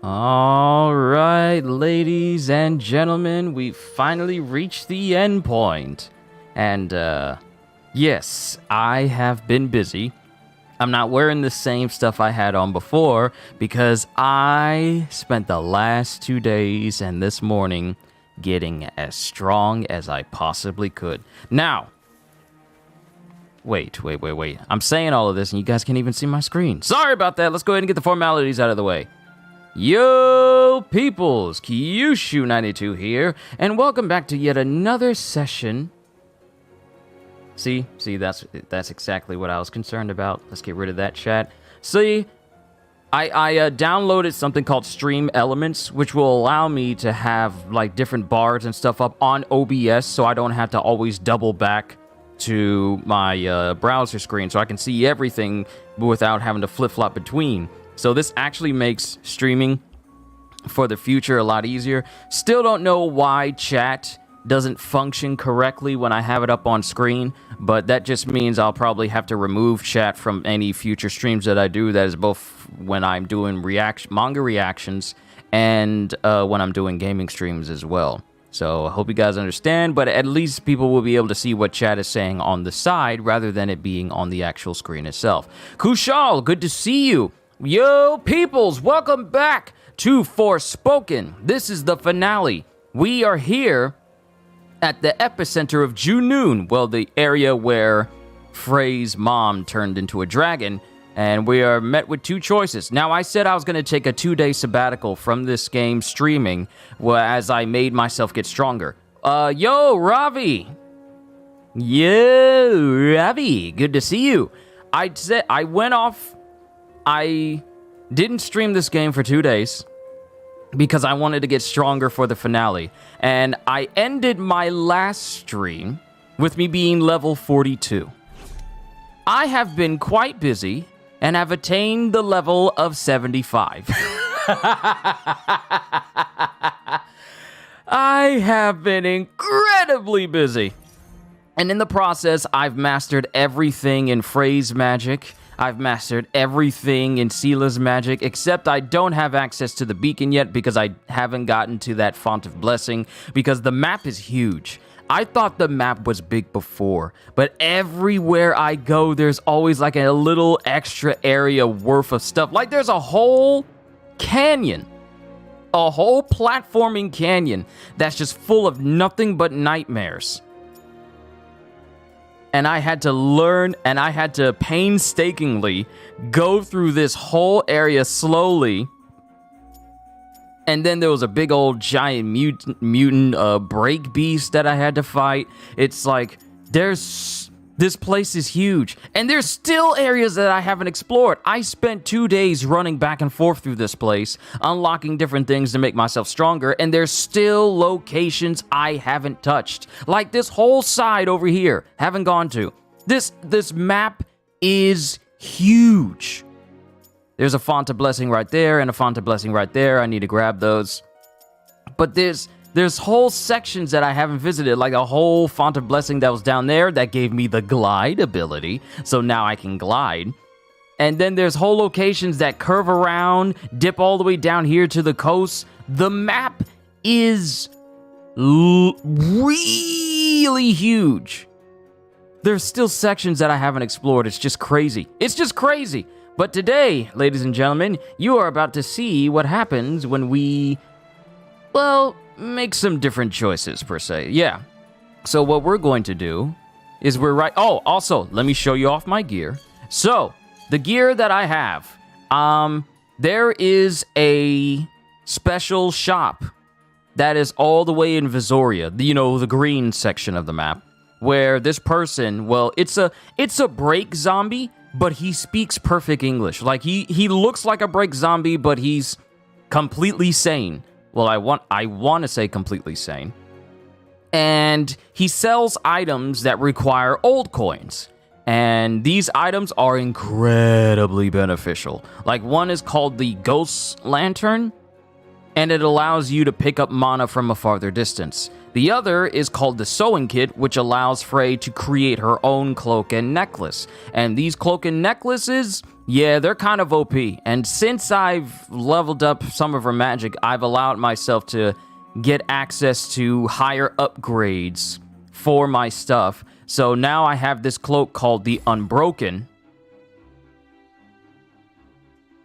All right, ladies and gentlemen, we finally reached the end point. And, yes, I have been busy. I'm not wearing the same stuff I had on before because I spent the last 2 days and this morning getting as strong as I possibly could. Now, wait. I'm saying all of this and you guys can't even see my screen. Sorry about that. Let's go ahead and get the formalities out of the way. Yo, peoples, Kyushu92 here, and welcome back to yet another session. See, that's exactly what I was concerned about. Let's get rid of that chat. See, I downloaded something called Stream Elements, which will allow me to have like different bars and stuff up on OBS, so I don't have to always double back to my browser screen, so I can see everything without having to flip-flop between. So this actually makes streaming for the future a lot easier. Still don't know why chat doesn't function correctly when I have it up on screen, but that just means I'll probably have to remove chat from any future streams that I do. That is both when I'm doing manga reactions and when I'm doing gaming streams as well. So I hope you guys understand, but at least people will be able to see what chat is saying on the side rather than it being on the actual screen itself. Kushal, good to see you. Yo, peoples, welcome back to FORSPOKEN. This is the finale. We are here at the epicenter of Junoon, well, the area where Frey's mom turned into a dragon, and we are met with two choices. Now, I said I was going to take a 2-day sabbatical from this game streaming as I made myself get stronger. Yo, Ravi. Yo, Ravi, good to see you. I went off... I didn't stream this game for 2 days because I wanted to get stronger for the finale. And I ended my last stream with me being level 42. I have been quite busy and have attained the level of 75. I have been incredibly busy. And in the process, I've mastered everything in Frey's magic. I've mastered everything in Seela's magic, except I don't have access to the beacon yet because I haven't gotten to that font of blessing because the map is huge. I thought the map was big before, but everywhere I go, there's always like a little extra area worth of stuff. Like there's a whole canyon, a whole platforming canyon that's just full of nothing but nightmares. And I had to learn, and I had to painstakingly go through this whole area slowly. And then there was a big old giant mutant break beast that I had to fight. It's like, this place is huge. And there's still areas that I haven't explored. I spent 2 days running back and forth through this place, unlocking different things to make myself stronger. And there's still locations I haven't touched. Like this whole side over here, haven't gone to. This map is huge. There's a font of blessing right there and a font of blessing right there. I need to grab those. But there's whole sections that I haven't visited, like a whole font of blessing that was down there that gave me the glide ability, so now I can glide. And then there's whole locations that curve around, dip all the way down here to the coast. The map is really huge. There's still sections that I haven't explored. It's just crazy. It's just crazy. But today, ladies and gentlemen, you are about to see what happens when we, well, make some different choices, per se. Yeah. So what we're going to do is oh, also, let me show you off my gear. So, the gear that I have, there is a special shop that is all the way in Visoria, you know, the green section of the map, where this person, well, it's a break zombie, but he speaks perfect English. Like, he looks like a break zombie, but he's completely sane. Well, I want to say completely sane. And he sells items that require old coins. And these items are incredibly beneficial. Like, one is called the Ghost Lantern. and it allows you to pick up mana from a farther distance. The other is called the Sewing Kit, which allows Frey to create her own cloak and necklace. And these cloak and necklaces, yeah, they're kind of OP. And since I've leveled up some of her magic, I've allowed myself to get access to higher upgrades for my stuff. So now I have this cloak called the Unbroken,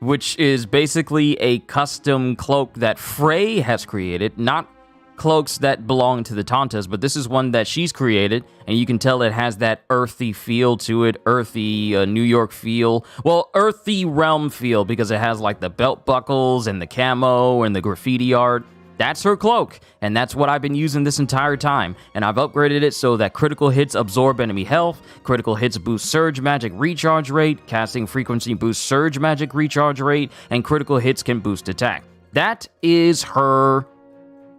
which is basically a custom cloak that Frey has created, not cloaks that belong to the Tantas, but this is one that she's created, and you can tell it has that earthy feel to it, earthy New York feel, well, earthy realm feel, because it has like the belt buckles and the camo and the graffiti art. That's her cloak, and that's what I've been using this entire time, and I've upgraded it so that critical hits absorb enemy health, critical hits boost surge magic recharge rate, casting frequency boosts surge magic recharge rate, and critical hits can boost attack. That is her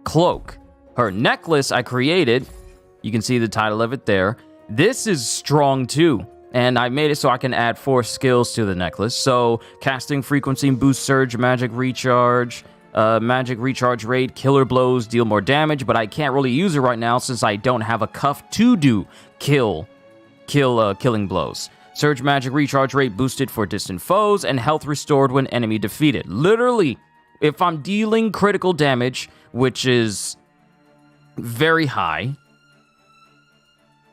cloak. Her necklace I created, you can see the title of it there. This is strong too, and I made it so I can add 4 skills to the necklace. So casting frequency boost surge magic recharge, magic recharge rate, killer blows deal more damage, but I can't really use it right now since I don't have a cuff to do killing blows. Surge magic recharge rate boosted for distant foes, and health restored when enemy defeated. Literally, if I'm dealing critical damage, which is very high,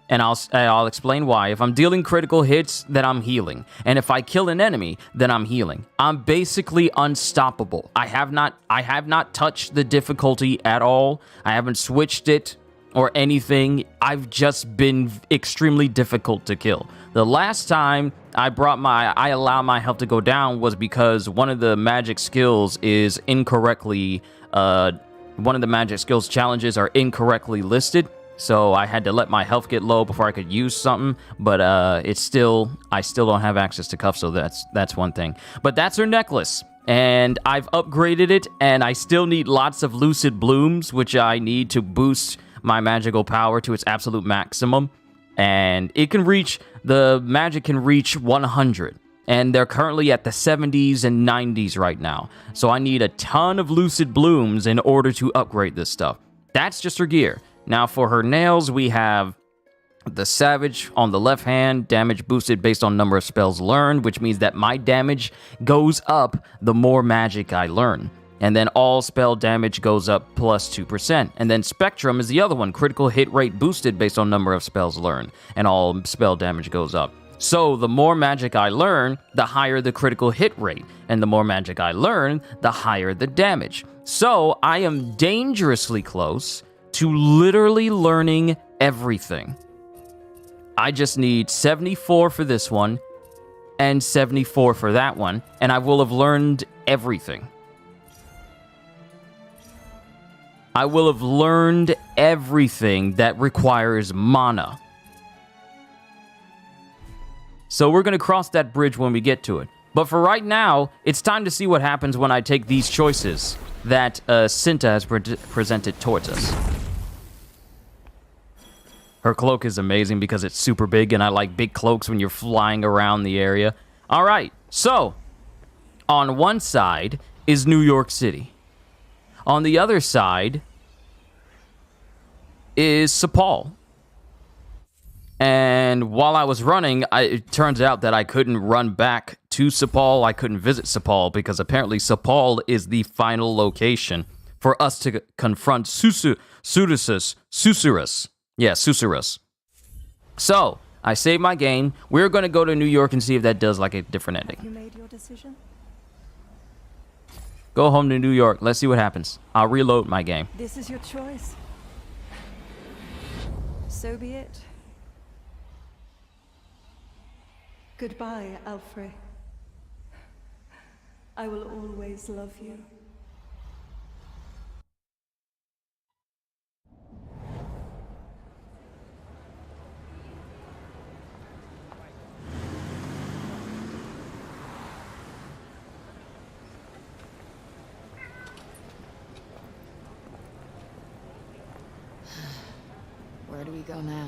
and I'll explain why. If I'm dealing critical hits, then I'm healing. And if I kill an enemy, then I'm healing. I'm basically unstoppable. I have not touched the difficulty at all. I haven't switched it or anything. I've just been extremely difficult to kill. The last time I allowed my health to go down was because one of the magic skills is incorrectly one of the magic skills challenges are incorrectly listed. So I had to let my health get low before I could use something, but I still don't have access to cuffs, so that's one thing. But that's her necklace, and I've upgraded it, and I still need lots of lucid blooms, which I need to boost my magical power to its absolute maximum. And the magic can reach 100, and they're currently at the 70s and 90s right now. So I need a ton of lucid blooms in order to upgrade this stuff. That's just her gear. Now for her nails, we have the Savage on the left hand, damage boosted based on number of spells learned, which means that my damage goes up the more magic I learn. And then all spell damage goes up plus 2%. And then Spectrum is the other one, critical hit rate boosted based on number of spells learned, and all spell damage goes up. So the more magic I learn, the higher the critical hit rate, and the more magic I learn, the higher the damage. So I am dangerously close to literally learning everything. I just need 74 for this one and 74 for that one, and I will have learned everything. I will have learned everything that requires mana. So we're going to cross that bridge when we get to it. But for right now, it's time to see what happens when I take these choices that Cinta has presented towards us. Her cloak is amazing because it's super big, and I like big cloaks when you're flying around the area. All right, so on one side is New York City. On the other side is Sepal. And while I was running, it turns out that I couldn't run back to Sepal. I couldn't visit Sepal because apparently Sepal is the final location for us to confront Susurrus. Yeah, Susurrus. So, I saved my game. We're going to go to New York and see if that does like a different ending. Have you made your decision? Go home to New York. Let's see what happens. I'll reload my game. This is your choice. So be it. Goodbye, Alfred. I will always love you. Where do we go now?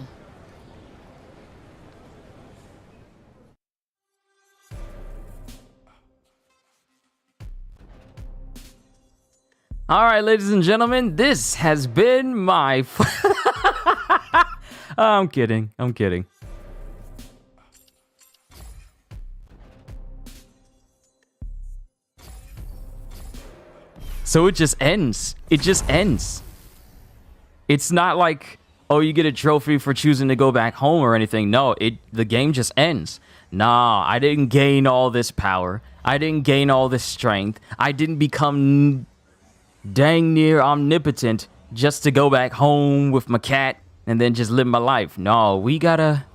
All right, ladies and gentlemen, this has been my... I'm kidding. I'm kidding. So it just ends. It just ends. It's not like, oh, you get a trophy for choosing to go back home or anything. No, the game just ends. Nah, I didn't gain all this power. I didn't gain all this strength. I didn't become dang near omnipotent just to go back home with my cat and then just live my life. No, we got a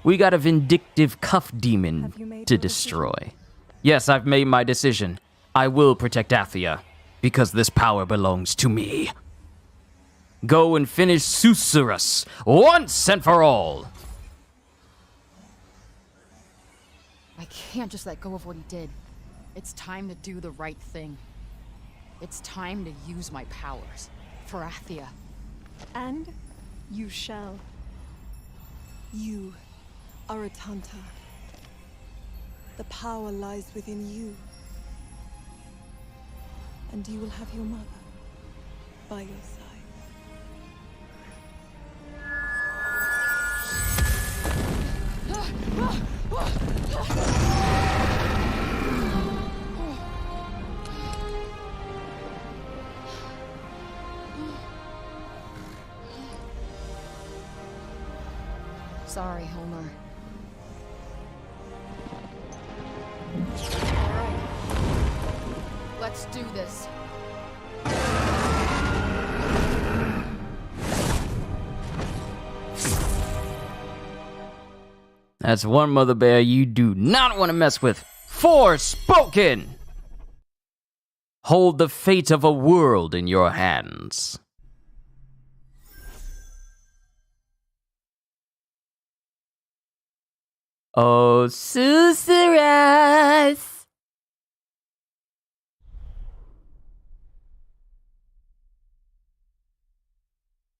vindictive cuff demon to destroy. Yes, I've made my decision. I will protect Athia because this power belongs to me. Go and finish Susurrus once and for all. I can't just let go of what he did. It's time to do the right thing. It's time to use my powers for Athia. And you shall. You are a Tanta. The power lies within you. And you will have your mother by your side. Sorry, Homer. Let's do this. That's one mother bear you do not want to mess with. Forspoken! Hold the fate of a world in your hands. Oh, Susurrus!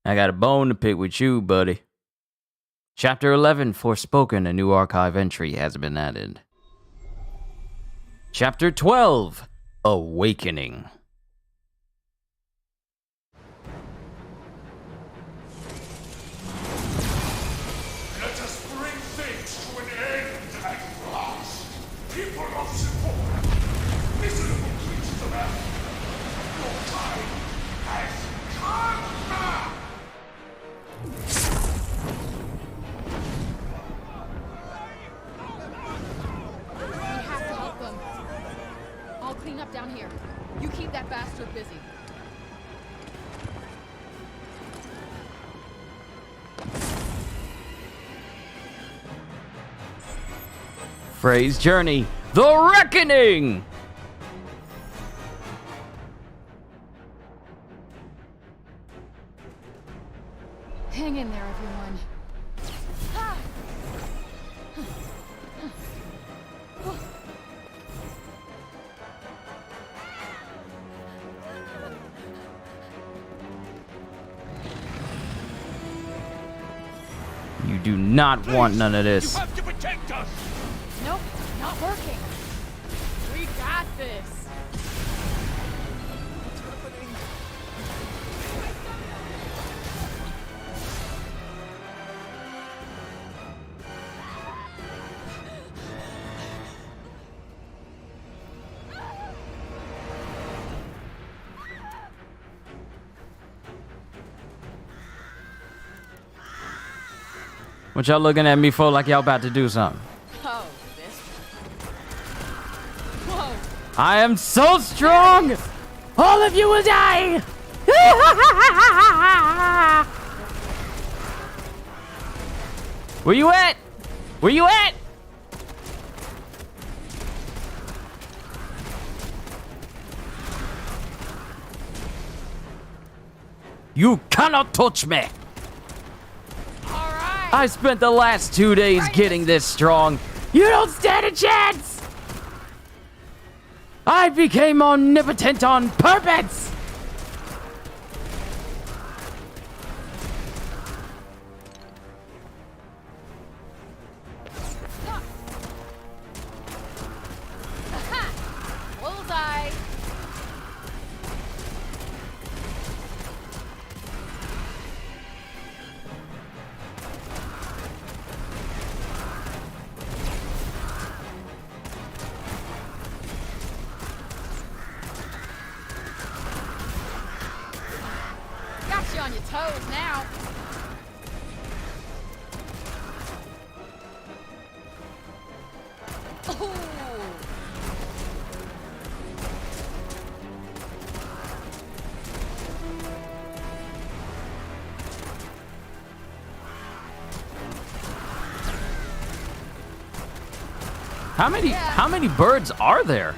I got a bone to pick with you, buddy. Chapter 11, Forspoken, a new archive entry has been added. Chapter 12, Awakening. Let us bring things to an end at last. People of support, miserable creatures of earth, your time has come. Clean up down here. You keep that bastard busy. Frey's Journey, The Reckoning! Hang in there, everyone. Ah! You do not want none of this. You have to protect us. Nope, not working. We got this. What y'all looking at me for like y'all about to do something? Oh, this. Whoa. I am so strong! All of you will die! Where you at? Where you at? You cannot touch me! I spent the last 2 days getting this strong. You don't stand a chance! I became omnipotent on purpose! Bullseye. on your toes now. Oh. How many birds are there?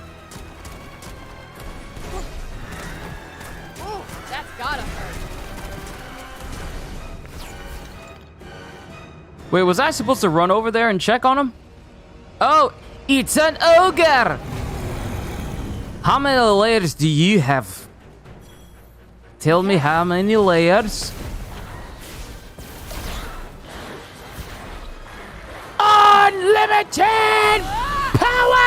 Oh, that's gotta hurt. Wait, was I supposed to run over there and check on him? Oh, it's an ogre! How many layers do you have? Tell me how many layers? Unlimited power!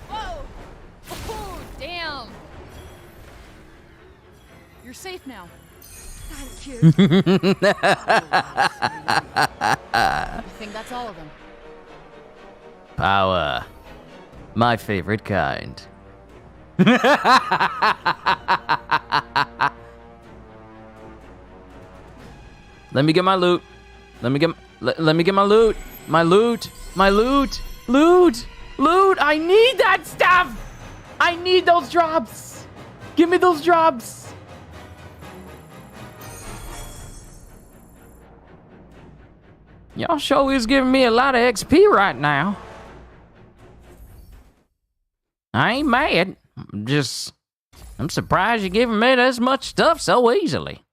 Whoa! Oh, damn! You're safe now. Thank you. I think that's all of them. Power. My favorite kind. Let me get my loot. Let me get my loot. My loot. My loot. Loot. Loot. I need that stuff. I need those drops. Give me those drops. Y'all sure is giving me a lot of XP right now. I ain't mad. I'm surprised you're giving me this much stuff so easily.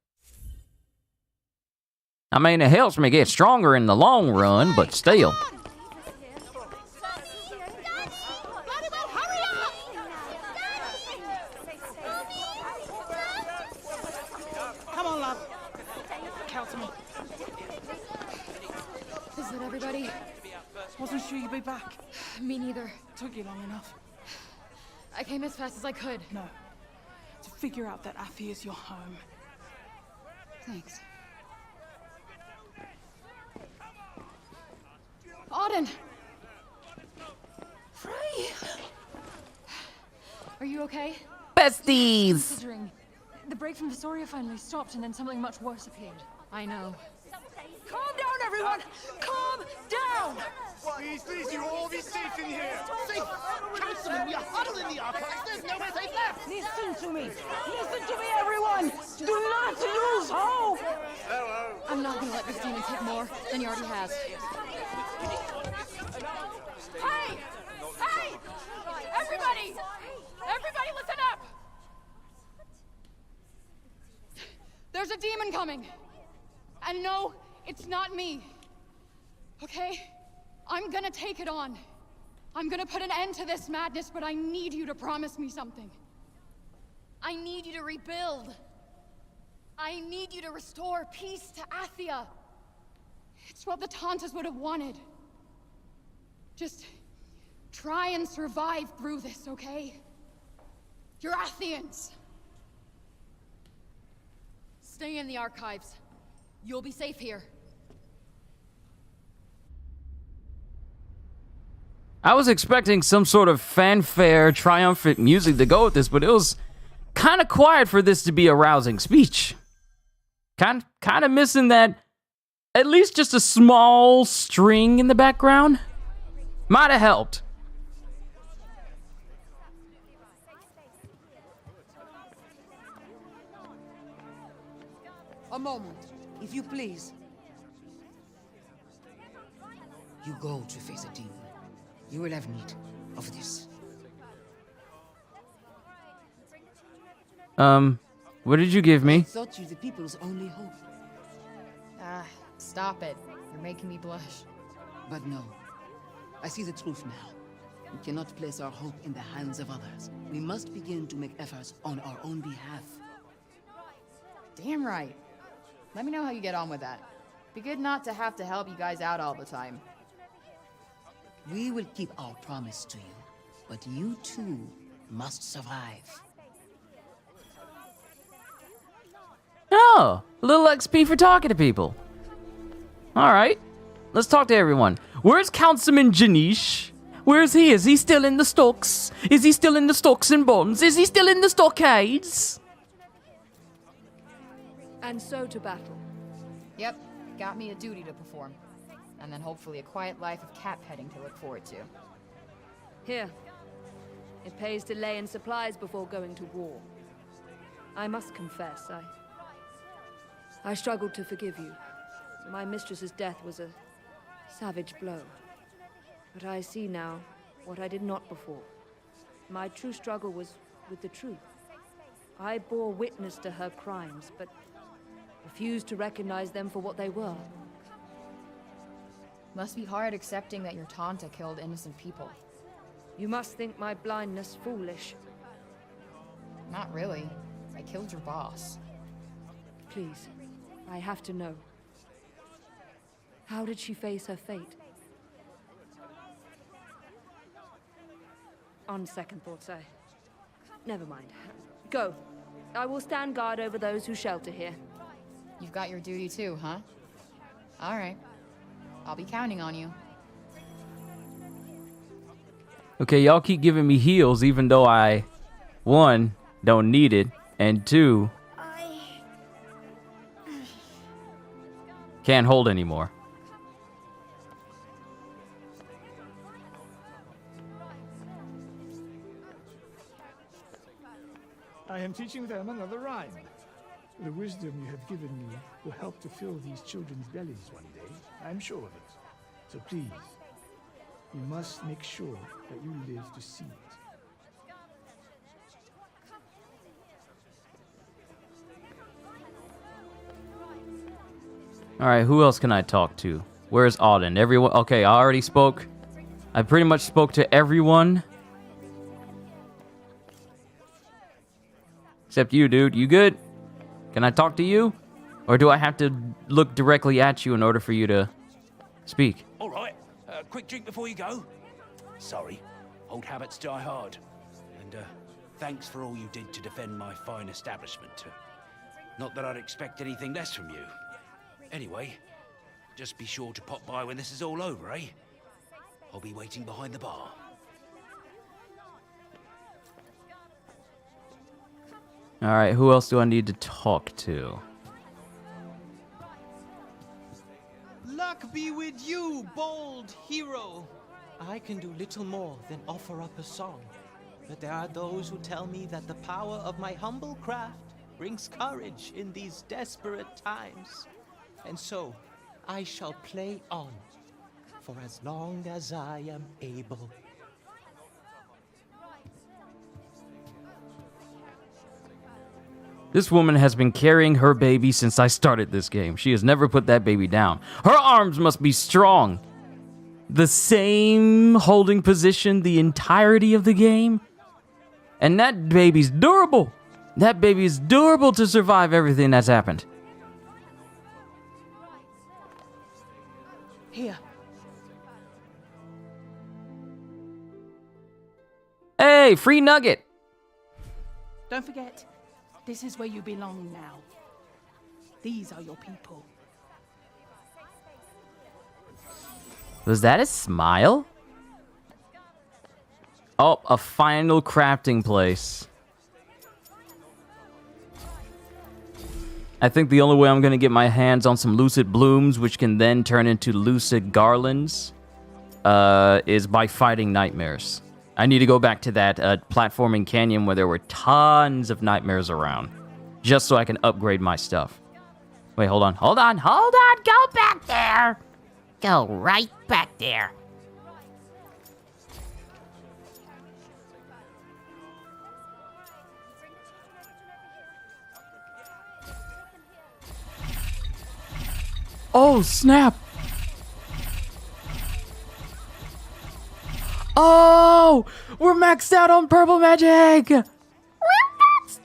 I mean, it helps me get stronger in the long run, but still. Come on, love. Count to me. Is that everybody? Wasn't sure you'd be back. Me neither. Took you long enough. I came as fast as I could. No. To figure out that Athea's your home. Thanks. Auden! Frey! Are you okay? Besties! Considering the break from Visoria finally stopped and then something much worse appeared. I know. Calm down, everyone! Calm down! Please, you all be safe in here. Safe? Councilman, we are huddled in the archives. There's nowhere safe left. Listen to me. Listen to me, everyone. Do not lose hope. I'm not gonna let this demon take more than he already has. Hey! Hey! Everybody! Everybody listen up! There's a demon coming. And no, it's not me. Okay? I'm gonna take it on. I'm gonna put an end to this madness, but I need you to promise me something. I need you to rebuild. I need you to restore peace to Athia. It's what the Tantas would have wanted. Just try and survive through this, okay? You're Athians. Stay in the archives. You'll be safe here. I was expecting some sort of fanfare, triumphant music to go with this, but it was kind of quiet for this to be a rousing speech. Kind of missing that, at least just a small string in the background. Might have helped. A moment, if you please. You go to face a demon. You will have need of this. What did you give me? Thought you the people's only hope. Ah, stop it. You're making me blush. But no. I see the truth now. We cannot place our hope in the hands of others. We must begin to make efforts on our own behalf. Damn right. Let me know how you get on with that. Be good not to have to help you guys out all the time. We will keep our promise to you, but you too must survive. Oh, a little XP for talking to people. All right, let's talk to everyone. Where's Councilman Janish? Where is he? Is he still in the stocks? Is he still in the stocks and bonds? Is he still in the stockades? And so to battle. Yep, got me a duty to perform. And then hopefully a quiet life of cat petting to look forward to. Here. It pays to lay in supplies before going to war. I must confess, I struggled to forgive you. My mistress's death was a savage blow. But I see now what I did not before. My true struggle was with the truth. I bore witness to her crimes, but refused to recognize them for what they were. Must be hard accepting that your Tanta killed innocent people. You must think my blindness foolish. Not really. I killed your boss. Please, I have to know. How did she face her fate? On second thoughts, never mind. Go. I will stand guard over those who shelter here. You've got your duty too, huh? All right. I'll be counting on you. Okay, y'all keep giving me heals even though I, 1, don't need it, and 2, can't hold anymore. I am teaching them another rhyme. The wisdom you have given me will help to fill these children's bellies one day. I'm sure of it. So please, you must make sure that you live to see it. All right, who else can I talk to? Where's Auden? Everyone? Okay, I already spoke. I pretty much spoke to everyone. Except you, dude. You good? Can I talk to you? Or do I have to look directly at you in order for you to speak? All right. Quick drink before you go. Sorry. Old habits die hard. And thanks for all you did to defend my fine establishment. Not that I'd expect anything less from you. Anyway, just be sure to pop by when this is all over, eh? I'll be waiting behind the bar. All right, who else do I need to talk to? Luck be with you, bold hero. I can do little more than offer up a song. But there are those who tell me that the power of my humble craft brings courage in these desperate times. And so, I shall play on, for as long as I am able. This woman has been carrying her baby since I started this game. She has never put that baby down. Her arms must be strong. The same holding position the entirety of the game. And that baby's durable. That baby is durable to survive everything that's happened. Here. Hey, free nugget. Don't forget, this is where you belong now. These are your people. Was that a smile? Oh, a final crafting place. I think the only way I'm going to get my hands on some lucid blooms, which can then turn into lucid garlands, is by fighting nightmares. I need to go back to that platforming canyon where there were tons of nightmares around, just so I can upgrade my stuff. Wait, hold on. Hold on. Hold on. Go back there. Go right back there. Oh, snap. Oh, we're maxed out on purple magic. We're maxed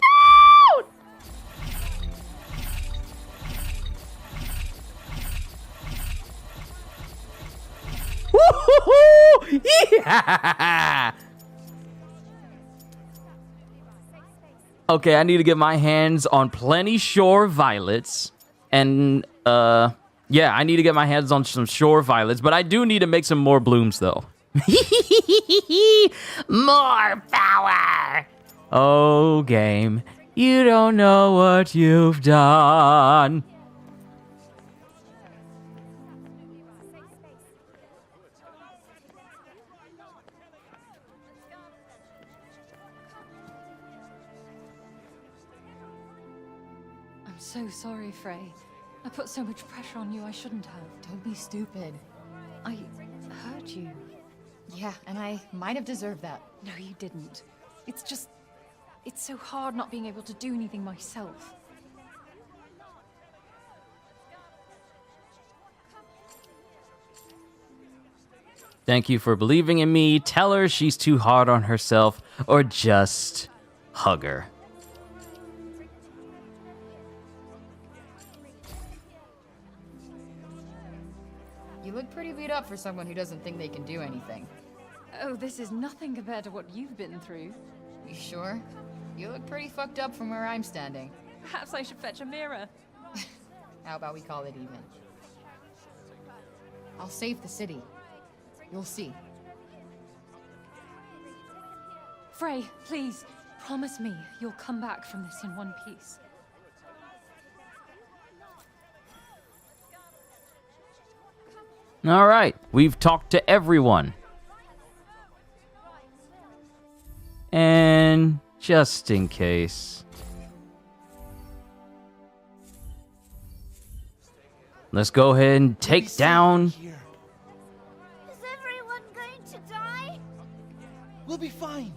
out. Woo-hoo-hoo! Yeah! Okay, I need to get my hands on plenty shore violets. And, yeah, I need to get my hands on some shore violets. But I do need to make some more blooms, though. More power! Oh, game, you don't know what you've done. I'm so sorry, Frey. I put so much pressure on you I shouldn't have. Don't be stupid. I hurt you. Yeah, and I might have deserved that. No, you didn't. It's just... it's so hard not being able to do anything myself. Thank you for believing in me. Tell her she's too hard on herself, or just hug her. You look pretty beat up for someone who doesn't think they can do anything. Oh, this is nothing compared to what you've been through. You sure? You look pretty fucked up from where I'm standing. Perhaps I should fetch a mirror. How about we call it even? I'll save the city. You'll see. Frey, please, promise me you'll come back from this in one piece. All right, we've talked to everyone. And just in case, let's go ahead and take down... Is everyone going to die? We'll be fine.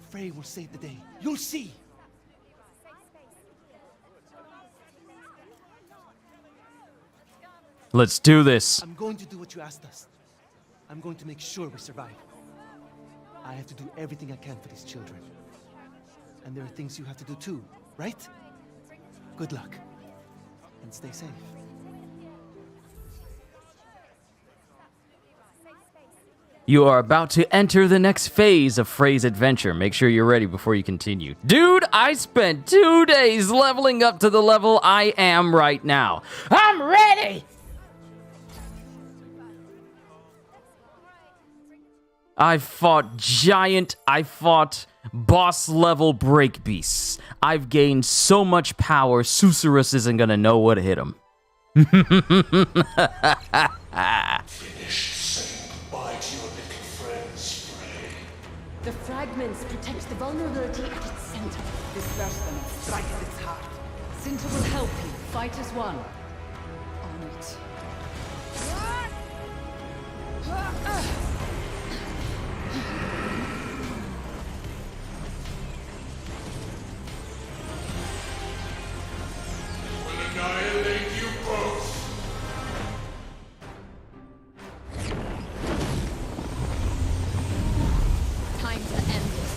Frey will save the day. You'll see. Let's do this. I'm going to do what you asked us. I'm going to make sure we survive. I have to do everything I can for these children. And there are things you have to do too, right? Good luck. And stay safe. You are about to enter the next phase of Frey's adventure. Make sure you're ready before you continue. Dude, I spent 2 days leveling up to the level I am right now. I'm ready! I fought boss level break beasts. I've gained so much power, Susurrus isn't gonna know what hit him. Finish saying goodbye to your little friends, Frey. The fragments protect the vulnerability at its center. Disperse them and strike at its heart. Cinta will help you. Fight as one. On it. Will annihilate you both. Time to end this.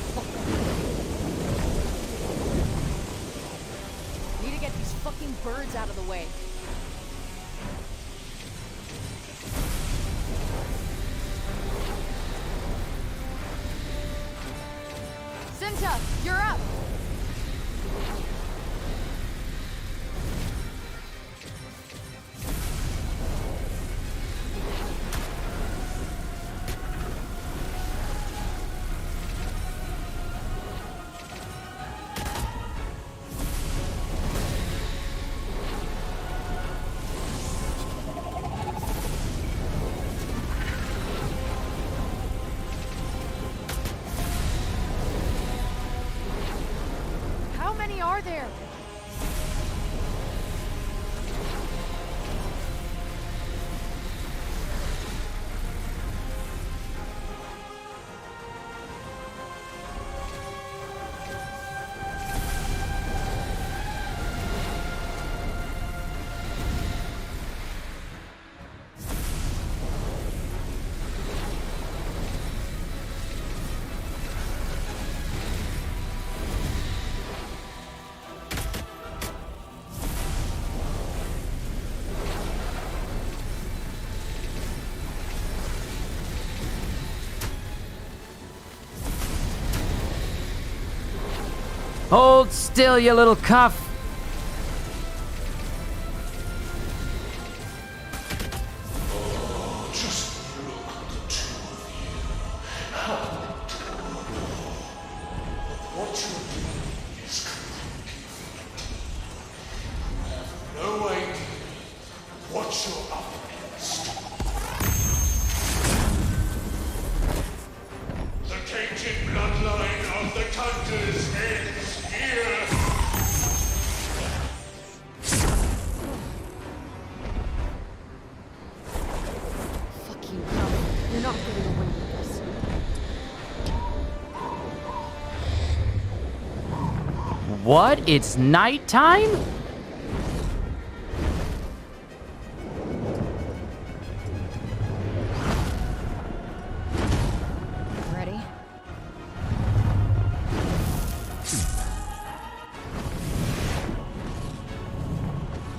Need to get these fucking birds out of the way. Cinta, you're up! How many are there? Hold still, you little cuff. Just look at the two of you. How adorable. But what you're doing is completely ridiculous. You have no idea what you're up against. The tainted bloodline of the Hunters ends here. Fuck you, no. You're not getting away with this. What? It's nighttime? Ready?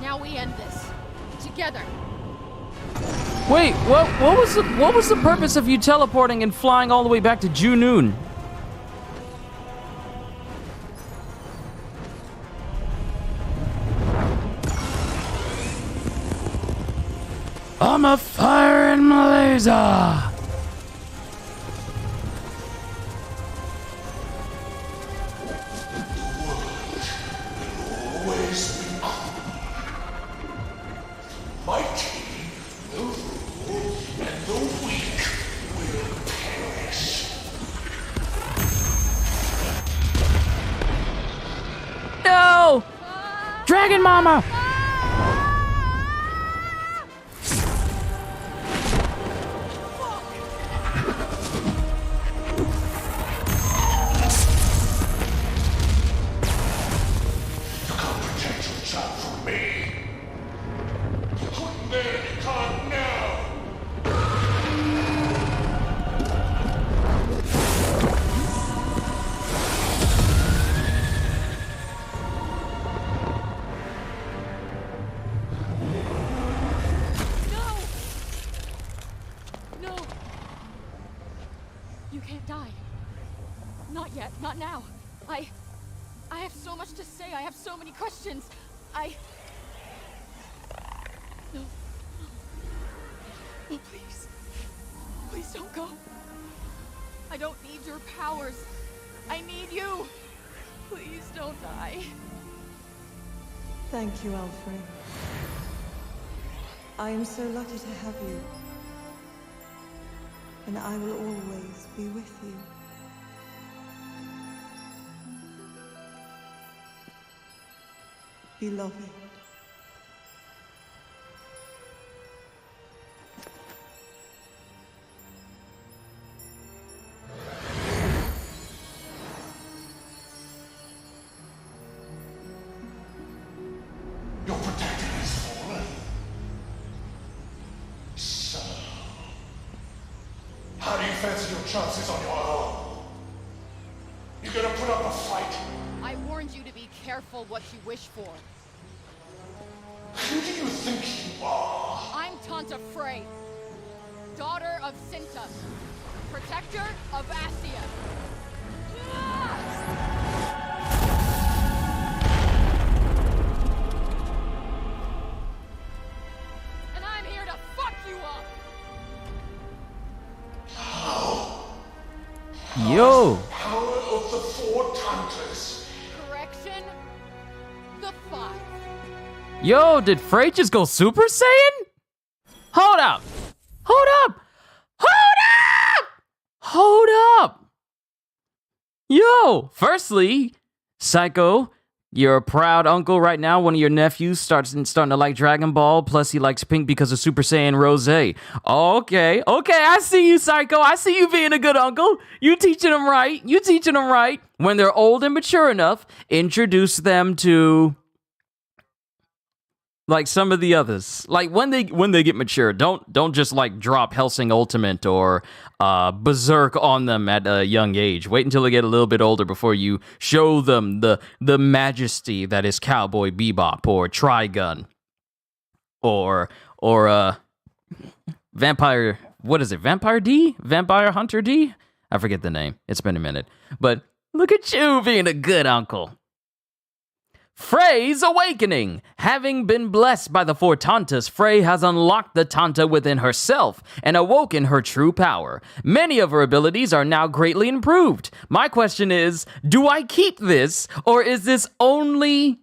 Now we end this. Together. Wait, what was the purpose of you teleporting and flying all the way back to Junoon? I'm a fire in Malaysia. Always be cool. Mighty will rule, and the weak will perish. No! Dragon Mama! You can't protect your child from me. You couldn't then, you can't now. No! No! You can't die. Not yet, not now. I have so much to say. I have so many questions. No. No, please. Please don't go. I don't need your powers. I need you. Please don't die. Thank you, Alfred. I am so lucky to have you. And I will always be with you. Beloved. Your protector has fallen. So, how do you fancy your chances on your own? You gonna put up a fight? I warned you to be careful what you wish for. Who do you think you are? I'm Tanta Frey, daughter of Cinta, protector of Assia. And I'm here to fuck you up! Yo! Power of the four Tantas. Correction, the 5. Yo, did Frey just go Super Saiyan? Hold up! Hold up! Hold up! Hold up! Yo! Firstly, Psycho, you're a proud uncle right now. One of your nephews starting to like Dragon Ball, plus he likes pink because of Super Saiyan Rose. Okay, I see you, Psycho. I see you being a good uncle. You teaching them right. You teaching them right. When they're old and mature enough, introduce them to like some of the others. Like when they get mature, don't just like drop Hellsing Ultimate or Berserk on them at a young age. Wait until they get a little bit older before you show them the majesty that is Cowboy Bebop or Trigun or Vampire. What is it? Vampire D? Vampire Hunter D? I forget the name. It's been a minute, but Look at you being a good uncle. Frey's awakening. Having been blessed by the four Tantas, Frey has unlocked the Tanta within herself and awoken her true power. Many of her abilities are now greatly improved. My question is, do I keep this, or is this only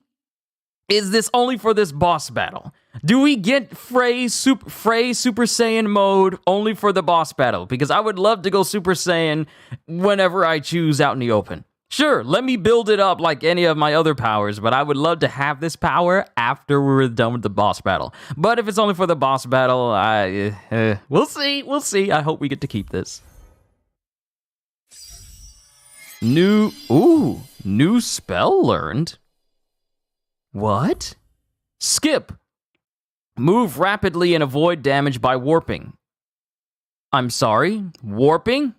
for this boss battle? Do we get Frey Super Saiyan mode only for the boss battle? Because I would love to go Super Saiyan whenever I choose out in the open. Sure, let me build it up like any of my other powers, but I would love to have this power after we're done with the boss battle. But if it's only for the boss battle, we'll see. We'll see. I hope we get to keep this. New spell learned. What? Skip. Move rapidly and avoid damage by warping. I'm sorry? Warping?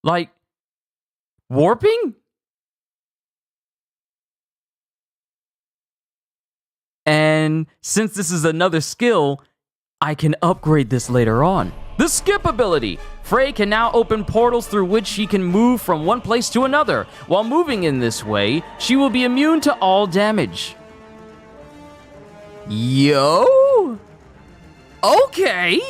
Like, warping? And since this is another skill, I can upgrade this later on. The skip ability. Frey can now open portals through which she can move from one place to another. While moving in this way, she will be immune to all damage. Yo? Okay.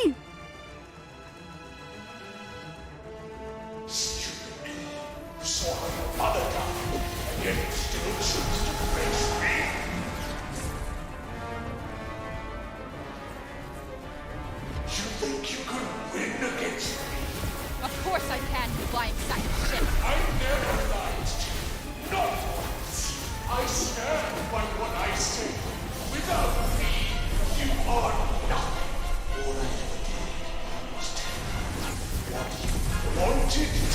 Saw your mother die, yet you still choose to face me. You think you could win against me? Of course I can, you lying sack of shit. I never lied to you. Not once. I stand by what I say. Without me, you are nothing. All I ever did was tell you what you wanted to hear.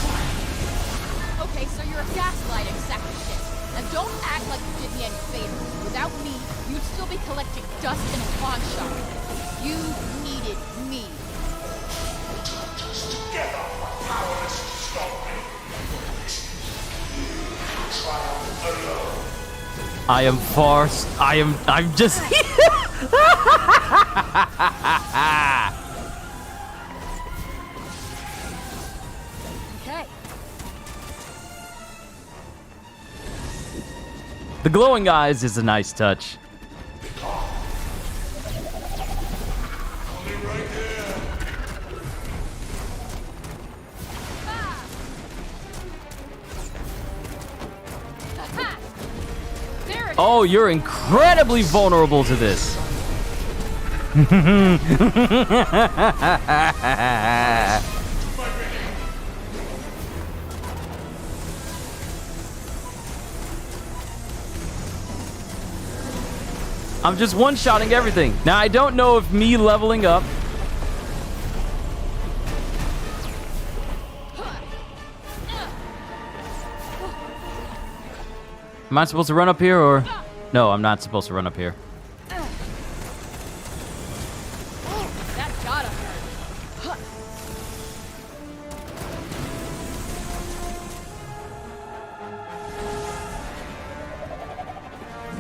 Okay, so you're a gaslighting sack of shit. Now don't act like you did me any favors. Without me, you'd still be collecting dust in a pawn shop. You needed me. Together are powerless to stop me. You triumph alone. I'm just... Okay. The glowing eyes is a nice touch. Oh, you're incredibly vulnerable to this. I'm just one-shotting everything. Now, I don't know if me leveling up... Am I supposed to run up here, or... No, I'm not supposed to run up here. That gotta hurt.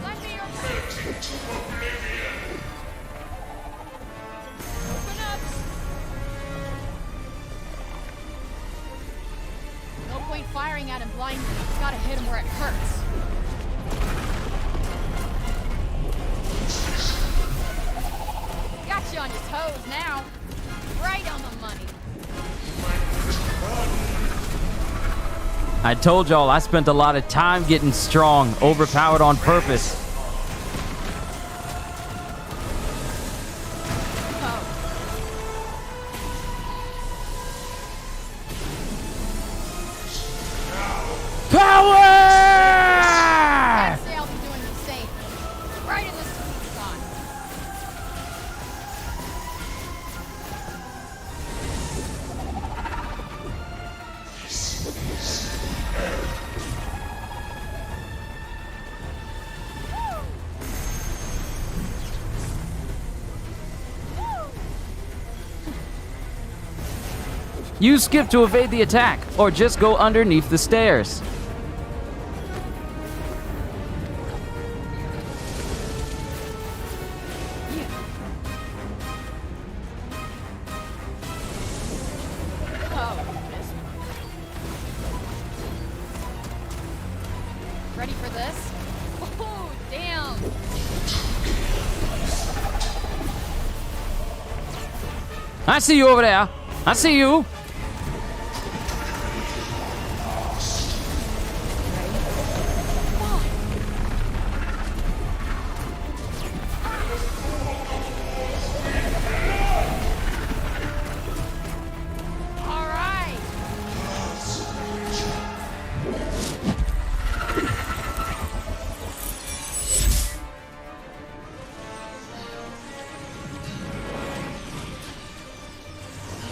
Lend me your Melting to oblivion. Open up. No point firing at him blindly. You gotta hit him where it hurts. Got you on your toes now. Right on the money. I told y'all I spent a lot of time getting strong, overpowered on purpose. Power! I'd say I'll be doing the same. Right in the sweet spot. Use skip to evade the attack, or just go underneath the stairs. Ready for this? Oh, damn! I see you over there. I see you.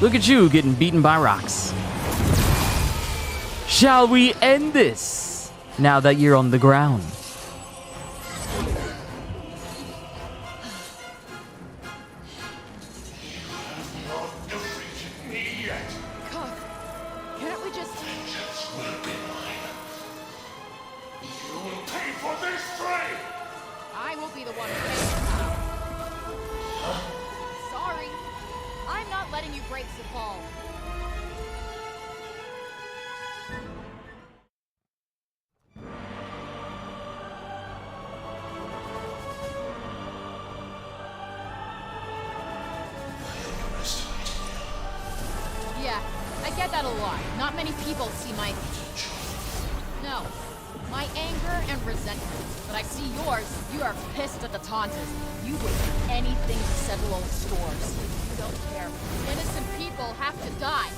Look at you getting beaten by rocks. Shall we end this now that you're on the ground? Can't we just... Vengeance will be mine. You will pay for this trade! I will be the one who pays. Sorry. I'm not letting you break the fall. Yeah, I get that a lot. Not many people see my... No. My anger and resentment. But I see yours. You are pissed at the taunters. You would do anything to settle old scores. You don't care. Innocent people have to die.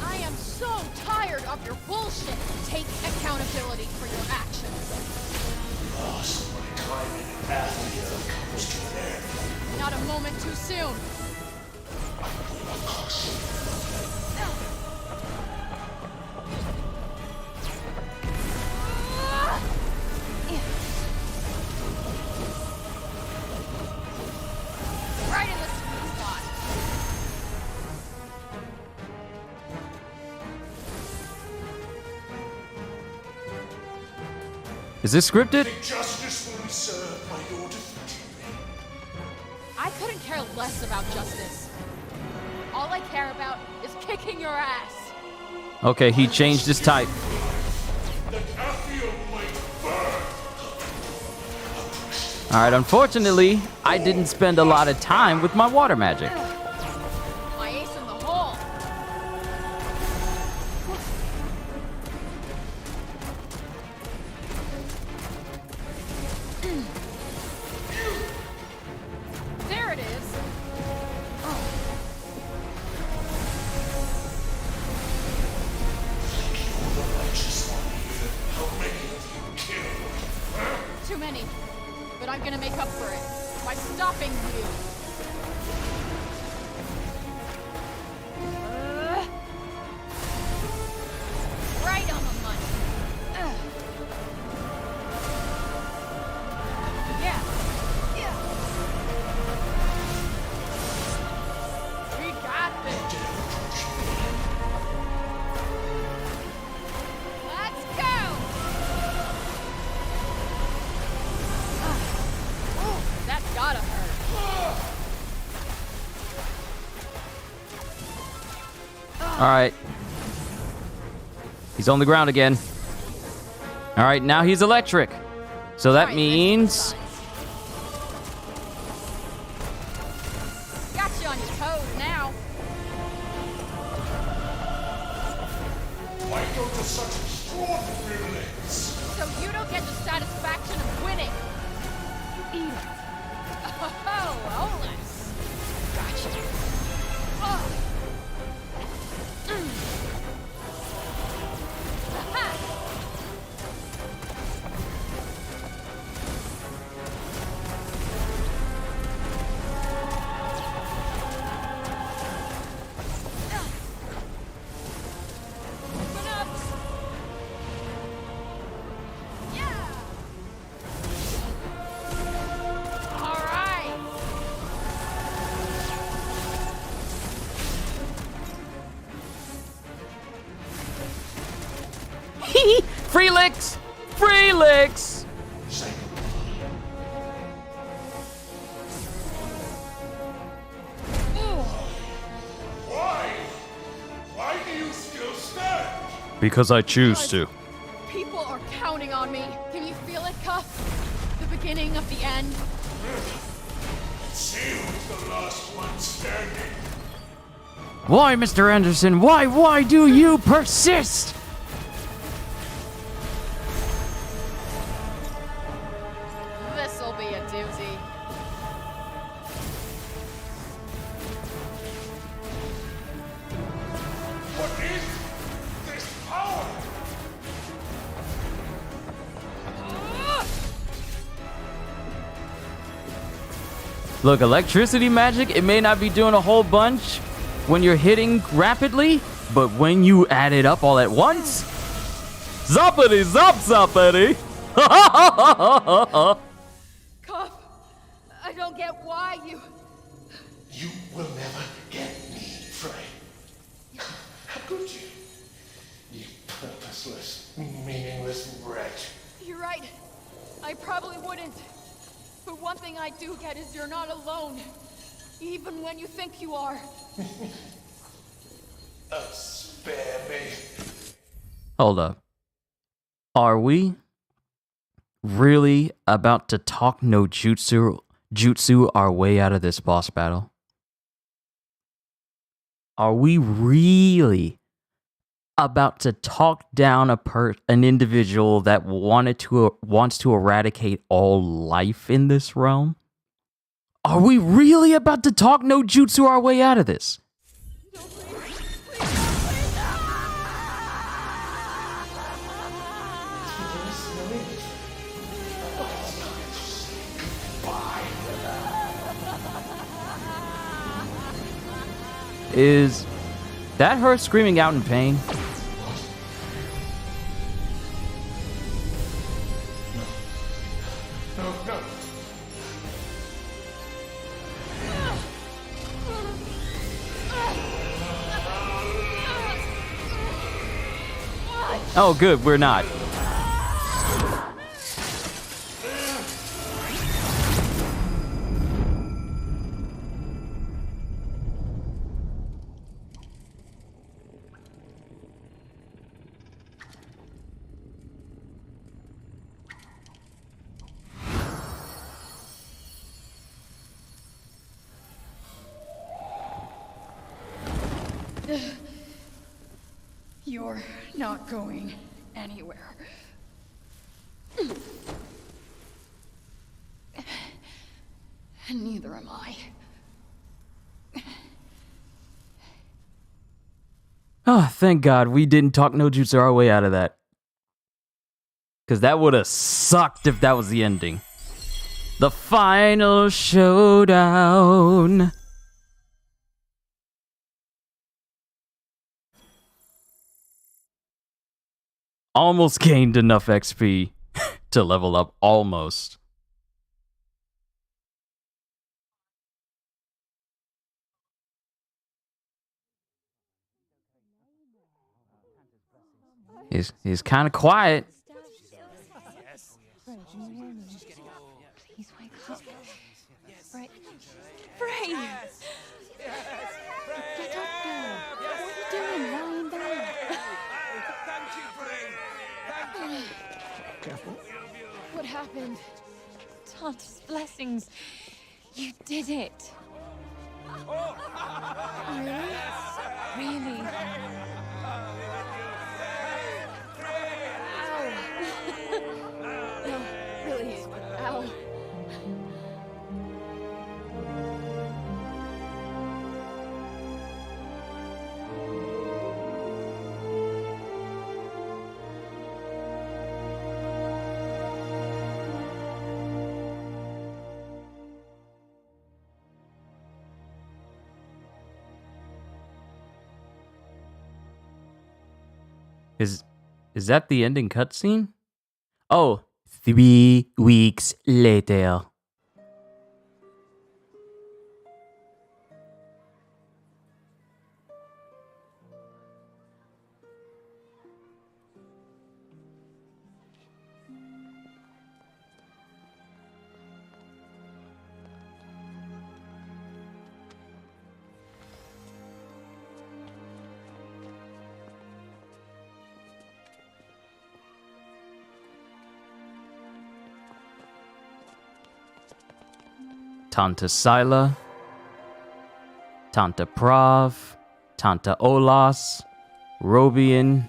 I am so tired of your bullshit. Take accountability for your actions. Lost my time in Athia comes to an end. Not a moment too soon. Right in the sweet spot. Is this scripted? Justice will be served by your defeating me. I couldn't care less about justice. All I care about is kicking your ass. Okay, he changed his type. That Athia might burn. All right, unfortunately, I didn't spend a lot of time with my water magic. My ace in the hole. There it is. Too many. But I'm gonna make up for it by stopping you. Right on the money. Yeah. Yeah. We got this. Let's go. Ooh, that's gotta hurt. All right. He's on the ground again. All right, now he's electric. So that means... Got you on your toes now. Why go to such extraordinary lengths? So you don't get the satisfaction of winning. Eat it. Oh, Olus. Gotcha. Oh. Aha. Open up. Yeah. All right. Free licks! Free licks! Because I choose to. People are counting on me. Can you feel it, Cuff? The beginning of the end. Let's see who's the last one standing. Why, Mr. Anderson? Why do you persist? This'll be a doozy. What is this power? Look, electricity magic, it may not be doing a whole bunch when you're hitting rapidly, but when you add it up all at once, zoppity zop zoppity. Cuff, I don't get why you... You will never get me, Frey. How could you? You purposeless, meaningless wretch. You're right. I probably wouldn't. But one thing I do get is you're not alone. Even when you think you are. Spare me. Hold up. Are we really about to talk no jutsu our way out of this boss battle? Are we really about to talk down an individual that wants to eradicate all life in this realm? Are we really about to talk no jutsu our way out of this? Is that her screaming out in pain? No. Oh, good, we're not. You're not going anywhere. And neither am I. Oh, thank God we didn't talk no jutsu our way out of that. Because that would have sucked if that was the ending. The final showdown. Almost gained enough XP to level up, almost. He's kind of quiet. Please wake up. Frey. Frey! Get up, girl. What are you doing lying there? Careful. What happened? Tanta's blessings. You did it. Really? Really? No, really. Ow. Is that the ending cutscene? Oh, 3 weeks later. Tanta Sila, Tanta Prav, Tanta Olas, Robian.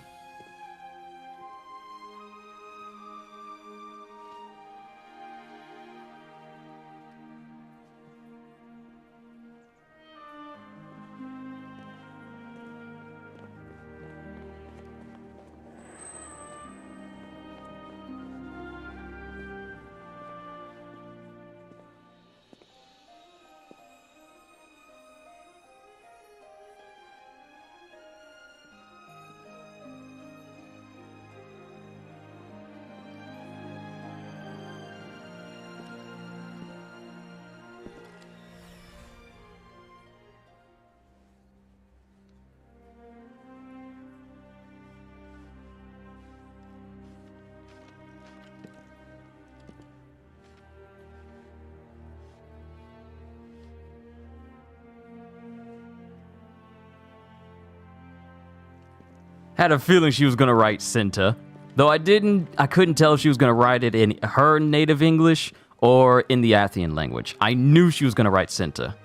Had a feeling she was gonna write Cinta, though I couldn't tell if she was gonna write it in her native English or in the Athian language. I knew she was gonna write Cinta.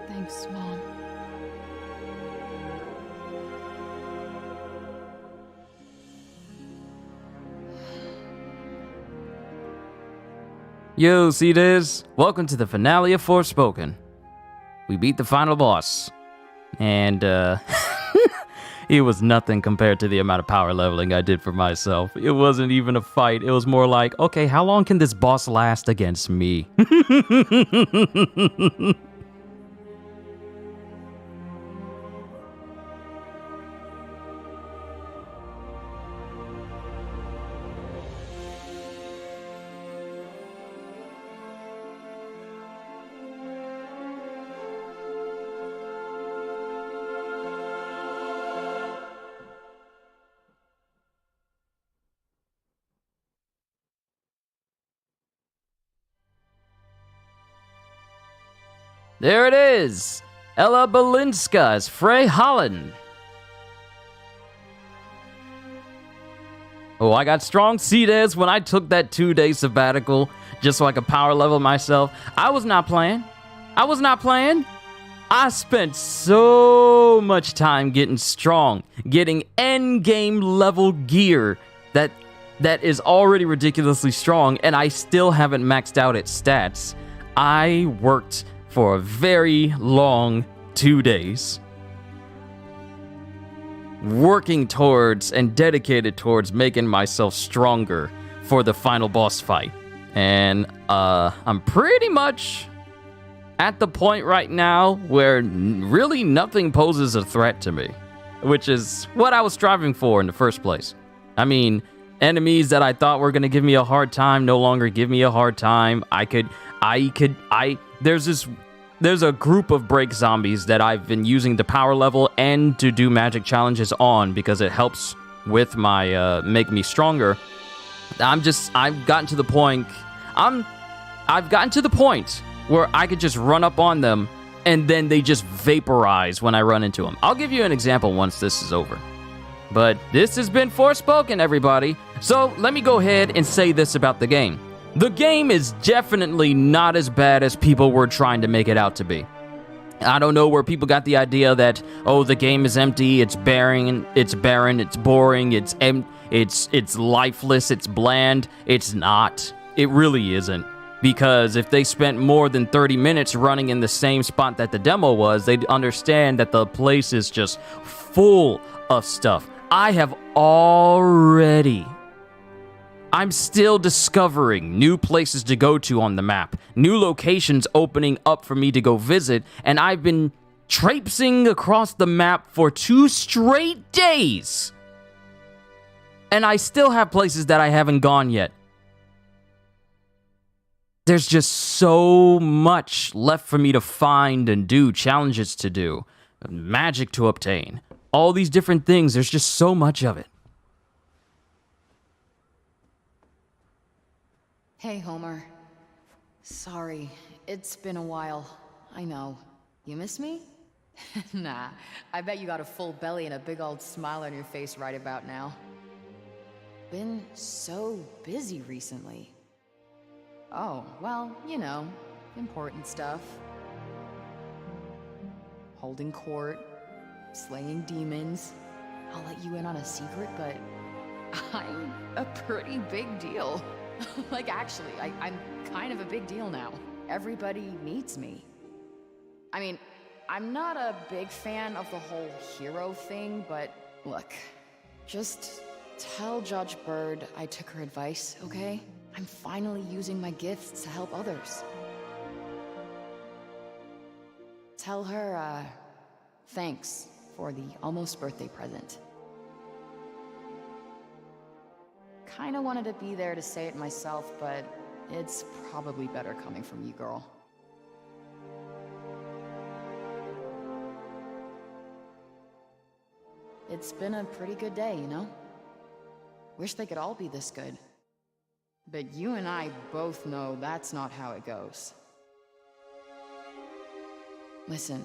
Thanks, Mom. Yo, Cedes! Welcome to the finale of Forspoken. We beat the final boss. And, it was nothing compared to the amount of power leveling I did for myself. It wasn't even a fight. It was more like, okay, how long can this boss last against me? There it is! Ella Balinska as Frey Holland. Oh, I got strong Cedes when I took that 2-day sabbatical just so I could power level myself. I was not playing. I spent so much time getting strong, getting end-game level gear that is already ridiculously strong, and I still haven't maxed out its stats. I worked for a very long 2 days, working towards and dedicated towards making myself stronger for the final boss fight. And I'm pretty much at the point right now where really nothing poses a threat to me, which is what I was striving for in the first place. I mean, enemies that I thought were going to give me a hard time no longer give me a hard time. There's a group of break zombies that I've been using to power level and to do magic challenges on because it helps with my make me stronger. I've gotten to the point where I could just run up on them and then they just vaporize when I run into them. I'll give you an example once this is over. But this has been Forspoken, everybody. So let me go ahead and say this about the game. The game is definitely not as bad as people were trying to make it out to be. I don't know where people got the idea that, oh, the game is empty, it's barren, it's boring, it's lifeless, it's bland. It's not. It really isn't. Because if they spent more than 30 minutes running in the same spot that the demo was, they'd understand that the place is just full of stuff. I'm still discovering new places to go to on the map, new locations opening up for me to go visit, and I've been traipsing across the map for 2 straight days. And I still have places that I haven't gone yet. There's just so much left for me to find and do, challenges to do, magic to obtain. All these different things, there's just so much of it. Hey, Homer. Sorry, it's been a while. I know. You miss me? Nah, I bet you got a full belly and a big old smile on your face right about now. Been so busy recently. Oh, well, you know, important stuff. Holding court, slaying demons. I'll let you in on a secret, but I'm a pretty big deal. Like, actually, I'm kind of a big deal now. Everybody needs me. I mean, I'm not a big fan of the whole hero thing, but look, just tell Judge Bird I took her advice, okay? I'm finally using my gifts to help others. Tell her, thanks for the almost birthday present. Kinda wanted to be there to say it myself, but it's probably better coming from you, girl. It's been a pretty good day, you know? Wish they could all be this good. But you and I both know that's not how it goes. Listen,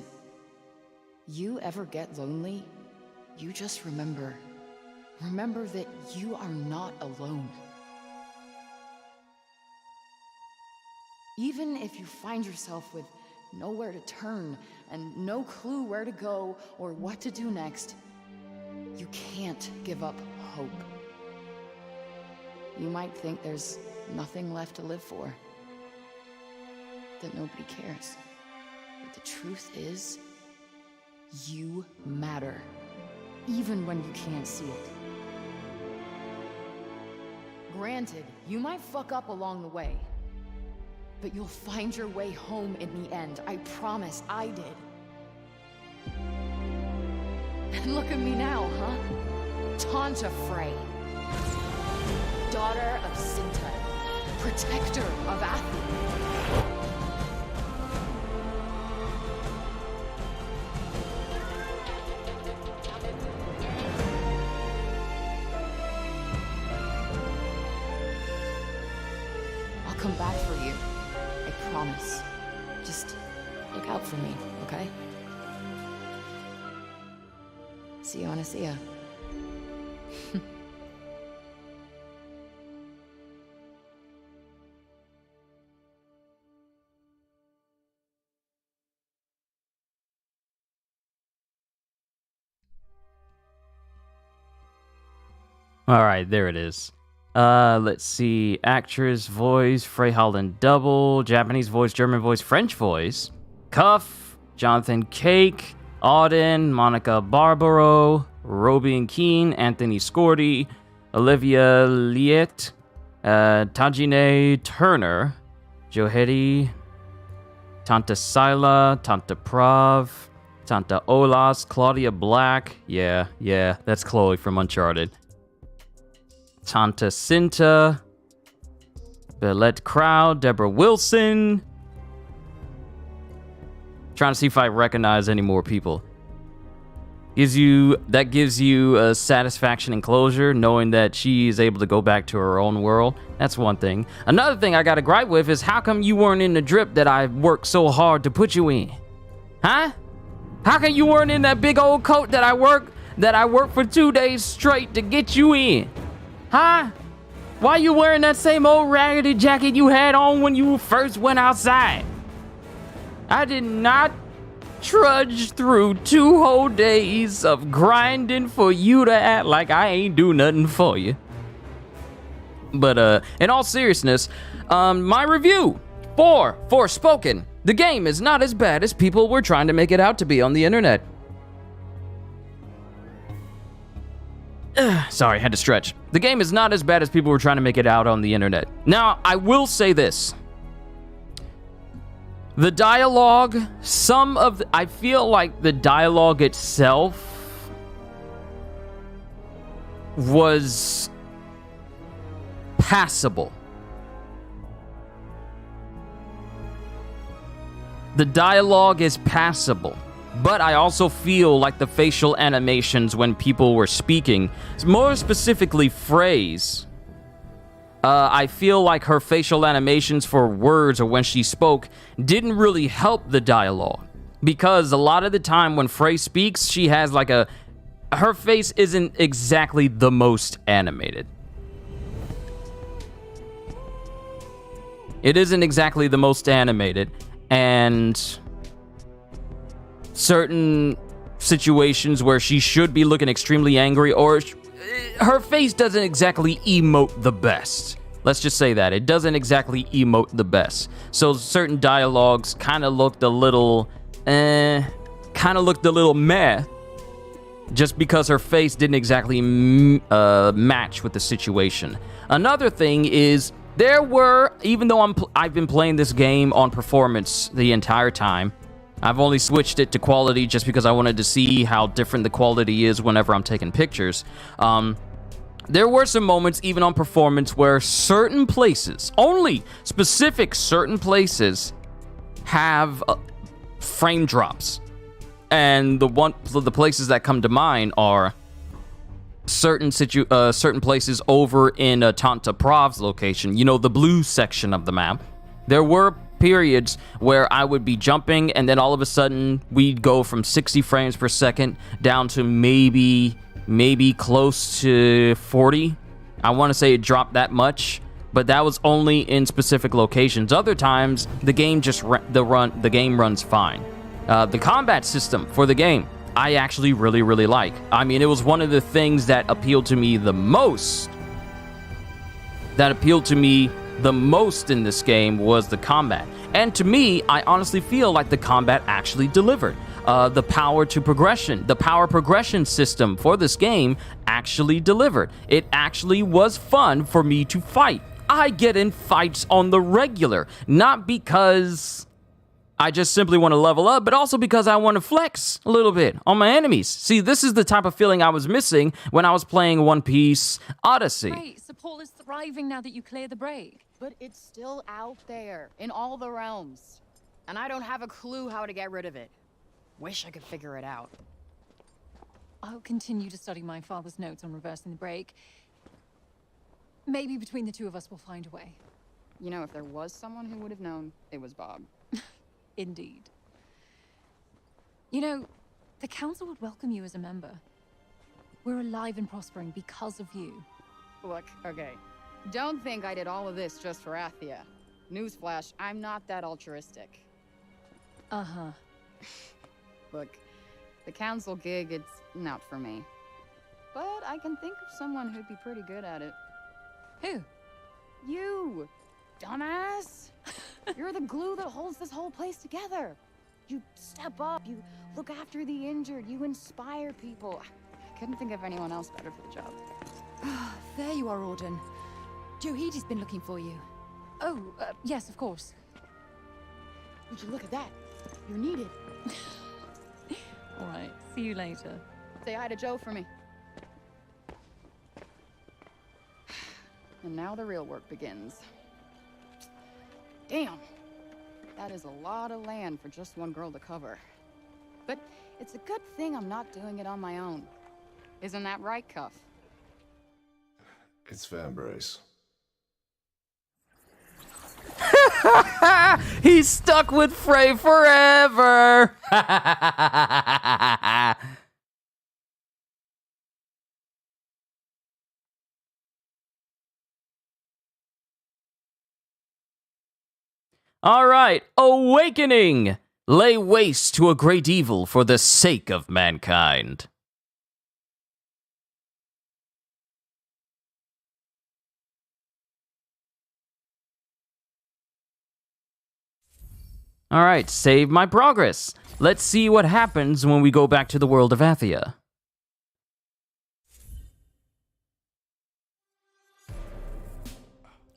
you ever get lonely, you just remember that you are not alone. Even if you find yourself with nowhere to turn and no clue where to go or what to do next, you can't give up hope. You might think there's nothing left to live for, that nobody cares. But the truth is, you matter, even when you can't see it. Granted, you might fuck up along the way, but you'll find your way home in the end. I promise, I did. And look at me now, huh? Tanta Frey. Daughter of Sinta. Protector of Athens. I'll come back for you. I promise. Just look out for me, okay? See you on a see ya. All right, there it is. Let's see. Actress voice, Frey Holland double, Japanese voice, German voice, French voice. Cuff, Jonathan Cake, Auden, Monica Barbaro, Roby and Keane, Anthony Scordi, Olivia Liet, Tajine Turner, Johedi, Tanta Sila, Tanta Prav, Tanta Olas, Claudia Black. Yeah, that's Chloe from Uncharted. Tanta Cinta, Billette Crowd, Deborah Wilson. Trying to see if I recognize any more people. Gives you a satisfaction and closure, knowing that she is able to go back to her own world. That's one thing. Another thing I got to gripe with is how come you weren't in the drip that I worked so hard to put you in? Huh? How come you weren't in that big old coat that I worked for 2 days straight to get you in? Huh? Why you wearing that same old raggedy jacket you had on when you first went outside? I did not trudge through 2 whole days of grinding for you to act like I ain't do nothing for you. But in all seriousness, my review for Forspoken. The game is not as bad as people were trying to make it out to be on the internet. Sorry, had to stretch. The game is not as bad as people were trying to make it out on the internet. Now, I will say this. The dialogue, I feel like the dialogue itself was passable. The dialogue is passable. But I also feel like the facial animations when people were speaking, more specifically Frey's, I feel like her facial animations for words or when she spoke didn't really help the dialogue. Because a lot of the time when Frey speaks, she has like her face isn't exactly the most animated. It isn't exactly the most animated, and certain situations where she should be looking extremely angry, or her face doesn't exactly emote the best. Let's just say that. It doesn't exactly emote the best. So certain dialogues kind of looked a little, meh, just because her face didn't exactly match with the situation. Another thing is, there were, even though I've been playing this game on performance the entire time, I've only switched it to quality just because I wanted to see how different the quality is whenever I'm taking pictures. There were some moments, even on performance, where certain places, only specific certain places, have frame drops. And the places that come to mind are certain places over in Tanta Prav's location, you know, the blue section of the map. There were periods where I would be jumping and then all of a sudden we'd go from 60 frames per second down to maybe close to 40. I want to say it dropped that much, but that was only in specific locations. Other times the game the game runs fine. The combat system for the game I actually really like. I mean, it was one of the things that appealed to me the most. In this game was the combat. And to me, I honestly feel like the combat actually delivered. The power progression system for this game actually delivered. It actually was fun for me to fight. I get in fights on the regular, not because I just simply want to level up, but also because I want to flex a little bit on my enemies. See, this is the type of feeling I was missing when I was playing One Piece Odyssey. Right, so Paul is thriving now that you clear the break. But it's still out there, in all the realms. And I don't have a clue how to get rid of it. Wish I could figure it out. I'll continue to study my father's notes on reversing the break. Maybe between the two of us we'll find a way. You know, if there was someone who would have known, it was Bob. Indeed. You know, the council would welcome you as a member. We're alive and prospering because of you. Look, okay. Don't think I did all of this just for Athia. Newsflash, I'm not that altruistic. Uh-huh. Look, the council gig, it's not for me. But I can think of someone who'd be pretty good at it. Who? You! Dumbass! You're the glue that holds this whole place together. You step up, you look after the injured, you inspire people. I couldn't think of anyone else better for the job. There you are, Auden. Johidi's been looking for you. Oh, yes, of course. Would you look at that? You're needed. All right, see you later. Say hi to Joe for me. And now the real work begins. Damn, that is a lot of land for just one girl to cover. But it's a good thing I'm not doing it on my own. Isn't that right, Cuff? It's fair, Brace. He's stuck with Frey forever. All right, awakening. Lay waste to a great evil for the sake of mankind. All right, save my progress. Let's see what happens when we go back to the world of Athia.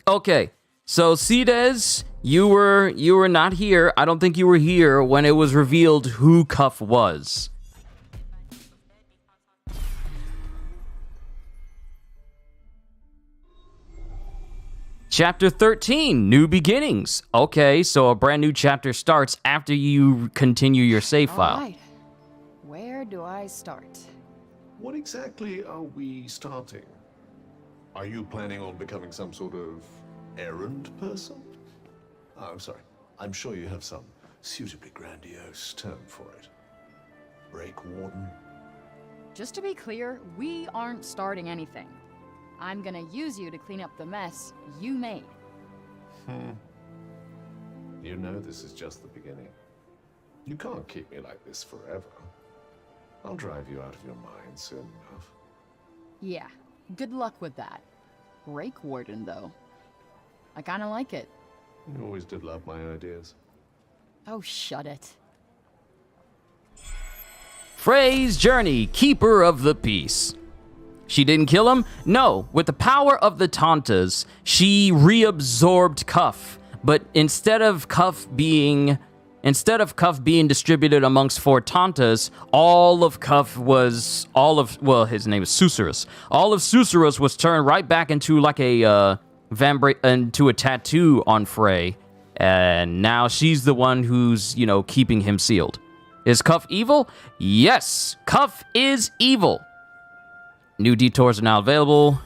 Okay, so Cides, you were not here. I don't think you were here when it was revealed who Cuff was. Chapter 13, New Beginnings. Okay, so a brand new chapter starts after you continue your save file. All right. Where do I start? What exactly are we starting? Are you planning on becoming some sort of errand person? Oh, I'm sorry. I'm sure you have some suitably grandiose term for it. Break warden? Just to be clear, we aren't starting anything. I'm gonna use you to clean up the mess you made. You know this is just the beginning. You can't keep me like this forever. I'll drive you out of your mind soon enough. Yeah, good luck with that. Break warden, though. I kinda like it. You always did love my ideas. Oh, shut it. Frey's journey, Keeper of the Peace. She didn't kill him? No. With the power of the Tantas, she reabsorbed Cuff. But instead of Cuff being distributed amongst 4 Tantas, his name is Susurrus. All of Susurrus was turned right back into like a into a tattoo on Frey. And now she's the one who's, keeping him sealed. Is Cuff evil? Yes, Cuff is evil. New detours are now available.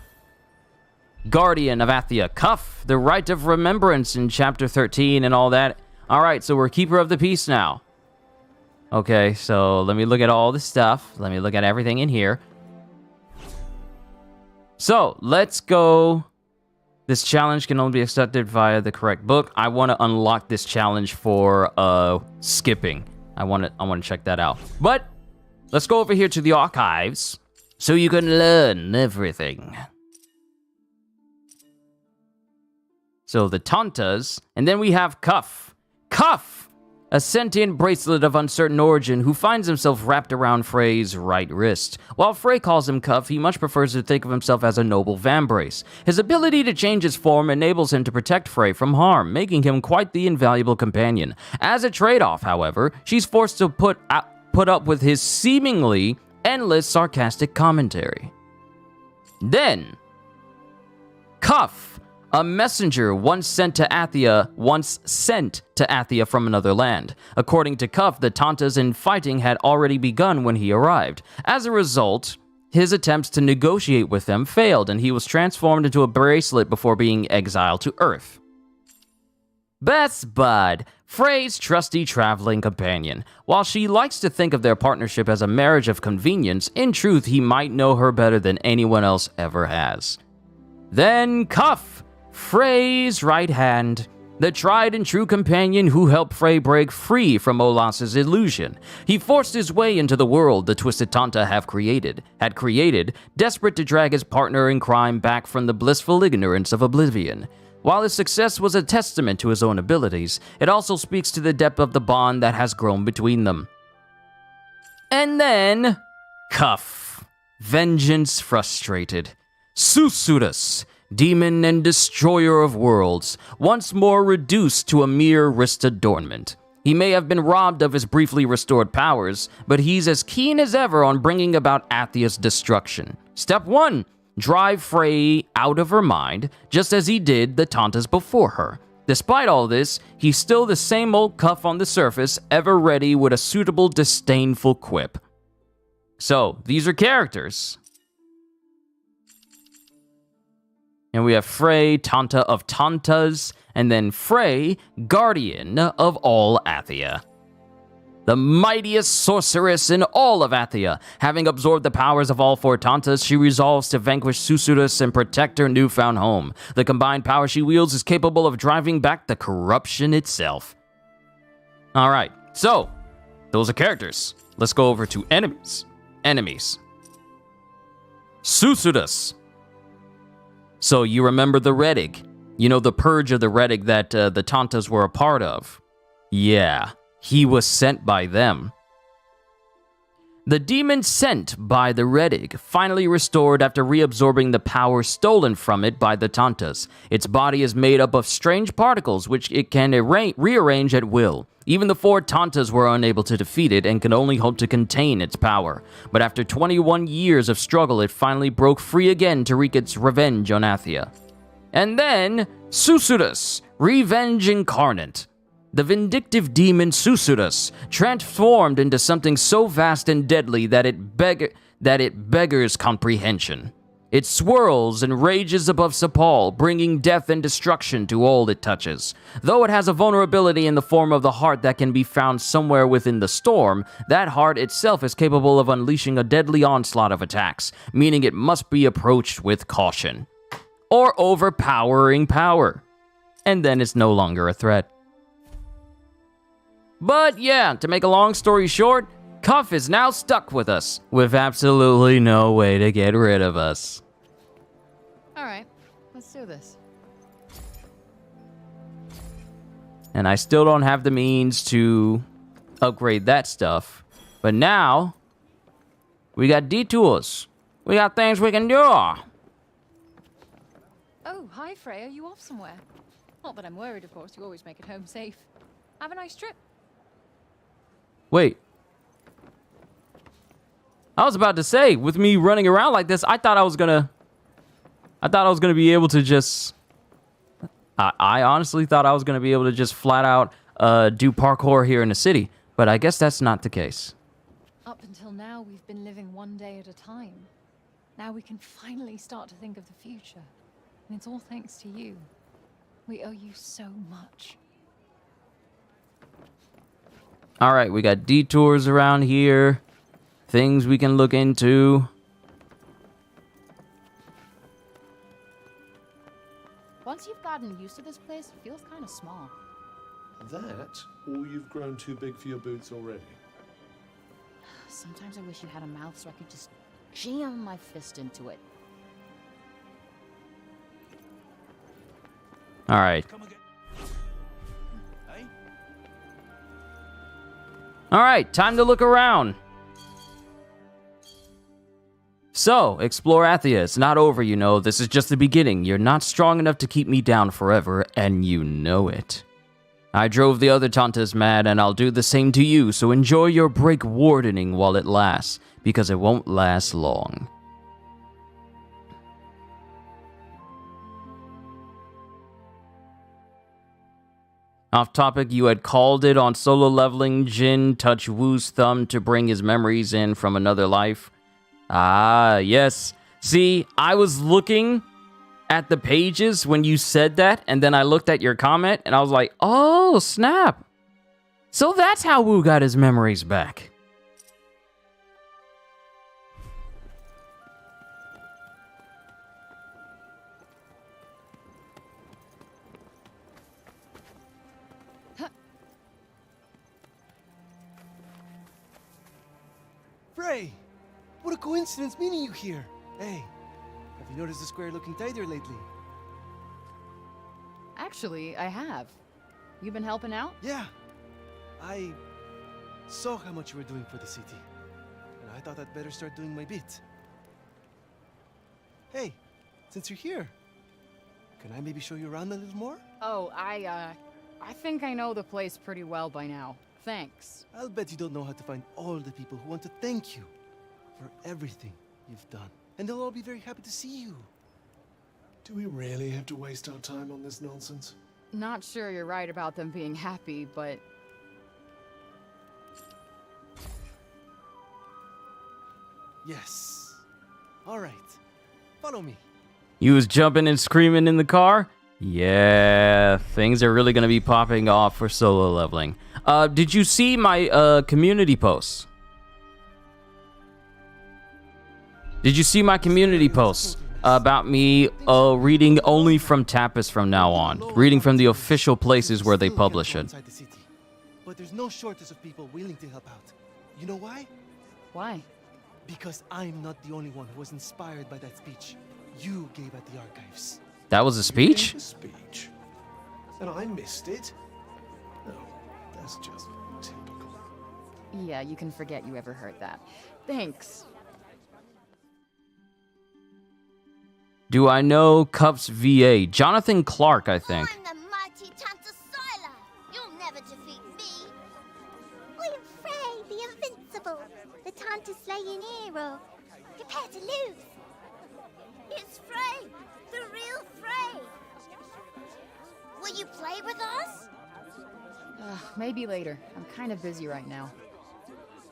Guardian of Athia. Cuff, the right of remembrance in chapter 13 and all that. Alright, so we're Keeper of the Peace now. Okay, so let me look at all this stuff. Let me look at everything in here. So, let's go. This challenge can only be accepted via the correct book. I want to unlock this challenge for skipping. I want to check that out. But let's go over here to the archives so you can learn everything. So the Tantas, and then we have Cuff. Cuff, a sentient bracelet of uncertain origin who finds himself wrapped around Frey's right wrist. While Frey calls him Cuff, he much prefers to think of himself as a noble vambrace. His ability to change his form enables him to protect Frey from harm, making him quite the invaluable companion. As a trade-off, however, she's forced to put up with his seemingly endless sarcastic commentary. Then, Cuff, a messenger once sent to Athia from another land. According to Cuff, the Tantas in fighting had already begun when he arrived. As a result, his attempts to negotiate with them failed, and he was transformed into a bracelet before being exiled to Earth. Best Bud, Frey's trusty traveling companion. While she likes to think of their partnership as a marriage of convenience, in truth, he might know her better than anyone else ever has. Then Cuff, Frey's right hand, the tried and true companion who helped Frey break free from Olas's illusion. He forced his way into the world the Twisted Tanta had created, desperate to drag his partner in crime back from the blissful ignorance of oblivion. While his success was a testament to his own abilities, it also speaks to the depth of the bond that has grown between them. And then, Cuff, vengeance frustrated. Susurrus, demon and destroyer of worlds, once more reduced to a mere wrist adornment. He may have been robbed of his briefly restored powers, but he's as keen as ever on bringing about Athia's destruction. Step 1. Drive Frey out of her mind, just as he did the Tantas before her. Despite all this, he's still the same old Cuff on the surface, ever ready with a suitable disdainful quip. So, these are characters. And we have Frey, Tanta of Tantas, and then Frey, Guardian of all Athia. The mightiest sorceress in all of Athia. Having absorbed the powers of all 4 Tantas, she resolves to vanquish Susurrus and protect her newfound home. The combined power she wields is capable of driving back the corruption itself. Alright, so, those are characters. Let's go over to enemies. Susurrus. So you remember the Redig. You know, the purge of the Redig that the Tantas were a part of. Yeah, he was sent by them. The demon sent by the Redig finally restored after reabsorbing the power stolen from it by the Tantas. Its body is made up of strange particles which it can rearrange at will. Even the 4 Tantas were unable to defeat it and could only hope to contain its power. But after 21 years of struggle, it finally broke free again to wreak its revenge on Athia. And then, Susurrus, Revenge Incarnate. The vindictive demon Susurrus, transformed into something so vast and deadly that it beggars comprehension. It swirls and rages above Sepal, bringing death and destruction to all it touches. Though it has a vulnerability in the form of the heart that can be found somewhere within the storm, that heart itself is capable of unleashing a deadly onslaught of attacks, meaning it must be approached with caution. Or overpowering power. And then it's no longer a threat. But yeah, to make a long story short, Cuff is now stuck with us, with absolutely no way to get rid of us. Alright, let's do this. And I still don't have the means to upgrade that stuff. But now, we got detours. We got things we can do. Oh, hi Freya, you off somewhere? Not that I'm worried, of course, you always make it home safe. Have a nice trip. Wait. I was about to say, with me running around like this, I thought I was gonna be able to just... I honestly thought I was gonna be able to just flat out do parkour here in the city, but I guess that's not the case. Up until now, we've been living one day at a time. Now we can finally start to think of the future. And it's all thanks to you. We owe you so much. Alright, we got detours around here. Things we can look into. Once you've gotten used to this place, it feels kind of small. That, or you've grown too big for your boots already? Sometimes I wish you had a mouth so I could just jam my fist into it. Alright. Alright, time to look around. So, explore Athia. It's not over, you know. This is just the beginning. You're not strong enough to keep me down forever, and you know it. I drove the other Tantas mad, and I'll do the same to you, so enjoy your break wardening while it lasts, because it won't last long. Off topic, you had called it on solo leveling. Jin touch Wu's thumb to bring his memories in from another life. Ah, yes. See, I was looking at the pages when you said that, and then I looked at your comment, and I was like, oh, snap. So that's how Wu got his memories back. Frey! What a coincidence meeting you here! Hey, have you noticed the square looking tidier lately? Actually, I have. You been helping out? Yeah. I saw how much you were doing for the city, and I thought I'd better start doing my bit. Hey, since you're here, can I maybe show you around a little more? Oh, I think I know the place pretty well by now. Thanks. I'll bet you don't know how to find all the people who want to thank you for everything you've done. And they'll all be very happy to see you. Do we really have to waste our time on this nonsense? Not sure you're right about them being happy, but... Yes. All right. Follow me. You was jumping and screaming in the car? Yeah, things are really going to be popping off for solo leveling. Did you see my community posts? Did you see my community posts about me reading only from Tapas from now on? Reading from the official places where they publish it. But there's no shortage of people willing to help out. You know why? Why? Because I'm not the only one who was inspired by that speech you gave at the archives. That was a speech? A speech? And I missed it? No, that's just typical. Yeah, you can forget you ever heard that. Thanks. Do I know Cup's VA? Jonathan Clark, I think. I'm the mighty Tanta Sila. You'll never defeat me. I am Frey, the invincible, the Tanta slaying hero. Prepare to lose. It's Frey, the real Frey. Will you play with us? Maybe later. I'm kind of busy right now.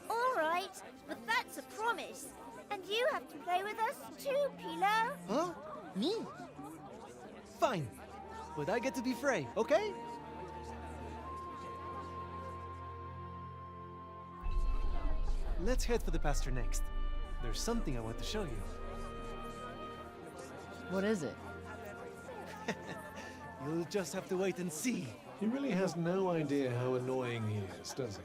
All right, but that's a promise. And you have to play with us too, Pila. hero? Huh? Me? Fine. But I get to be Frey, okay? Let's head for the pasture next. There's something I want to show you. What is it? You'll just have to wait and see. He really has no idea how annoying he is, does he?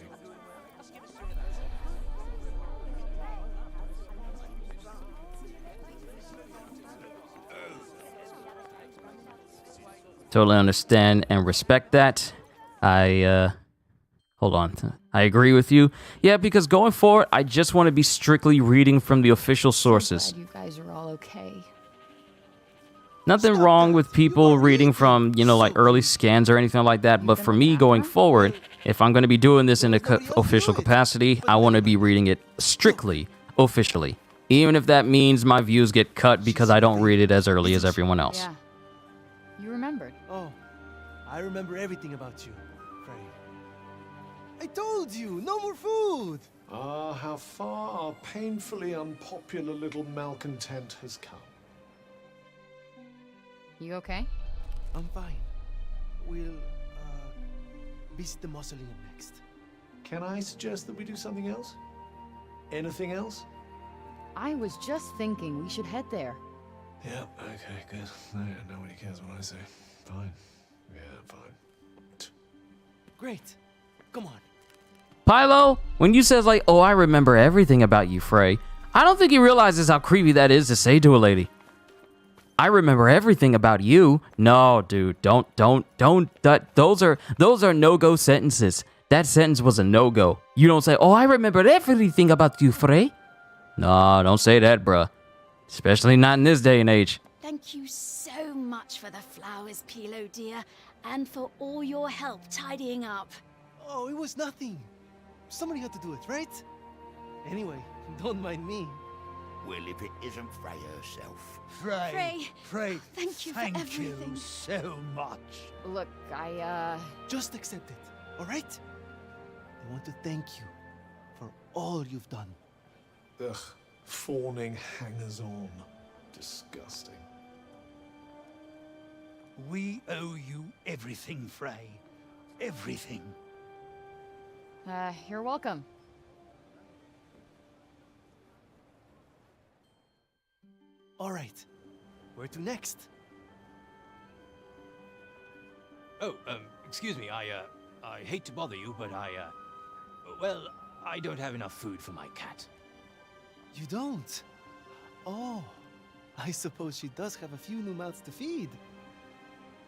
Totally understand and respect that. Hold on. I agree with you. Yeah, because going forward, I just want to be strictly reading from the official sources. Glad you guys are all okay. Nothing wrong with people reading from, you know, like early scans or anything like that. But for me going forward, if I'm going to be doing this in an official capacity, I want to be reading it strictly officially. Even if that means my views get cut because I don't read it as early as everyone else. Yeah. You remembered. Oh, I remember everything about you, Frey. I told you, no more food! Ah, how far our painfully unpopular little malcontent has come. You okay? I'm fine. We'll, visit the mausoleum next. Can I suggest that we do something else? Anything else? I was just thinking we should head there. Yeah, okay, good. Nobody cares what I say. Fine. Yeah, fine. Great. Come on. Pylo, when you says like, oh, I remember everything about you, Frey, I don't think he realizes how creepy that is to say to a lady. I remember everything about you. No, dude, don't. Those are no-go sentences. That sentence was a no-go. You don't say, oh, I remember everything about you, Frey. No, don't say that, bruh. Especially not in this day and age. Thank you so much for the flowers, Pilo dear, and for all your help tidying up. Oh, it was nothing. Somebody had to do it, right? Anyway, don't mind me. Well, if it isn't Frey herself. Frey, thank you for everything. You so much. Look, Just accept it, all right? I want to thank you for all you've done. Ugh, fawning hangers-on. Disgusting. We owe you everything, Frey. Everything. You're welcome. All right, where to next? Oh, excuse me, I hate to bother you, but well, I don't have enough food for my cat. You don't? Oh, I suppose she does have a few new mouths to feed.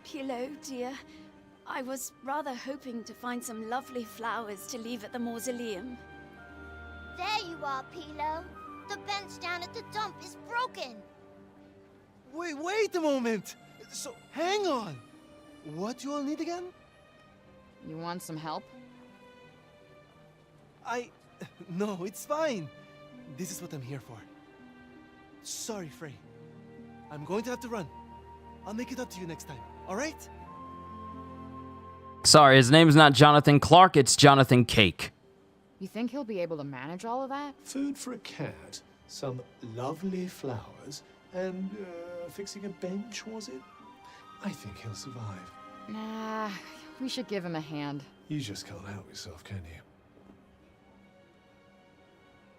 Pilo dear, I was rather hoping to find some lovely flowers to leave at the mausoleum. There you are, Pilo. The bench down at the dump is broken. Wait a moment! So, hang on! What you all need again? You want some help? No, it's fine. This is what I'm here for. Sorry, Frey. I'm going to have to run. I'll make it up to you next time, alright? Sorry, his name's not Jonathan Clark, it's Jonathan Cake. You think he'll be able to manage all of that? Food for a cat, some lovely flowers, and fixing a bench, was it? I think he'll survive. Nah, we should give him a hand. You just can't help yourself, can you?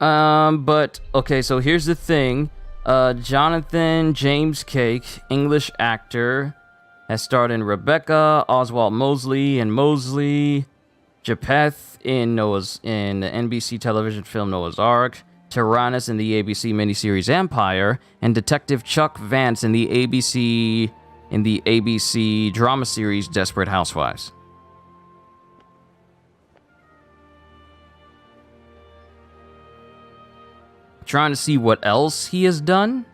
But, okay, so here's the thing. Jonathan James Cake, English actor, has starred in Rebecca, Oswald Mosley, and Mosley, Japheth in the NBC television film Noah's Ark, Tyrannus in the ABC miniseries Empire, and Detective Chuck Vance in the ABC drama series Desperate Housewives. Trying to see what else he has done,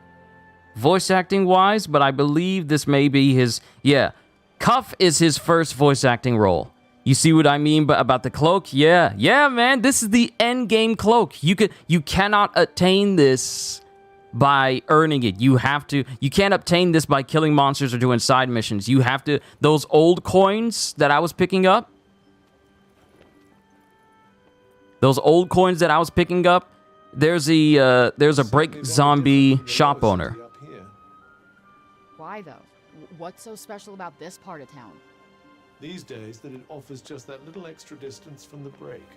voice acting wise, but I believe this may be his. Yeah, Cuff is his first voice acting role. You see what I mean about the cloak? Yeah, man. This is the end game cloak. You cannot attain this by earning it. You can't obtain this by killing monsters or doing side missions. You have to. Those old coins that I was picking up. There's a break zombie shop owner. Why, though? What's so special about this part of town? These days, that it offers just that little extra distance from the break.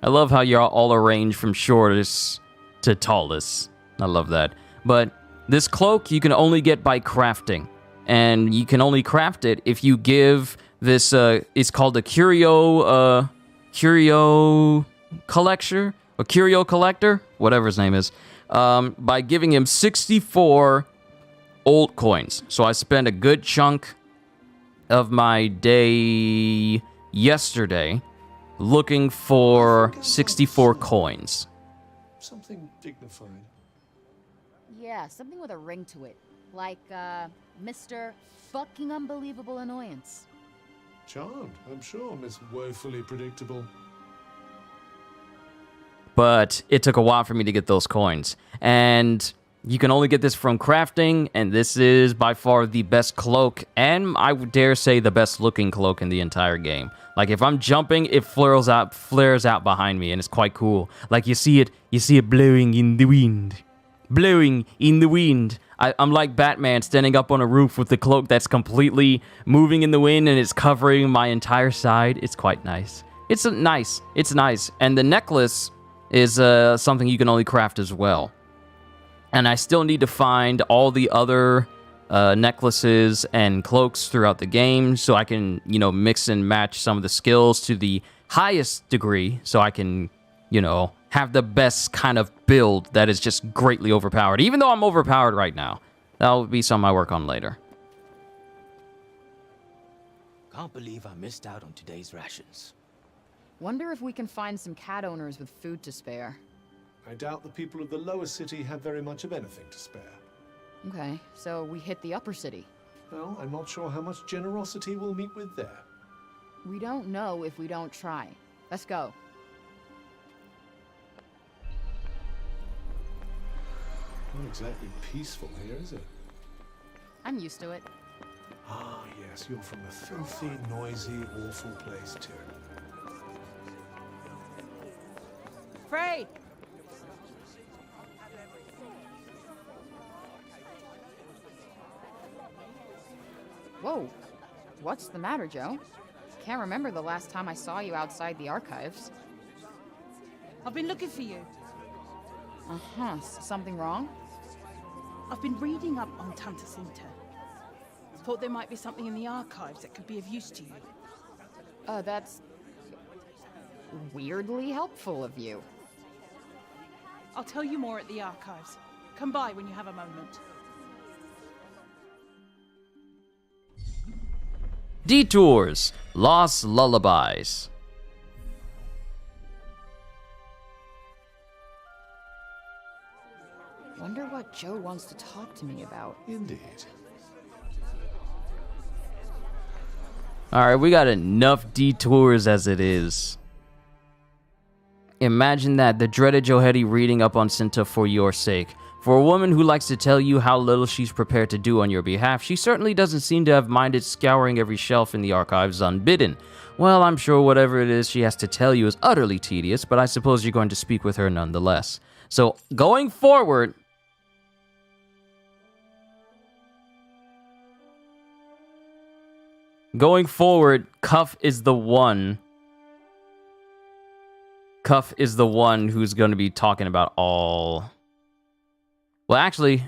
I love how you're all arranged from shortest to tallest. I love that. But this cloak you can only get by crafting. And you can only craft it if you give this, it's called a curio collector, a curio collector, whatever his name is, by giving him 64 old coins. So I spent a good chunk of my day yesterday looking for 64 coins. Something dignified. Yeah, something with a ring to it. Like, Mr. Fucking Unbelievable Annoyance. Charmed, I'm sure, Miss Woefully Predictable. But it took a while for me to get those coins. And you can only get this from crafting, and this is by far the best cloak, and I would dare say the best looking cloak in the entire game. Like, if I'm jumping, it flares out behind me, and it's quite cool. Like, you see it blowing in the wind. Blowing in the wind. I'm like Batman standing up on a roof with the cloak that's completely moving in the wind, and it's covering my entire side. It's quite nice. It's nice. And the necklace is something you can only craft as well. And I still need to find all the other necklaces and cloaks throughout the game so I can, mix and match some of the skills to the highest degree so I can, have the best kind of build that is just greatly overpowered. Even though I'm overpowered right now. That'll be something I work on later. Can't believe I missed out on today's rations. Wonder if we can find some cat owners with food to spare. I doubt the people of the lower city have very much of anything to spare. Okay, so we hit the upper city. Well, I'm not sure how much generosity we'll meet with there. We don't know if we don't try. Let's go. Not exactly peaceful here, is it? I'm used to it. Ah, yes, you're from a filthy, noisy, awful place, too. Frey! Whoa. What's the matter, Joe? Can't remember the last time I saw you outside the archives. I've been looking for you. Uh-huh. Something wrong? I've been reading up on Tanta Cinta. Thought there might be something in the archives that could be of use to you. That's weirdly helpful of you. I'll tell you more at the archives. Come by when you have a moment. Detours. Lost Lullabies. Wonder what Joe wants to talk to me about. Indeed. Alright, we got enough detours as it is. Imagine that, the dreaded Johedi reading up on Cinta for your sake. For a woman who likes to tell you how little she's prepared to do on your behalf, she certainly doesn't seem to have minded scouring every shelf in the archives unbidden. Well, I'm sure whatever it is she has to tell you is utterly tedious, but I suppose you're going to speak with her nonetheless. So, going forward... Cuff is the one... Cuff is the one who's going to be talking about all... Well, actually,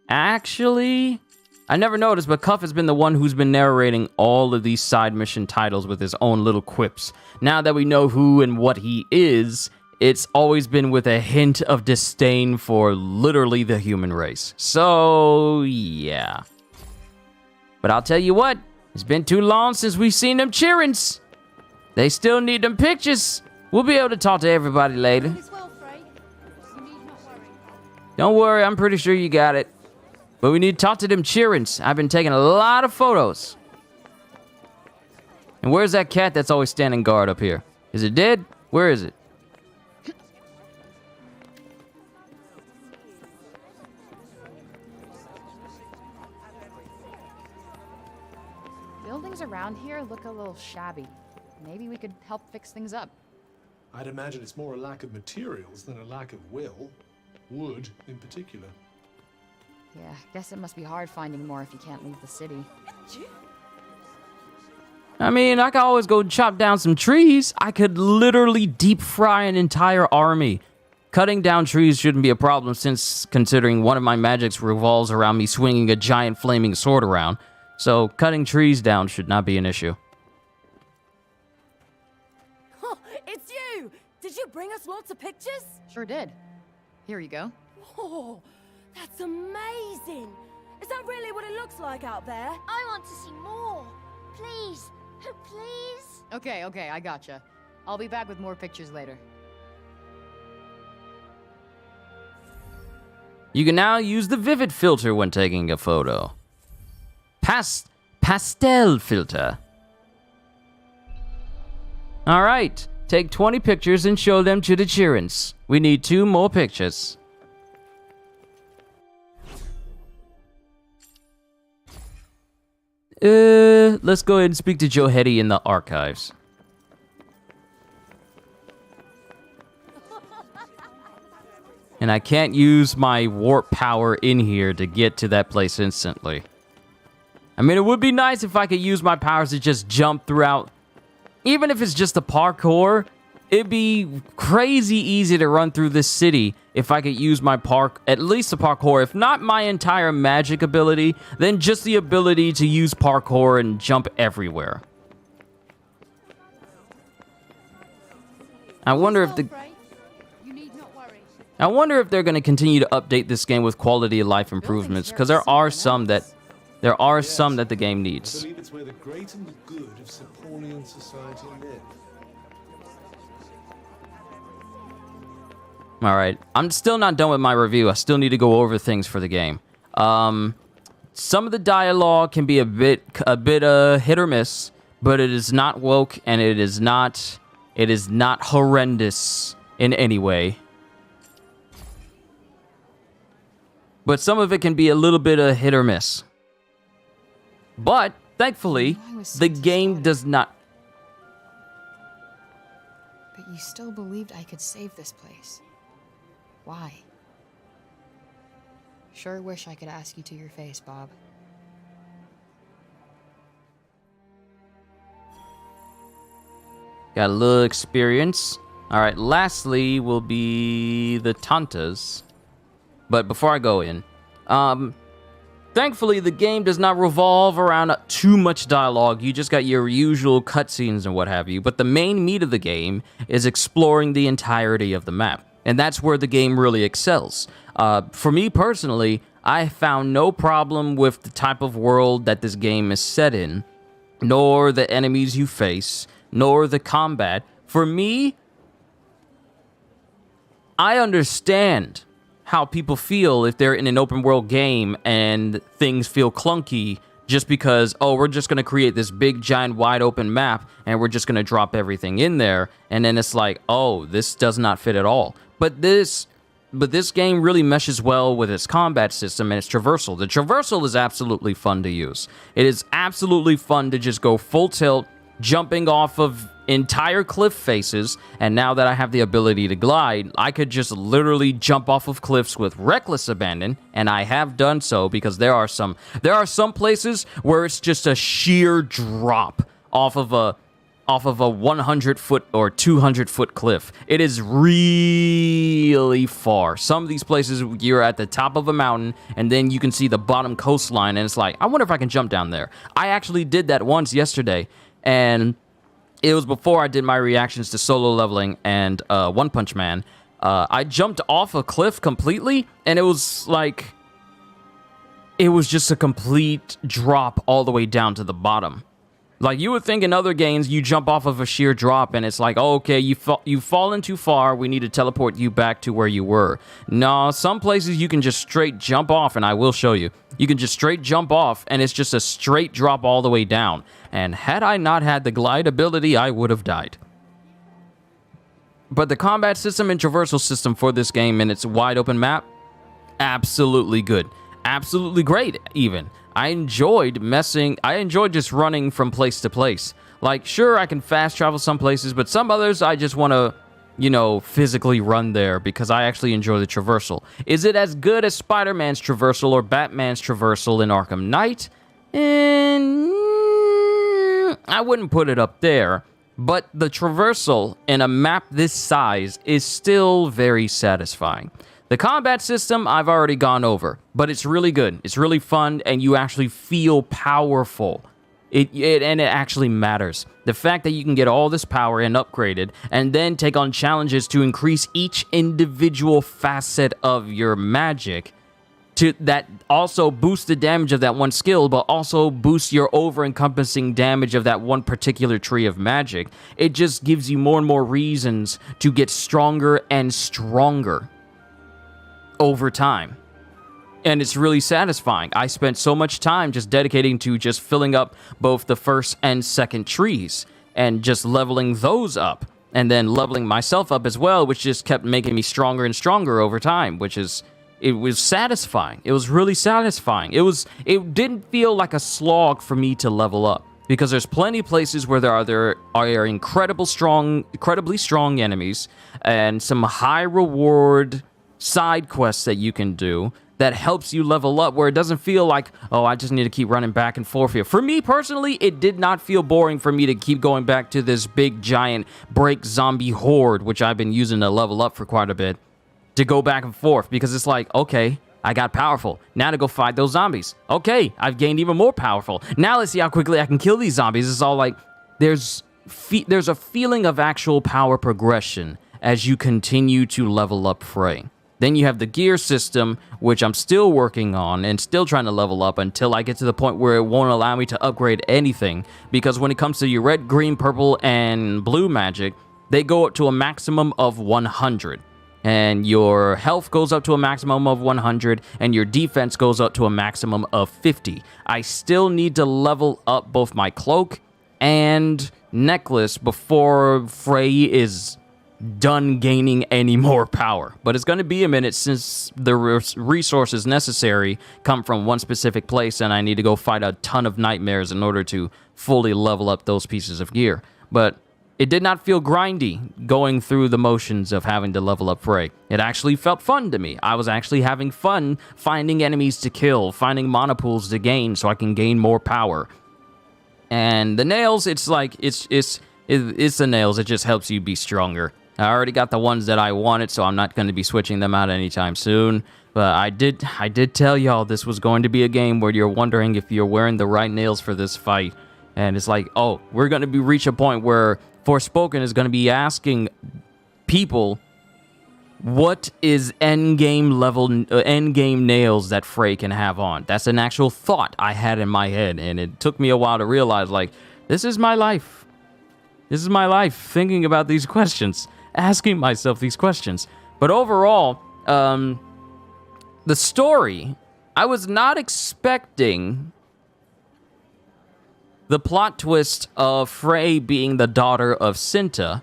I never noticed, but Cuff has been the one who's been narrating all of these side mission titles with his own little quips. Now that we know who and what he is, it's always been with a hint of disdain for literally the human race. So, yeah. But I'll tell you what, it's been too long since we've seen them cheerings. They still need them pictures. We'll be able to talk to everybody later. Don't worry, I'm pretty sure you got it. But we need to talk to them cheerings. I've been taking a lot of photos. And where's that cat that's always standing guard up here? Is it dead? Where is it? Buildings around here look a little shabby. Maybe we could help fix things up. I'd imagine it's more a lack of materials than a lack of will. Wood, in particular. Yeah, guess it must be hard finding more if you can't leave the city. I mean, I could always go chop down some trees. I could literally deep fry an entire army. Cutting down trees shouldn't be a problem since considering one of my magics revolves around me swinging a giant flaming sword around. So cutting trees down should not be an issue. Oh, it's you! Did you bring us lots of pictures? Sure did. Here you go. Oh, that's amazing! Is that really what it looks like out there? I want to see more. Please. Please. Okay, I gotcha. I'll be back with more pictures later. You can now use the vivid filter when taking a photo. Pastel filter. Alright, take 20 pictures and show them to the Chirins. We need 2 more pictures. Let's go ahead and speak to Joe Hetty in the archives. And I can't use my warp power in here to get to that place instantly. I mean, it would be nice if I could use my powers to just jump throughout. Even if it's just the parkour, it'd be crazy easy to run through this city if I could use my at least the parkour. If not my entire magic ability, then just the ability to use parkour and jump everywhere. I wonder if they're going to continue to update this game with quality of life improvements, because there are some that the game needs. I believe it's where the great and the good of Sepornian society live. All right, I'm still not done with my review. I still need to go over things for the game. Some of the dialogue can be a bit hit or miss, but it is not woke and it is not horrendous in any way. But some of it can be a little bit of hit or miss. But thankfully, the game does not. But you still believed I could save this place. Why? Sure wish I could ask you to your face, Bob. Got a little experience. Alright, lastly will be the Tantas. But before I go in, thankfully the game does not revolve around too much dialogue. You just got your usual cutscenes and what have you. But the main meat of the game is exploring the entirety of the map. And that's where the game really excels. For me personally, I found no problem with the type of world that this game is set in, nor the enemies you face, nor the combat. For me, I understand how people feel if they're in an open world game and things feel clunky just because, oh, we're just going to create this big, giant, wide open map and we're just going to drop everything in there. And then it's like, oh, this does not fit at all. But this game really meshes well with its combat system and its traversal. The traversal is absolutely fun to use. It is absolutely fun to just go full tilt, jumping off of entire cliff faces, and now that I have the ability to glide, I could just literally jump off of cliffs with reckless abandon, and I have done so because there are some places where it's just a sheer drop off of a 100-foot or 200-foot cliff. It is really far. Some of these places you're at the top of a mountain and then you can see the bottom coastline and it's like, I wonder if I can jump down there. I actually did that once yesterday, and it was before I did my reactions to Solo Leveling and One Punch Man. I jumped off a cliff completely, and it was just a complete drop all the way down to the bottom. Like, you would think in other games, you jump off of a sheer drop, and it's like, oh, okay, you've fallen too far, we need to teleport you back to where you were. No, some places you can just straight jump off, and I will show you. You can just straight jump off, and it's just a straight drop all the way down. And had I not had the glide ability, I would have died. But the combat system and traversal system for this game and its wide open map, absolutely good. Absolutely great, even. I enjoyed just running from place to place. Like, sure, I can fast travel some places, but some others I just want to you know, physically run there because I actually enjoy the traversal. Is it as good as Spider-Man's traversal or Batman's traversal in Arkham Knight? And I wouldn't put it up there, but the traversal in a map this size is still very satisfying. The combat system I've already gone over, but it's really good. It's really fun, and you actually feel powerful. It actually matters. The fact that you can get all this power and upgrade it, and then take on challenges to increase each individual facet of your magic, to that also boosts the damage of that one skill, but also boosts your over-encompassing damage of that one particular tree of magic. It just gives you more and more reasons to get stronger and stronger over time. And it's really satisfying. I spent so much time just dedicating to just filling up both the first and second trees and just leveling those up, and then leveling myself up as well, which just kept making me stronger and stronger over time, it was satisfying. It was really satisfying. It didn't feel like a slog for me to level up, because there's plenty of places where there are incredibly strong enemies and some high reward side quests that you can do that helps you level up, where it doesn't feel like, oh, I just need to keep running back and forth here. For me personally, it did not feel boring for me to keep going back to this big giant break zombie horde, which I've been using to level up for quite a bit, to go back and forth, because it's like, okay, I got powerful. Now to go fight those zombies. Okay, I've gained even more powerful. Now let's see how quickly I can kill these zombies. It's all like, there's a feeling of actual power progression as you continue to level up Frey. Then you have the gear system, which I'm still working on and still trying to level up until I get to the point where it won't allow me to upgrade anything. Because when it comes to your red, green, purple, and blue magic, they go up to a maximum of 100. And your health goes up to a maximum of 100, and your defense goes up to a maximum of 50. I still need to level up both my cloak and necklace before Frey is done gaining any more power. But it's going to be a minute, since the resources necessary come from one specific place, and I need to go fight a ton of nightmares in order to fully level up those pieces of gear. But it did not feel grindy going through the motions of having to level up Frey. It actually felt fun to me. I was actually having fun finding enemies to kill, finding mana pools to gain so I can gain more power. And the nails, it's like, it's the nails. It just helps you be stronger. I already got the ones that I wanted, so I'm not going to be switching them out anytime soon. But I did tell y'all this was going to be a game where you're wondering if you're wearing the right nails for this fight. And it's like, oh, we're going to reach a point where Forspoken is going to be asking people, what is endgame level, endgame nails that Frey can have on? That's an actual thought I had in my head, and it took me a while to realize, like, this is my life. This is my life, thinking about these questions, asking myself these questions. But overall, the story, I was not expecting the plot twist of Frey being the daughter of Cinta,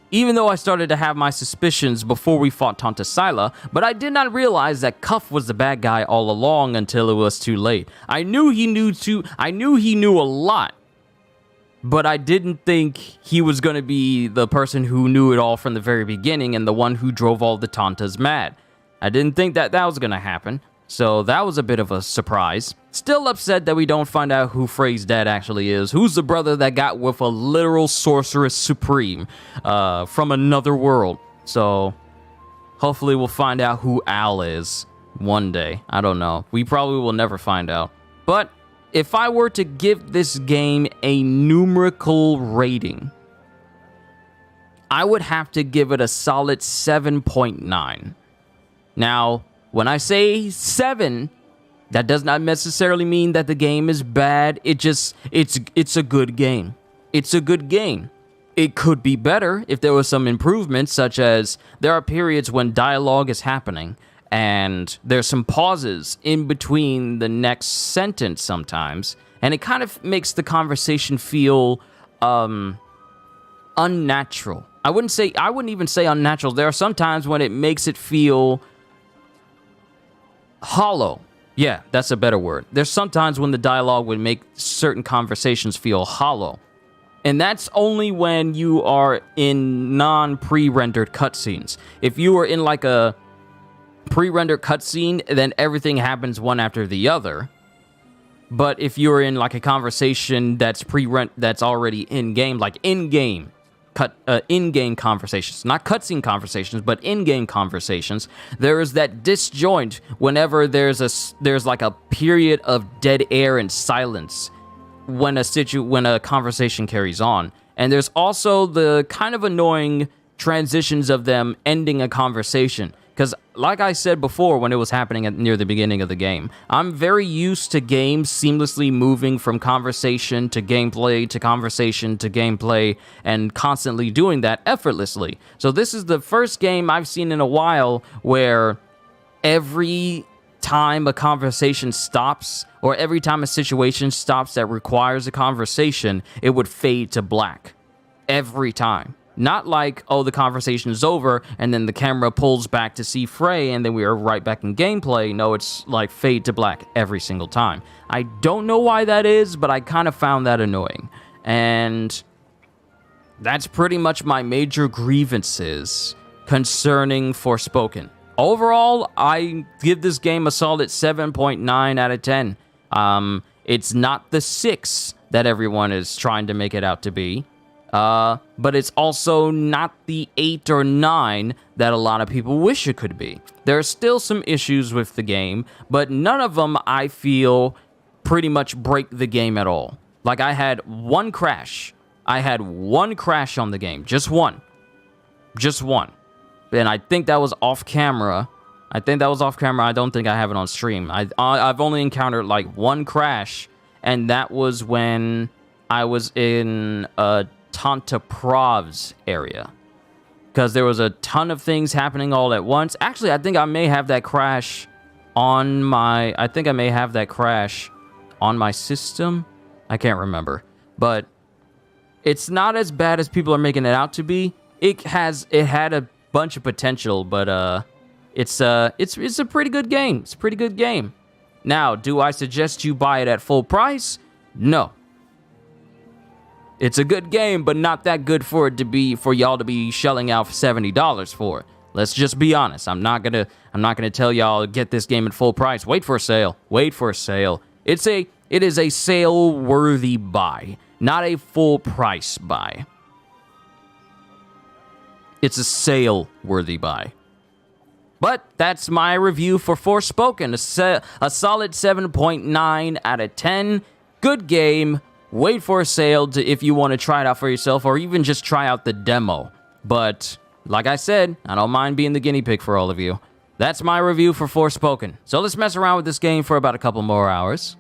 even though I started to have my suspicions before we fought Tanta Sila, but I did not realize that Cuff was the bad guy all along until it was too late. I knew he knew a lot, but I didn't think he was going to be the person who knew it all from the very beginning and the one who drove all the Tantas mad. I didn't think that was going to happen, so that was a bit of a surprise. Still upset that we don't find out who Frey's dad actually is. Who's the brother that got with a literal sorceress supreme from another world. So hopefully we'll find out who Al is one day. I don't know. We probably will never find out. But if I were to give this game a numerical rating, I would have to give it a solid 7.9. Now, when I say 7, that does not necessarily mean that the game is bad. It's a good game. It's a good game. It could be better if there was some improvements, such as there are periods when dialogue is happening and there's some pauses in between the next sentence sometimes, and it kind of makes the conversation feel unnatural. I wouldn't even say unnatural. There are some times when it makes it feel hollow. Yeah, that's a better word. There's sometimes when the dialogue would make certain conversations feel hollow. And that's only when you are in non-pre-rendered cutscenes. If you are in like a pre-rendered cutscene, then everything happens one after the other. But if you're in like a conversation that's that's already in-game, like in-game conversations, not cutscene conversations, but in-game conversations, there is that disjoint whenever there's like a period of dead air and silence when a conversation carries on. And there's also the kind of annoying transitions of them ending a conversation. Because, like I said before, when it was happening near the beginning of the game, I'm very used to games seamlessly moving from conversation to gameplay to conversation to gameplay and constantly doing that effortlessly. So this is the first game I've seen in a while where every time a conversation stops or every time a situation stops that requires a conversation, it would fade to black. Every time. Not like, oh, the conversation is over, and then the camera pulls back to see Frey, and then we are right back in gameplay. No, it's like fade to black every single time. I don't know why that is, but I kind of found that annoying. And that's pretty much my major grievances concerning Forspoken. Overall, I give this game a solid 7.9 out of 10. It's not the 6 that everyone is trying to make it out to be. But it's also not the 8 or 9 that a lot of people wish it could be. There are still some issues with the game, but none of them, I feel, pretty much break the game at all. Like, I had one crash. I had one crash on the game. Just one. Just one. And I think that was off camera. I don't think I have it on stream. I've only encountered, like, one crash, and that was when I was in Tanta Prav's area, because there was a ton of things happening all at once. Actually, I think I may have that crash on my system. I can't remember, but it's not as bad as people are making it out to be. It had a bunch of potential, but it's a pretty good game. It's a pretty good game. Now, do I suggest you buy it at full price? No. It's a good game, but not that good for y'all to be shelling out $70 for. Let's just be honest. I'm not gonna tell y'all get this game at full price. Wait for a sale. Wait for a sale. It is a sale-worthy buy, not a full price buy. It's a sale-worthy buy. But that's my review for Forspoken. A solid 7.9 out of 10. Good game. Wait for a sale if you want to try it out for yourself, or even just try out the demo. But, like I said, I don't mind being the guinea pig for all of you. That's my review for Forspoken. So let's mess around with this game for about a couple more hours.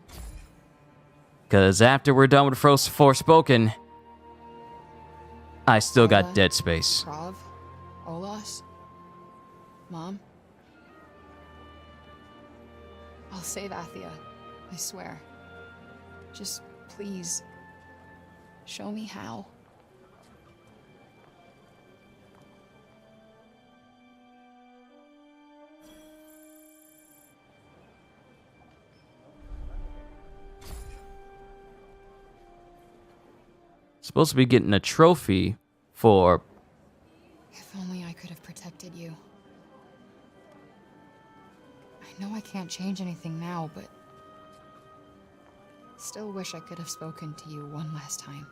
Because after we're done with Forspoken, I still got Dead Space. Prav? Olas? Mom? I'll save Athia. I swear. Just please, show me how. Supposed to be getting a trophy for... If only I could have protected you. I know I can't change anything now, but... still wish I could have spoken to you one last time.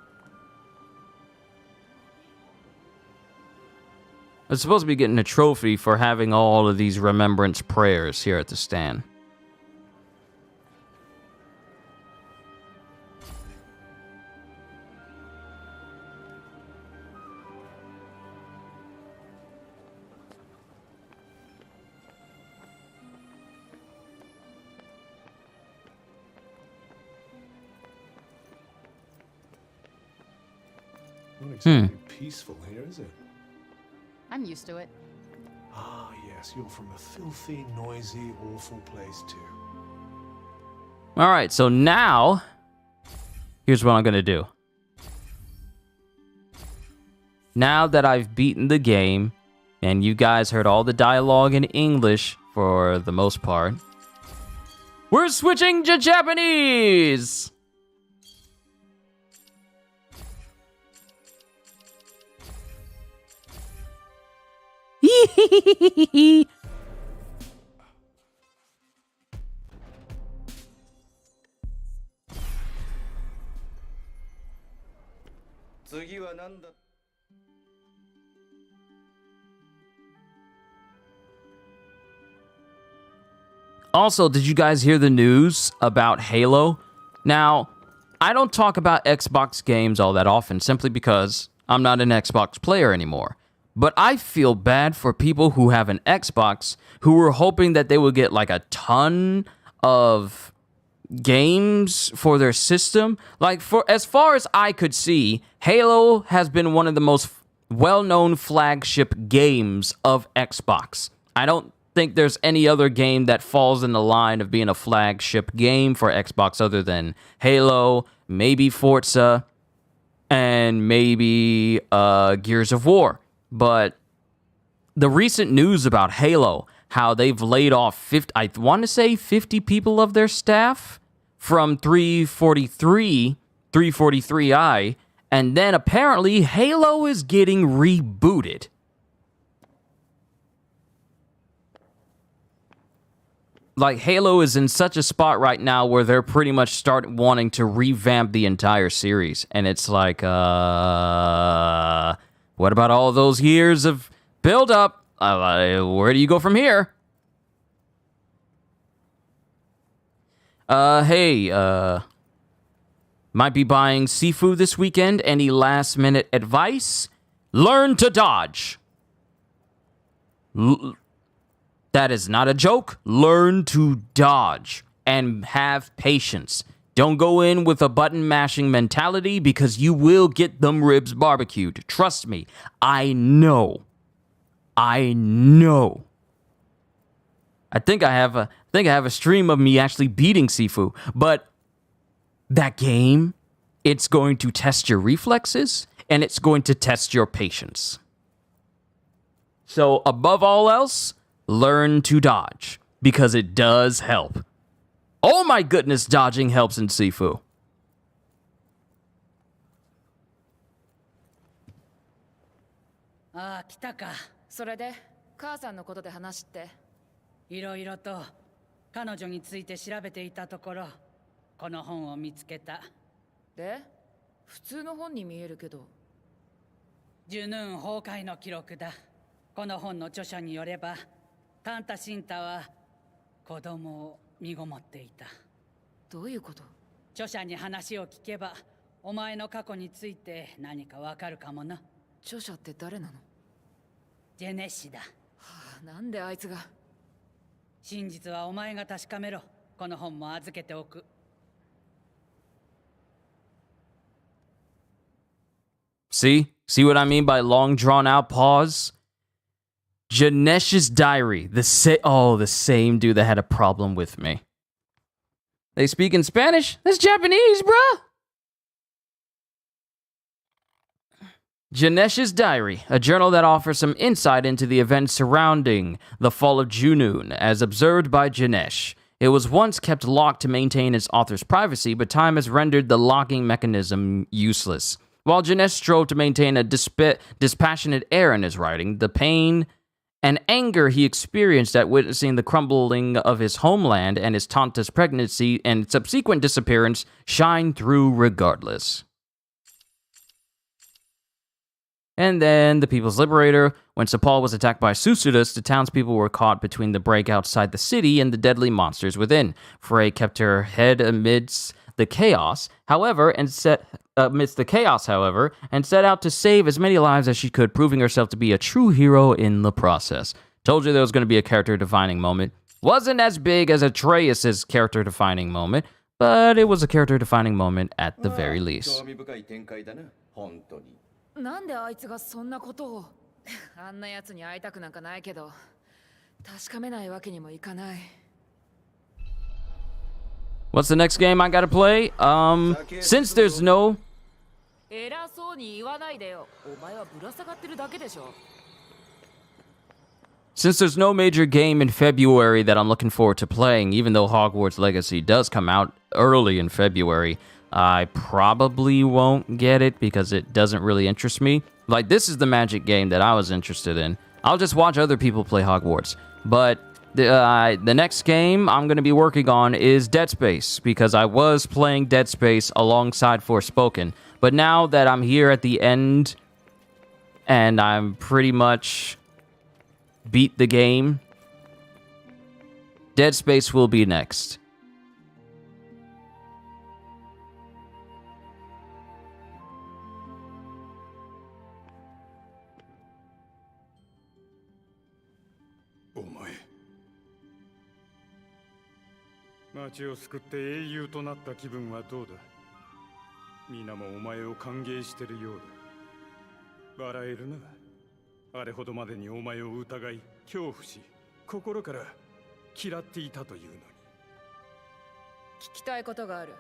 I'm supposed to be getting a trophy for having all of these remembrance prayers here at the stand. Not exactly peaceful here, is it? I'm used to it. Ah, yes, you're from a filthy, noisy, awful place too. Alright, so now, here's what I'm gonna do. Now that I've beaten the game, and you guys heard all the dialogue in English for the most part, we're switching to Japanese! Also, did you guys hear the news about Halo? Now, I don't talk about Xbox games all that often simply because I'm not an Xbox player anymore. But I feel bad for people who have an Xbox who were hoping that they would get like a ton of games for their system. Like, for as far as I could see, Halo has been one of the most well-known flagship games of Xbox. I don't think there's any other game that falls in the line of being a flagship game for Xbox other than Halo, maybe Forza, and maybe Gears of War. But the recent news about Halo, how they've laid off 50 people of their staff from 343i, and then apparently Halo is getting rebooted. Like, Halo is in such a spot right now where they're pretty much wanting to revamp the entire series. And it's like, what about all those years of build-up? Where do you go from here? Hey, might be buying Sifu this weekend. Any last-minute advice? Learn to dodge. That is not a joke. Learn to dodge and have patience. Don't go in with a button mashing mentality because you will get them ribs barbecued. Trust me. I know. I think I have a stream of me actually beating Sifu, but that game, it's going to test your reflexes and it's going to test your patience. So above all else, learn to dodge, because it does help. Oh my goodness, dodging helps in Sifu. Ah, 来たか。それで、母さんのことで話って。いろいろと彼女について調べていたところ、この本を見つけた。で、普通の本に見えるけど。ジュヌーン崩壊の記録だ。この本の著者によれば、タンタシンタは子供を身ごもっていた。どういうこと？著者に話を聞けば、お前の過去について何かわかるかもな。著者って誰なの？ジェネシだ。はあ、なんであいつが？真実はお前が確かめろ。この本も預けておく。See what I mean by long drawn out pause? Janesh's diary. The same dude that had a problem with me. They speak in Spanish? That's Japanese, bruh. Janesh's diary, a journal that offers some insight into the events surrounding the fall of Junoon, as observed by Janesh. It was once kept locked to maintain its author's privacy, but time has rendered the locking mechanism useless. While Janesh strove to maintain a dispassionate air in his writing, the pain and anger he experienced at witnessing the crumbling of his homeland and his Tanta's pregnancy and subsequent disappearance shine through regardless. And then the People's Liberator. When Sepal was attacked by Susudus, the townspeople were caught between the break outside the city and the deadly monsters within. Frey kept her head amidst the chaos, and set out to save as many lives as she could, proving herself to be a true hero in the process. Told you there was going to be a character-defining moment. Wasn't as big as Atreus' character-defining moment, but it was a character-defining moment at the very least. なんであいつがそんなことを。あんな奴に会いたくなんかないけど、確かめないわけにもいかない。What's the next game I gotta play? Since there's no... 偉そうに言わないでよ。お前はぶら下がってるだけでしょ。Since there's no major game in February that I'm looking forward to playing, even though Hogwarts Legacy does come out early in February, I probably won't get it because it doesn't really interest me. Like, this is the Magic game that I was interested in. I'll just watch other people play Hogwarts. But the next game I'm going to be working on is Dead Space, because I was playing Dead Space alongside Forspoken. But now that I'm here at the end and I'm pretty much beat the game, Dead Space will be next. Oh my. 町を救って英雄となった気分はどうだ。皆もお前を歓迎してるようだ。笑えるな。あれほどまでにお前を疑い、恐怖し、心から嫌っていたというのに。聞きたいことがある。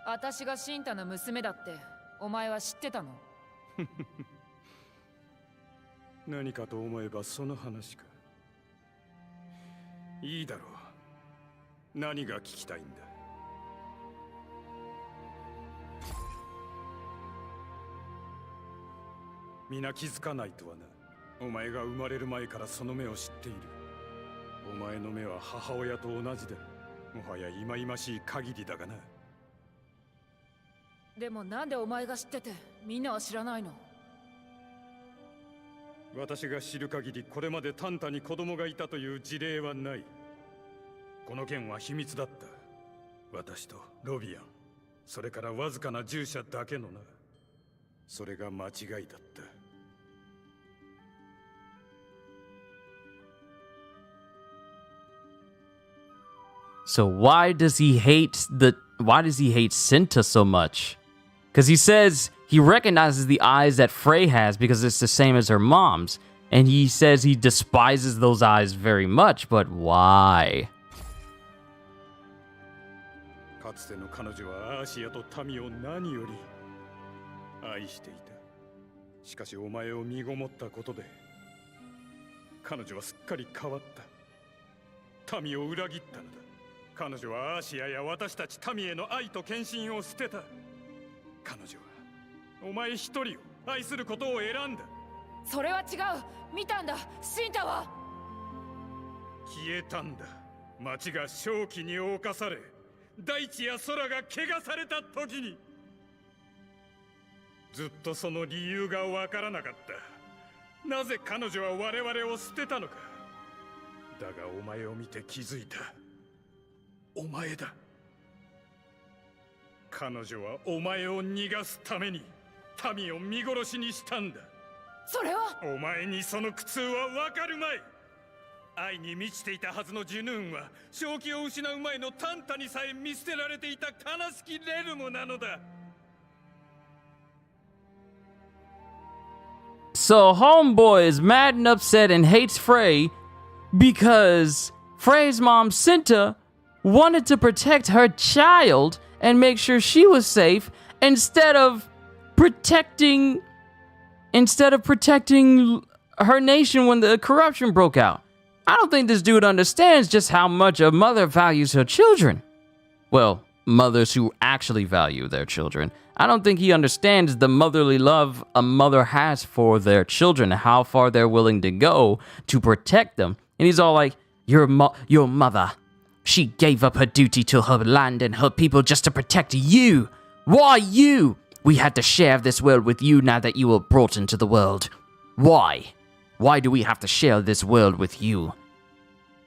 私がシンタの娘だってお前は知ってたの？何かと思えばその話か。いいだろう。何が聞きたいんだ。皆気づかないとはな。お前が生まれる前からその目を知っている。お前の目は母親と同じだ。もはや忌々しい限りだがな。でもなんでお前が知っててみんなは知らないの？私が知る限りこれまでタンタに子供がいたという事例はない。この件は秘密だった。私とロビアン、それからわずかな従者だけのな。それが間違いだった。So why does he hate Cinta so much? Because he says he recognizes the eyes that Frey has because it's the same as her mom's. And he says he despises those eyes very much, but why? かつての彼女はアーシアと民を何より愛していた。しかしお前を身ごもったことで彼女はすっかり変わった。民を裏切ったのだ。彼女はアーシアや私たち民への愛と献身を捨てた。彼女はお前一人を愛することを選んだ。それは違う。見たんだ。シンタは消えたんだ。町が正気に侵され、大地や空が汚された時に。ずっとその理由がわからなかった。なぜ彼女は我々を捨てたのか。だがお前を見て気づいた。お前だ。彼女はお前を逃がすために民を見殺しにしたんだ。それはお前にその苦痛はわかるまい。愛に満ちていたはずのジュヌーンは正気を失う前のタンタにさえ見捨てられていた悲しきレルムなのだ。So homeboy is mad and upset and hates Frey because Frey's mom Cinta wanted to protect her child and make sure she was safe instead of protecting her nation when the corruption broke out. I don't think this dude understands just how much a mother values her children. Well, mothers who actually value their children. I don't think he understands the motherly love a mother has for their children, how far they're willing to go to protect them. And he's all like, your mother, she gave up her duty to her land and her people just to protect you. Why you? We had to share this world with you now that you were brought into the world. Why? Why do we have to share this world with you?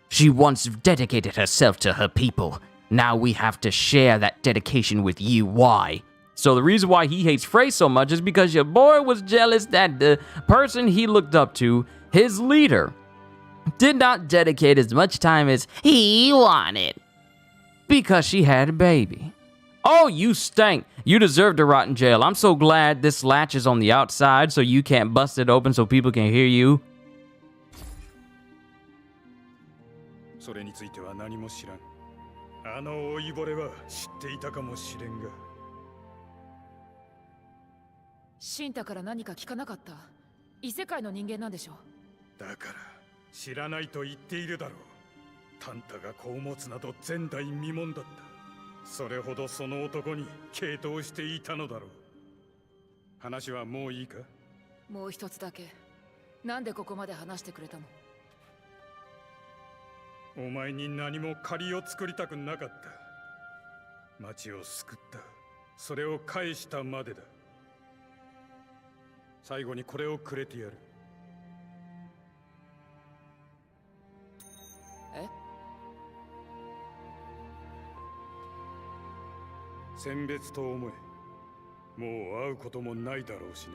She once dedicated herself to her people. Now we have to share that dedication with you. Why? So the reason why he hates Frey so much is because your boy was jealous that the person he looked up to, his leader, did not dedicate as much time as he wanted. Because she had a baby. Oh, you stank. You deserve to rot in jail. I'm so glad this latch is on the outside so you can't bust it open so people can hear you. それについては何も知らん。あの老いぼれは知っていたかもしれんが。シンタから何か聞かなかった。異世界の人間なんでしょ。だから知らないと言っているだろう。タンタが子を持つなど前代未聞だった。それほどその男に傾倒していたのだろう。話はもういいか？もう一つだけ。なんでここまで話してくれたの？お前に何も借りを作りたくなかった。町を救った。それを返したまでだ。最後にこれをくれてやる。え？選別と思え。もう会うこともないだろうしな。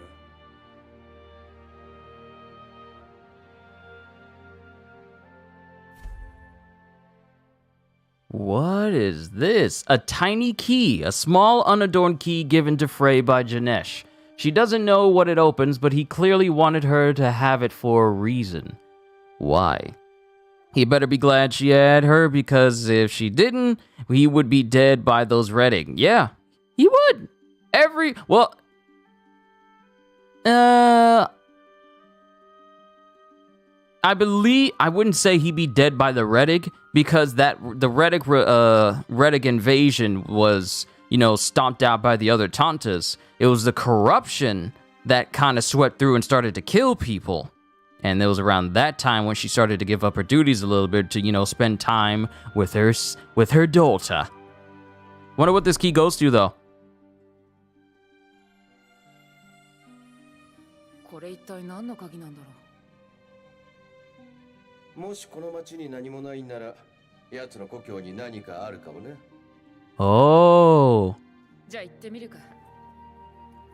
What is this? A tiny key, a small unadorned key given to Frey by Janesh. She doesn't know what it opens, but he clearly wanted her to have it for a reason. Why? He better be glad she had her, because if she didn't, he would be dead by those Redding. Yeah, he would. I wouldn't say he'd be dead by the Reddig, because the Reddig invasion was, stomped out by the other Tantas. It was the corruption that kind of swept through and started to kill people. And it was around that time when she started to give up her duties a little bit to, spend time with her daughter. Wonder what this key goes to, though. これ一体何の鍵なんだろう。もしこの町に何もないなら、奴の故郷に何かあるかもね。Oh. じゃあ行ってみるか。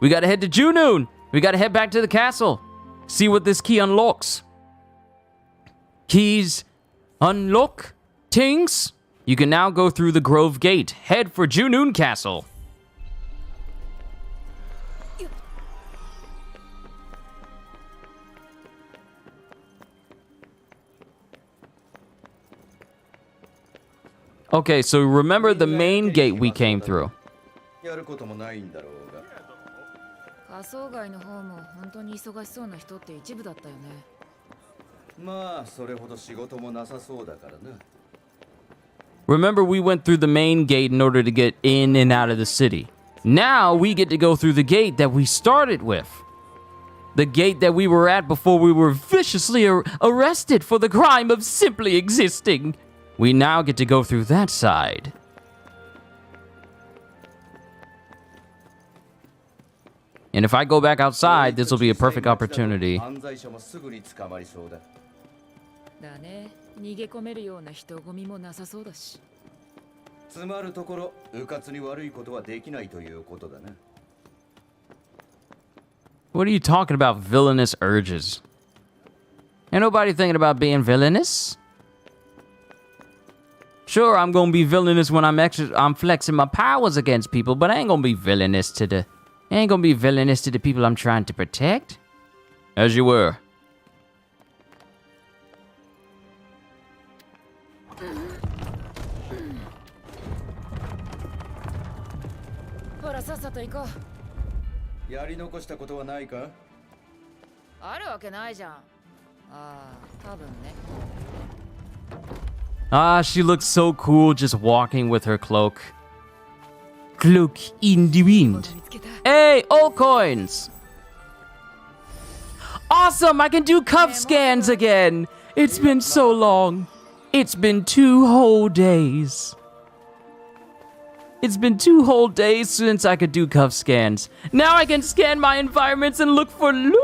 We gotta head to Junoon. We gotta head back to the castle. See what this key unlocks. Keys unlock things. You can now go through the Grove Gate. Head for Junoon Castle. Okay, so remember the main gate we came through. やることもないんだろうが。仮想街の方も本当に忙しそうな人って一部だったよね。まあ、それほど仕事もなさそうだからな。Remember, we went through the main gate in order to get in and out of the city. Now we get to go through the gate that we started with. The gate that we were at before we were viciously arrested for the crime of simply existing. We now get to go through that side. And if I go back outside, this will be a perfect opportunity. だね。逃げ込めるような人混みもなさそうだし。つまるところ、迂闊に悪いことはできないということだね。What are you talking about, villainous urges? Ain't nobody thinking about being villainous. Sure, I'm gonna be villainous when I'm flexing my powers against people, but I ain't gonna be villainous to the people I'm trying to protect. As you were. Ah, she looks so cool just walking with her cloak. Cloak in the wind. Hey, all coins! Awesome, I can do cuff scans again! It's been so long. It's been 2 whole days. It's been 2 whole days since I could do cuff scans. Now I can scan my environments and look for loot!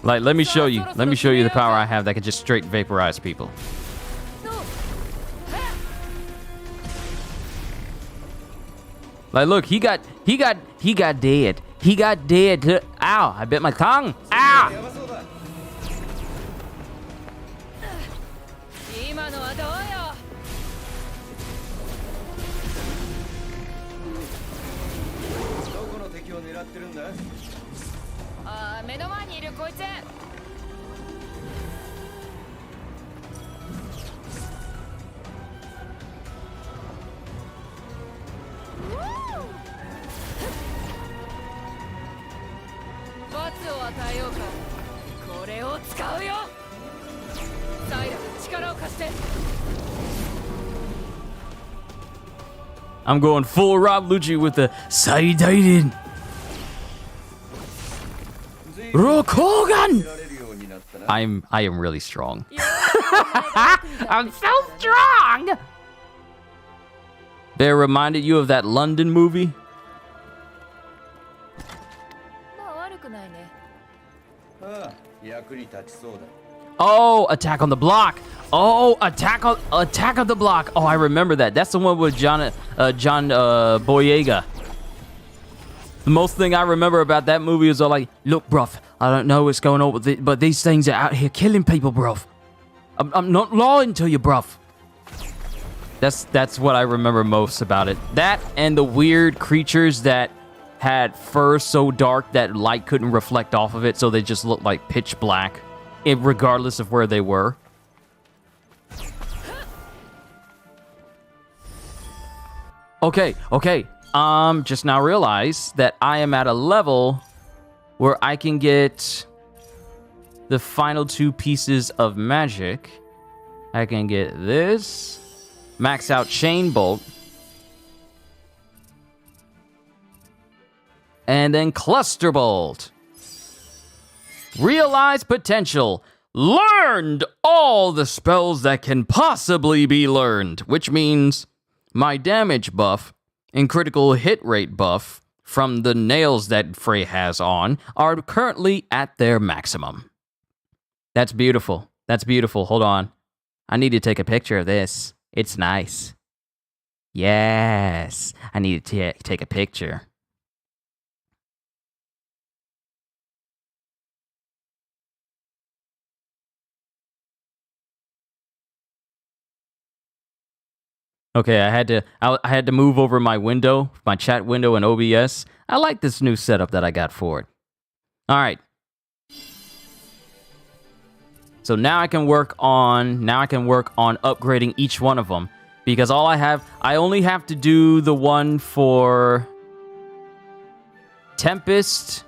Like, let me show you the power I have that can just straight vaporize people. Like, look, he got dead. He got dead. Ow, I bit my tongue. Ow! を与えようか。これを使うよ。サイラ、力を貸して。I'm going full Rob Lucci with the Saidaiden. Rokogan! I am really strong. I'm so strong! They reminded you of that London movie? Oh, Attack on the Block. Oh, Attack on the Block. Oh, I remember that. That's the one with John Boyega. The most thing I remember about that movie is all like, look, bruv, I don't know what's going on with it, but these things are out here killing people, bruv. I'm not lying to you, bruv. That's what I remember most about it. That and the weird creatures that had fur so dark that light couldn't reflect off of it, so they just looked like pitch black, regardless of where they were. Okay. Just now realized that I am at a level where I can get the final 2 pieces of magic. I can get this, max out Chain Bolt, and then Cluster Bolt. Realize potential. Learned all the spells that can possibly be learned, which means my damage buff and critical hit rate buff from the nails that Frey has on are currently at their maximum. That's beautiful. That's beautiful. Hold on. I need to take a picture of this. It's nice. Yes. I need to take a picture. Okay, I had to move over my window, my chat window in OBS. I like this new setup that I got for it. All right. So now I can work on upgrading each one of them, because I only have to do the one for Tempest,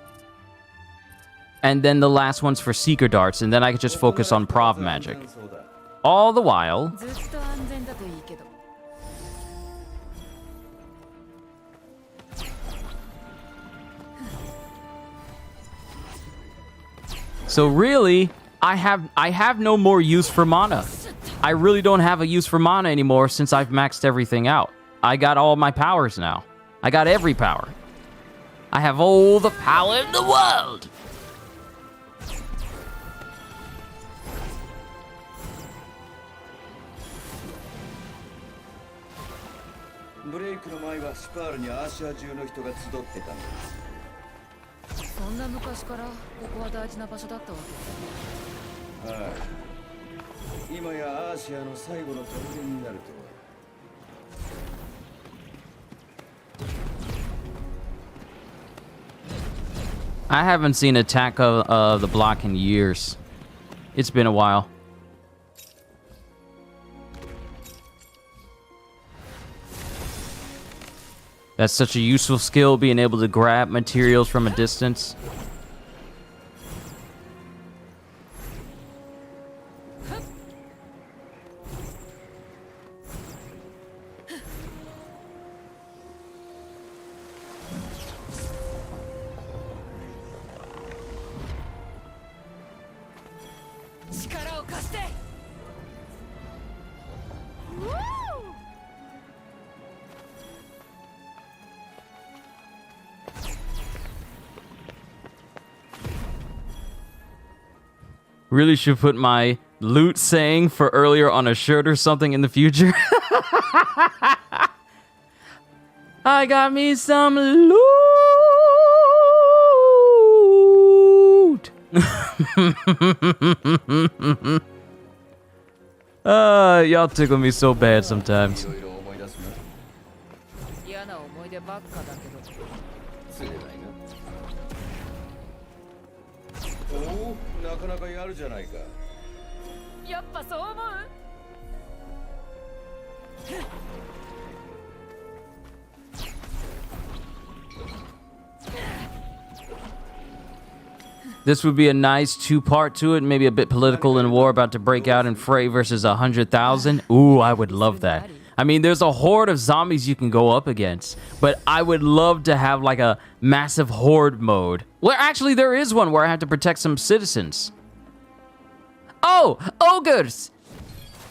and then the last one's for Seeker Darts, and then I can just focus on Prov Magic. All the while, so really, I have no more use for mana. I really don't have a use for mana anymore since I've maxed everything out. I got all my powers now. I got every power. I have all the power in the world. I haven't seen Attack of the Block in years. It's been a while. That's such a useful skill, being able to grab materials from a distance. Really should put my loot saying for earlier on a shirt or something in the future. I got me some loot. Y'all tickle me so bad sometimes. This would be a nice two-part to it, maybe a bit political in war about to break out in Frey versus 100,000. Ooh, I would love that. I mean, there's a horde of zombies you can go up against, but I would love to have like a massive horde mode. Well, actually, there is one where I have to protect some citizens. Oh, ogres!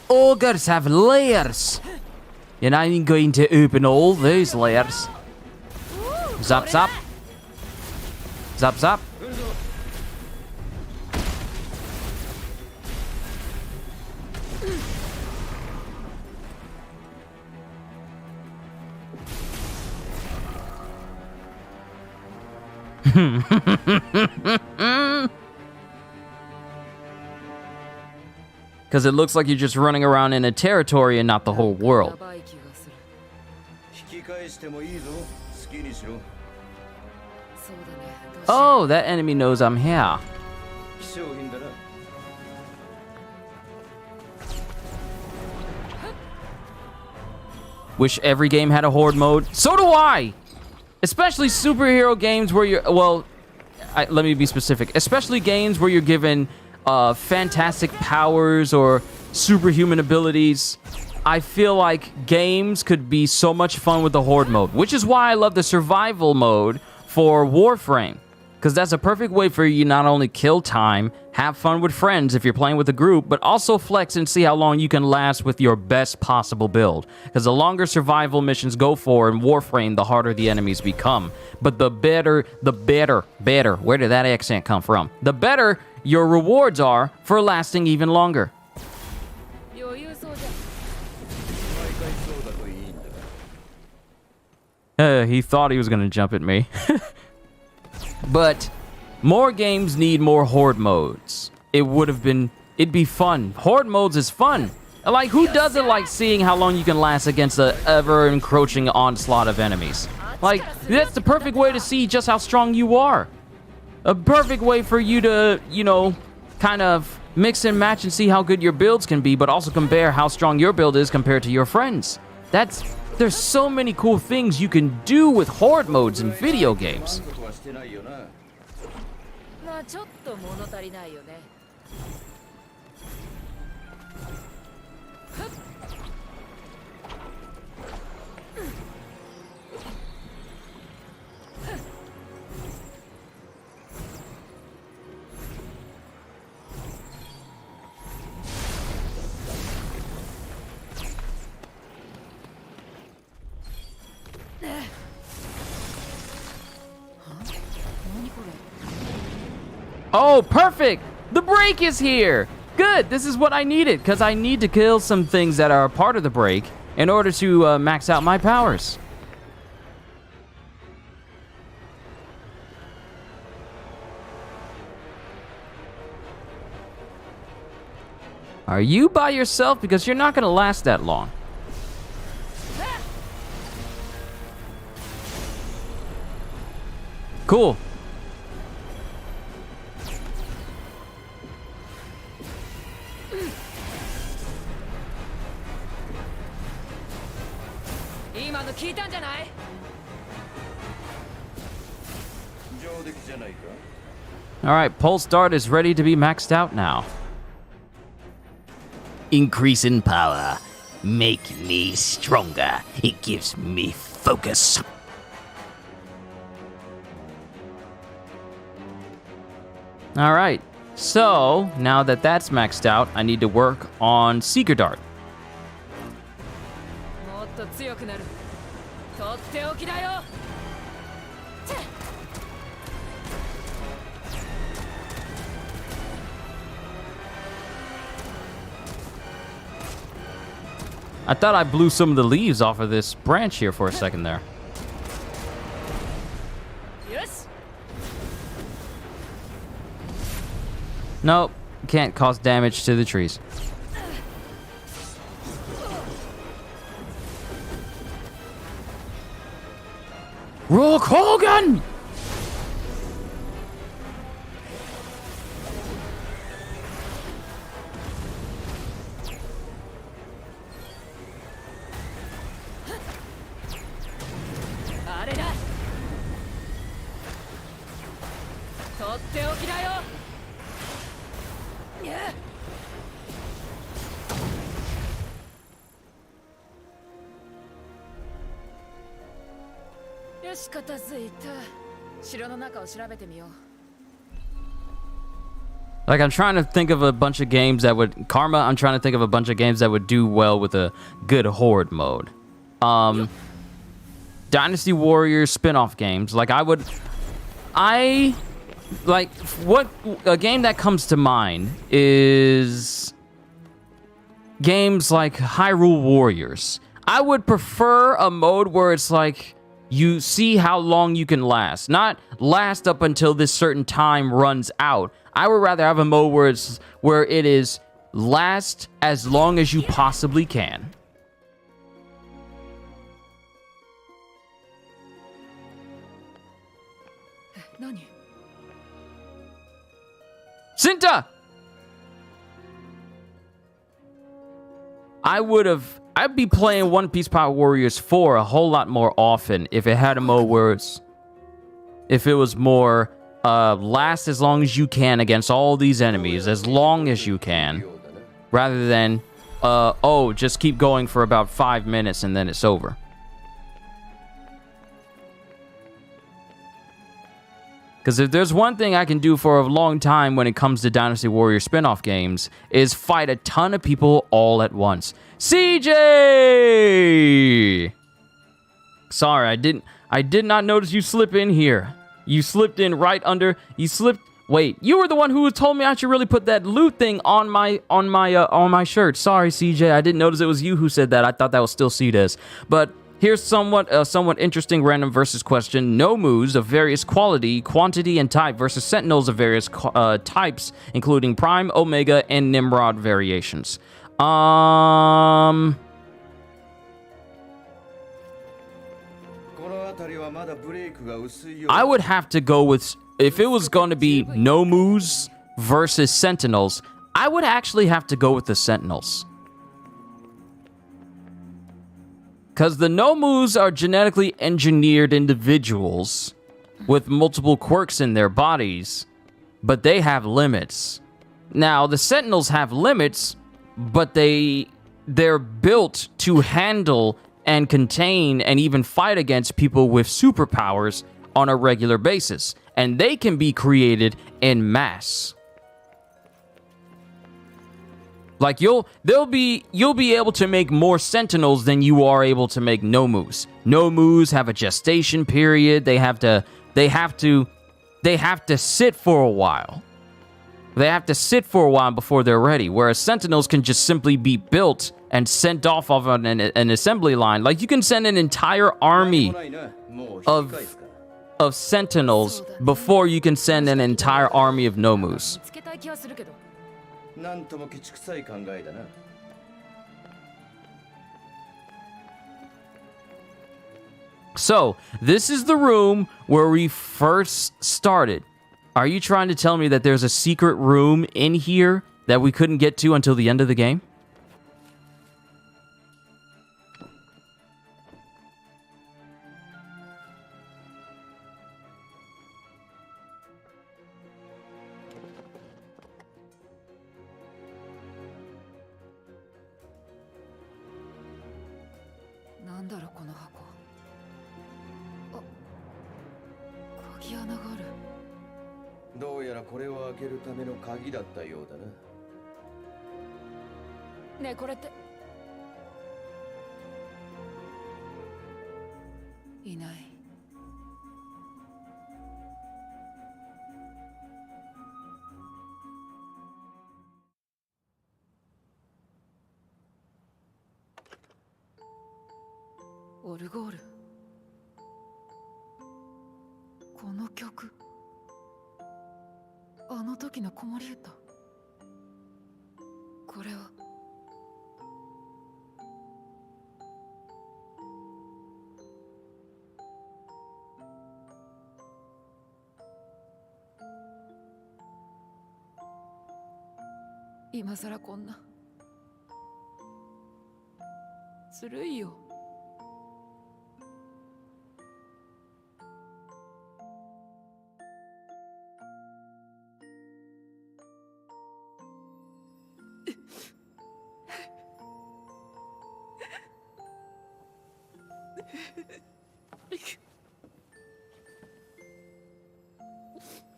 Ogres have layers. And I'm going to open all those layers. Zap, zap. Zap, zap. Because it looks like you're just running around in a territory and not the whole world. Oh, that enemy knows I'm here. Wish every game had a horde mode. So do I! Especially superhero games where you're, well, let me be specific. Especially games where you're given fantastic powers or superhuman abilities. I feel like games could be so much fun with the horde mode, which is why I love the survival mode for Warframe. Because that's a perfect way for you not only kill time, have fun with friends if you're playing with a group, but also flex and see how long you can last with your best possible build. Because the longer survival missions go for in Warframe, the harder the enemies become. But the better, where did that accent come from? The better your rewards are for lasting even longer. He thought he was going to jump at me. But more games need more horde modes. It'd be fun. Horde modes is fun. Like, who doesn't like seeing how long you can last against the ever-encroaching onslaught of enemies? Like, that's the perfect way to see just how strong you are. A perfect way for you to, you know, kind of mix and match and see how good your builds can be, but also compare how strong your build is compared to your friends. There's so many cool things you can do with horde modes in video games. Oh, perfect! The break is here! Good, this is what I needed, because I need to kill some things that are a part of the break in order to max out my powers. Are you by yourself? Because you're not going to last that long. Cool. Alright, Pulse Dart is ready to be maxed out now. Increase in power. Make me stronger. It gives me focus. Alright, so now that that's maxed out, I need to work on Seeker Dart. I thought I blew some of the leaves off of this branch here for a second there. Nope, can't cause damage to the trees. Rook Hogan! とっておきだよ。よし、片付いた。城の中を調べてみよう。Like, I'm trying to think of a bunch of games that would... Karma, I'm trying to think of a bunch of games that would do well with a good horde mode. Dynasty Warriors spin-off games. Like, what... A game that comes to mind is... games like Hyrule Warriors. I would prefer a mode where it's like... you see how long you can last. Not last up until this certain time runs out. I would rather have a mode where it is last as long as you possibly can. Cinta! I'd be playing One Piece Power Warriors 4 a whole lot more often if it had a mode where if it was more last as long as you can against all these enemies, as long as you can, rather than just keep going for about 5 minutes and then it's over. Because if there's one thing I can do for a long time when it comes to Dynasty Warrior spin-off games, is fight a ton of people all at once. CJ! Sorry, I did not notice you slip in here. You slipped in right under. Wait, you were the one who told me I should really put that loot thing on my shirt. Sorry, CJ, I didn't notice it was you who said that. I thought that was still CJ's. But here's somewhat interesting random versus question. Nomus of various quality, quantity, and type versus Sentinels of various types, including Prime, Omega, and Nimrod variations. I would have to go with, if it was going to be Nomus versus Sentinels, I would actually have to go with the Sentinels. Because the Nomus are genetically engineered individuals with multiple quirks in their bodies, but they have limits. Now, the Sentinels have limits, but they're built to handle and contain and even fight against people with superpowers on a regular basis. And they can be created en masse. Like, you'll be able to make more Sentinels than you are able to make Nomus. Nomus have a gestation period. They have to sit for a while. They have to sit for a while before they're ready, whereas Sentinels can just simply be built and sent off of an assembly line. Like, you can send an entire army of Sentinels before you can send an entire army of Nomus. So, this is the room where we first started. Are you trying to tell me that there's a secret room in here that we couldn't get to until the end of the game?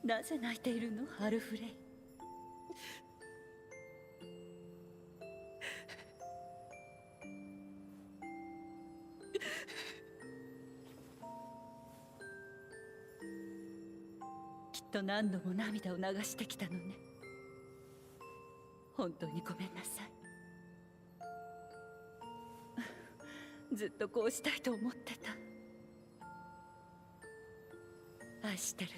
なぜ泣いているの、ハルフレイ。きっと何度も涙を流してきたのね。本当にごめんなさい。ずっとこうしたいと思ってた。愛してる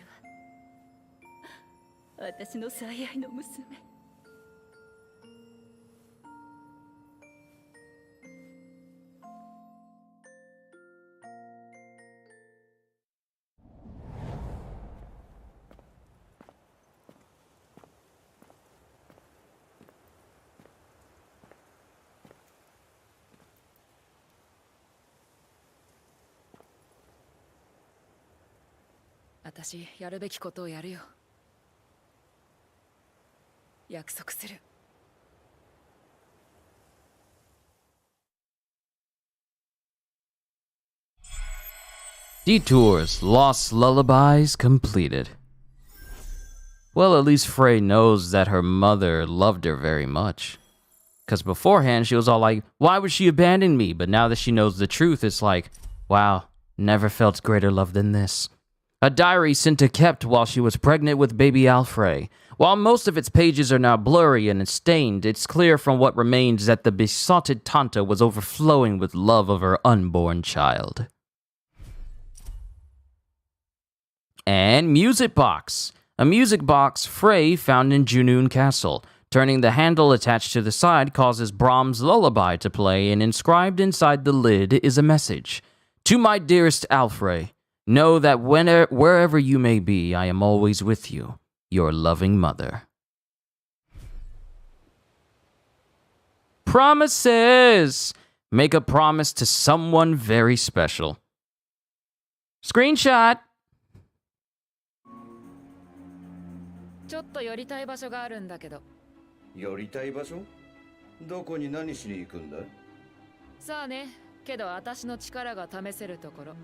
わ、私の最愛の娘。私やるべきことをやるよ。約束する。Detours, Lost Lullabies completed. Well, at least Frey knows that her mother loved her very much. Because beforehand, she was all like, why would she abandon me? But now that she knows the truth, it's like, wow, never felt greater love than this. A diary Cinta kept while she was pregnant with baby Alfrey. While most of its pages are now blurry and stained, it's clear from what remains that the besotted Tanta was overflowing with love of her unborn child. And Music Box. A music box Frey found in Junoon Castle. Turning the handle attached to the side causes Brahms' lullaby to play, and inscribed inside the lid is a message. To my dearest Alfrey, know that wherever you may be, I am always with you, your loving mother. Promises! Make a promise to someone very special. Screenshot! ちょっと寄りたい場所があるんだけど。寄りたい場所？どこに何しに行くんだ？さあね、けど私の力が試せるところ。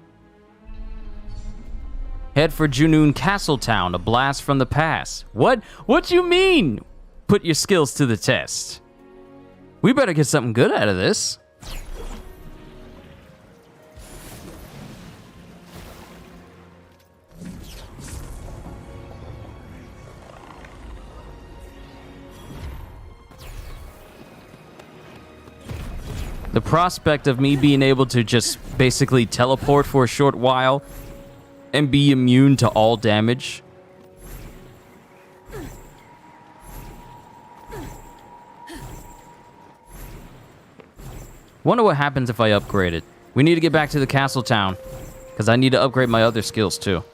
Head for Junoon Castletown, a blast from the past. What you mean? Put your skills to the test. We better get something good out of this. The prospect of me being able to just basically teleport for a short while and be immune to all damage. Wonder what happens if I upgrade it. We need to get back to the castle town, because I need to upgrade my other skills too.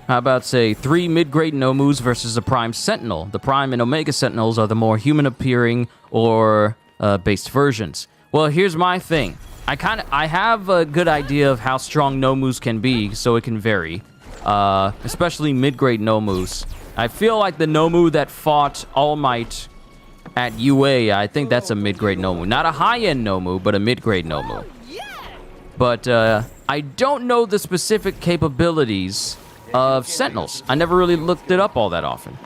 How about, say, 3 mid-grade Nomus versus a Prime Sentinel? The Prime and Omega Sentinels are the more human-appearing or based versions. Well, here's my thing. I have a good idea of how strong Nomus can be, so it can vary. Especially mid-grade Nomus. I feel like the Nomu that fought All Might at UA, I think that's a mid-grade Nomu. Not a high-end Nomu, but a mid-grade Nomu. But I don't know the specific capabilities of Sentinels. I never really looked it up all that often.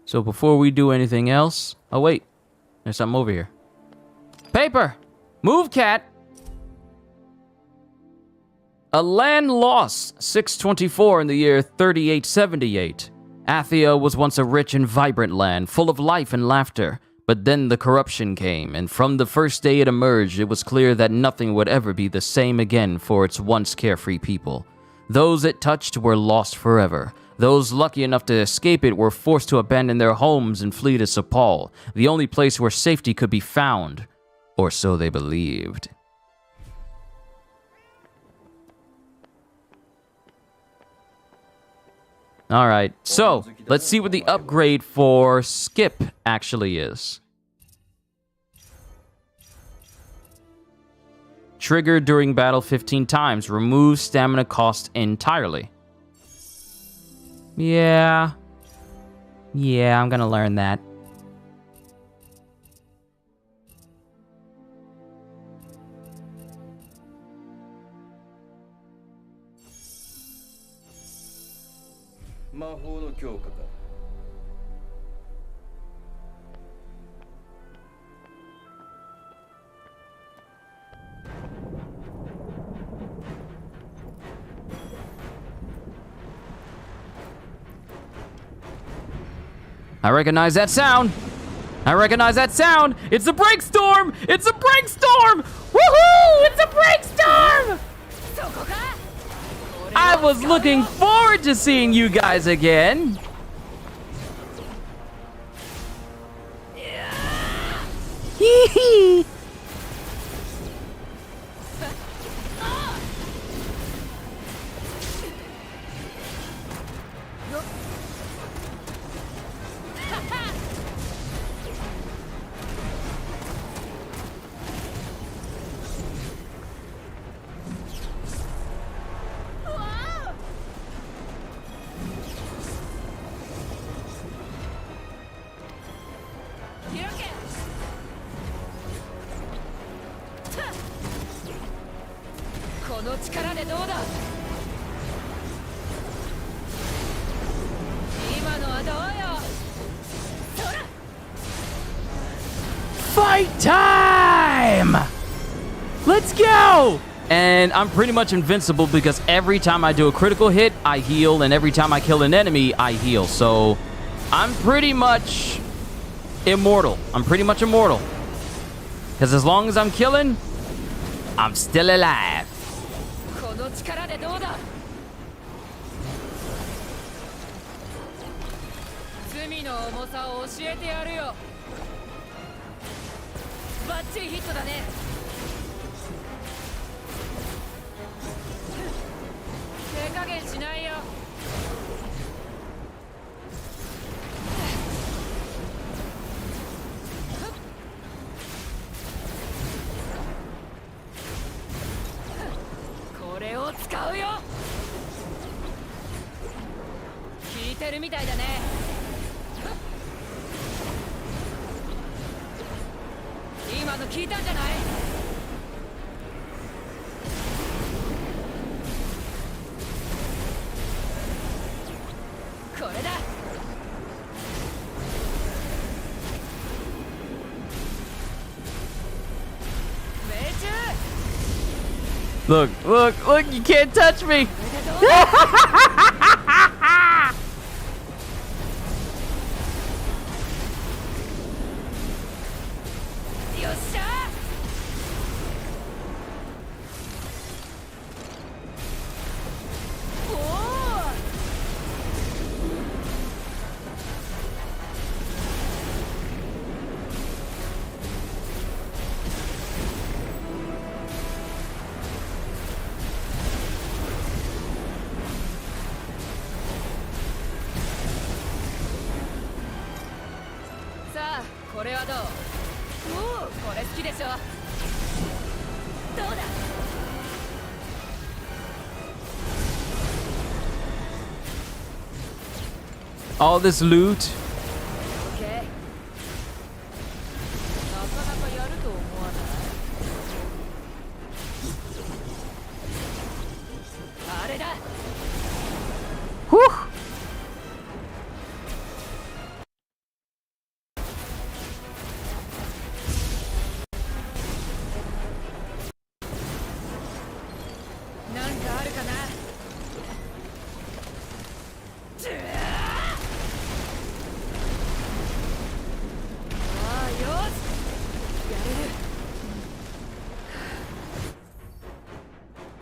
So before we do anything else... Oh, wait. There's something over here. Paper! Move, cat! A land lost, 624 in the year 3878. Athia was once a rich and vibrant land, full of life and laughter. But then the corruption came, and from the first day it emerged, it was clear that nothing would ever be the same again for its once carefree people. Those it touched were lost forever. Those lucky enough to escape it were forced to abandon their homes and flee to Sepal, the only place where safety could be found. Or so they believed. Alright, so let's see what the upgrade for Skip actually is. Triggered during battle 15 times. Remove stamina cost entirely. Yeah. Yeah, I'm gonna learn that. I recognize that sound. I recognize that sound. It's a break storm. It's a break storm. Woohoo! It's a break storm. I was looking forward to seeing you guys again. Hee hee. Fight time! Let's go! And I'm pretty much invincible because every time I do a critical hit, I heal, and every time I kill an enemy, I heal. So I'm pretty much immortal. I'm pretty much immortal. Because as long as I'm killing, I'm still alive. Look, look, look, you can't touch me! All this loot. Whew.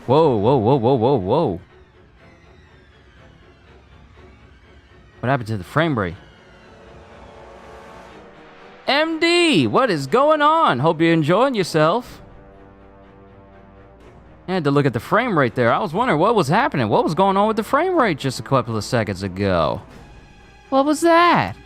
Whoa, whoa, whoa, whoa, whoa, whoa. What happened to the frame rate? MD, what is going on? Hope you're enjoying yourself. I had to look at the frame rate there. I was wondering what was happening. What was going on with the frame rate just a couple of seconds ago? What was that?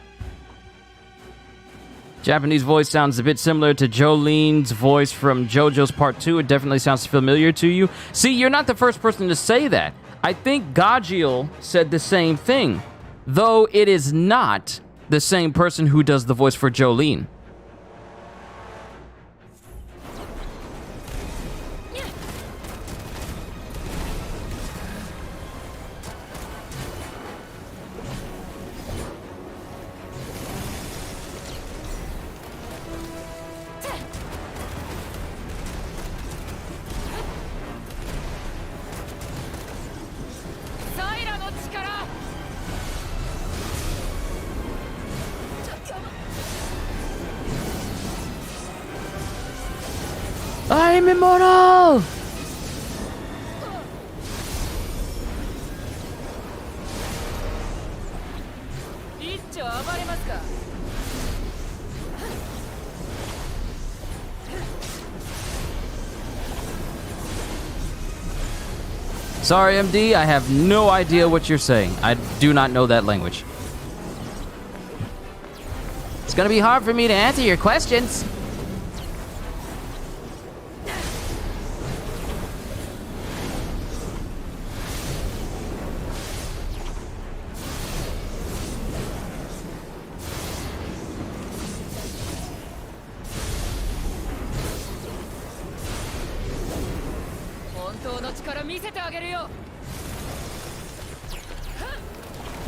Japanese voice sounds a bit similar to Jolene's voice from JoJo's Part 2. It definitely sounds familiar to you. See, you're not the first person to say that. I think Gajiel said the same thing, though it is not the same person who does the voice for Jolene. I'm immortal! Sorry, MD, I have no idea what you're saying. I do not know that language. It's gonna be hard for me to answer your questions.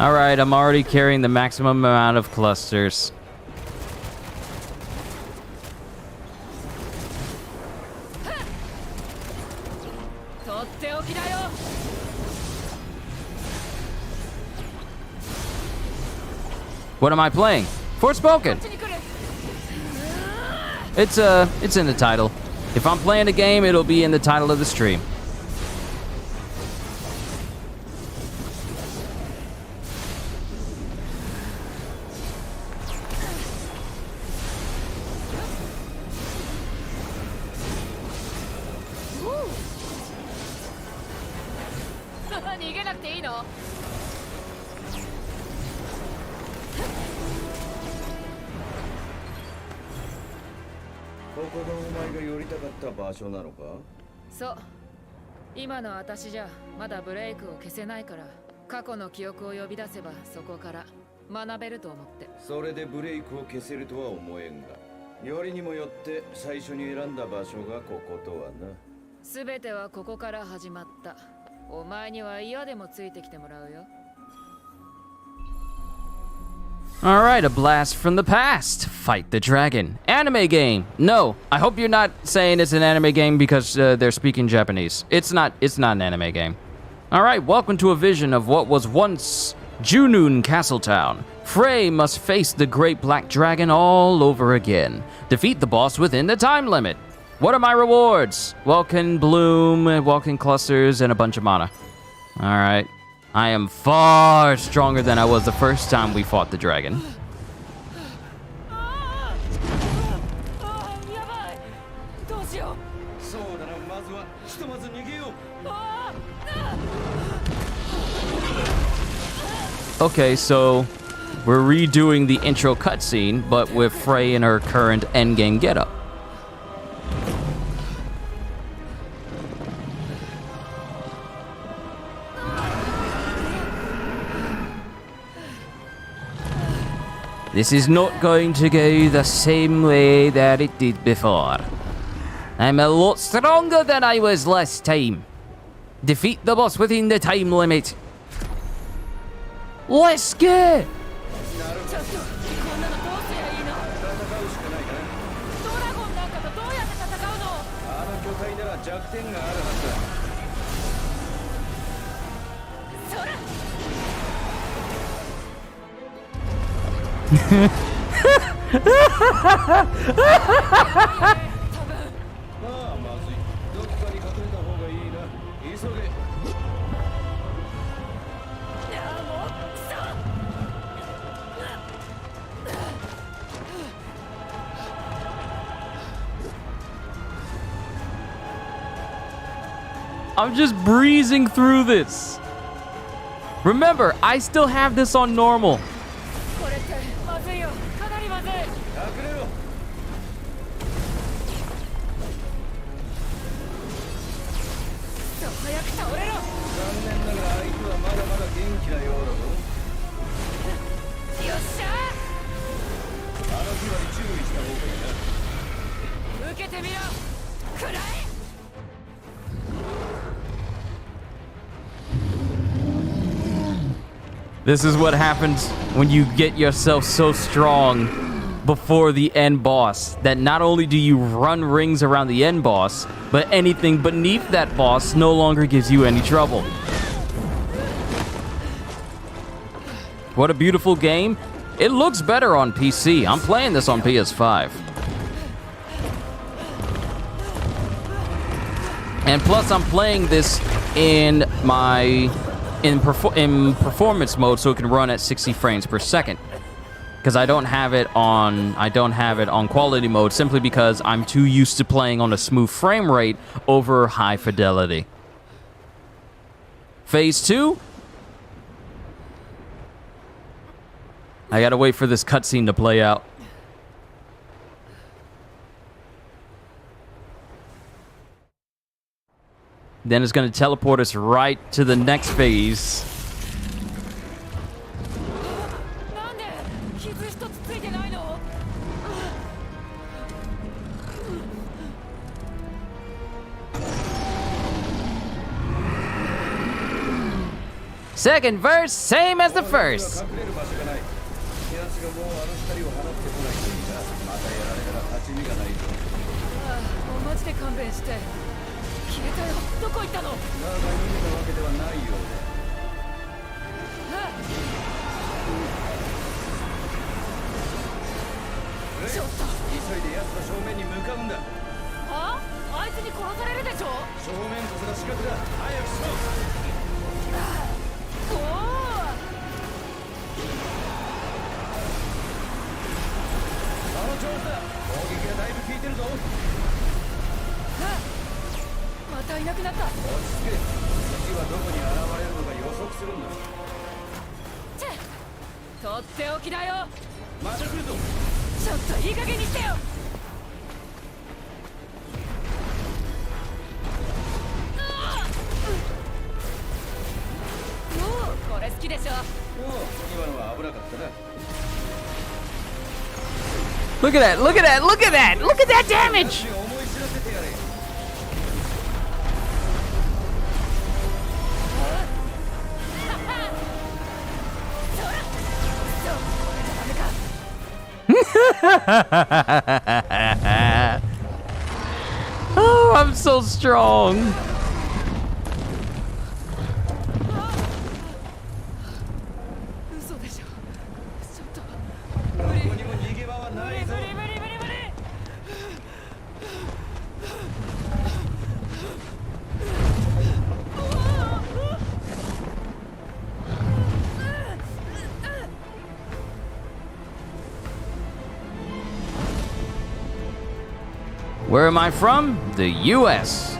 Alright, I'm already carrying the maximum amount of clusters. What am I playing? Forspoken! It's in the title. If I'm playing a game, it'll be in the title of the stream.そう。今の私じゃまだブレイクを消せないから、過去の記憶を呼び出せばそこから学べると思って。それでブレイクを消せるとは思えんが、よりにもよって最初に選んだ場所がこことはな。すべてはここから始まった。お前には嫌でもついてきてもらうよ。Alright, a blast from the past. Fight the dragon. Anime game. No, I hope you're not saying it's an anime game because they're speaking Japanese. It's not an anime game. Alright, welcome to a vision of what was once Junun Castletown. Frey must face the great black dragon all over again. Defeat the boss within the time limit. What are my rewards? Welkin Bloom, Welkin Clusters, and a bunch of mana. Alright. I am far stronger than I was the first time we fought the dragon. Okay, so we're redoing the intro cutscene, but with Frey in her current endgame getup. This is not going to go the same way that it did before. I'm a lot stronger than I was last time. Defeat the boss within the time limit. Let's go! I'm just breezing through this. Remember, I still have this on normal. This is what happens when you get yourself so strong before the end boss, that not only do you run rings around the end boss, but anything beneath that boss no longer gives you any trouble. What a beautiful game. It looks better on PC. I'm playing this on PS5. And plus I'm playing this in my in performance mode, so it can run at 60 frames per second. Because I don't have it on quality mode, simply because I'm too used to playing on a smooth frame rate over high fidelity. Phase 2. I gotta wait for this cutscene to play out. Then it's gonna teleport us right to the next phase. Second verse, same as the first. Look at that, look at that, look at that, look at that damage! Oh, I'm so strong. Where am I from? The US.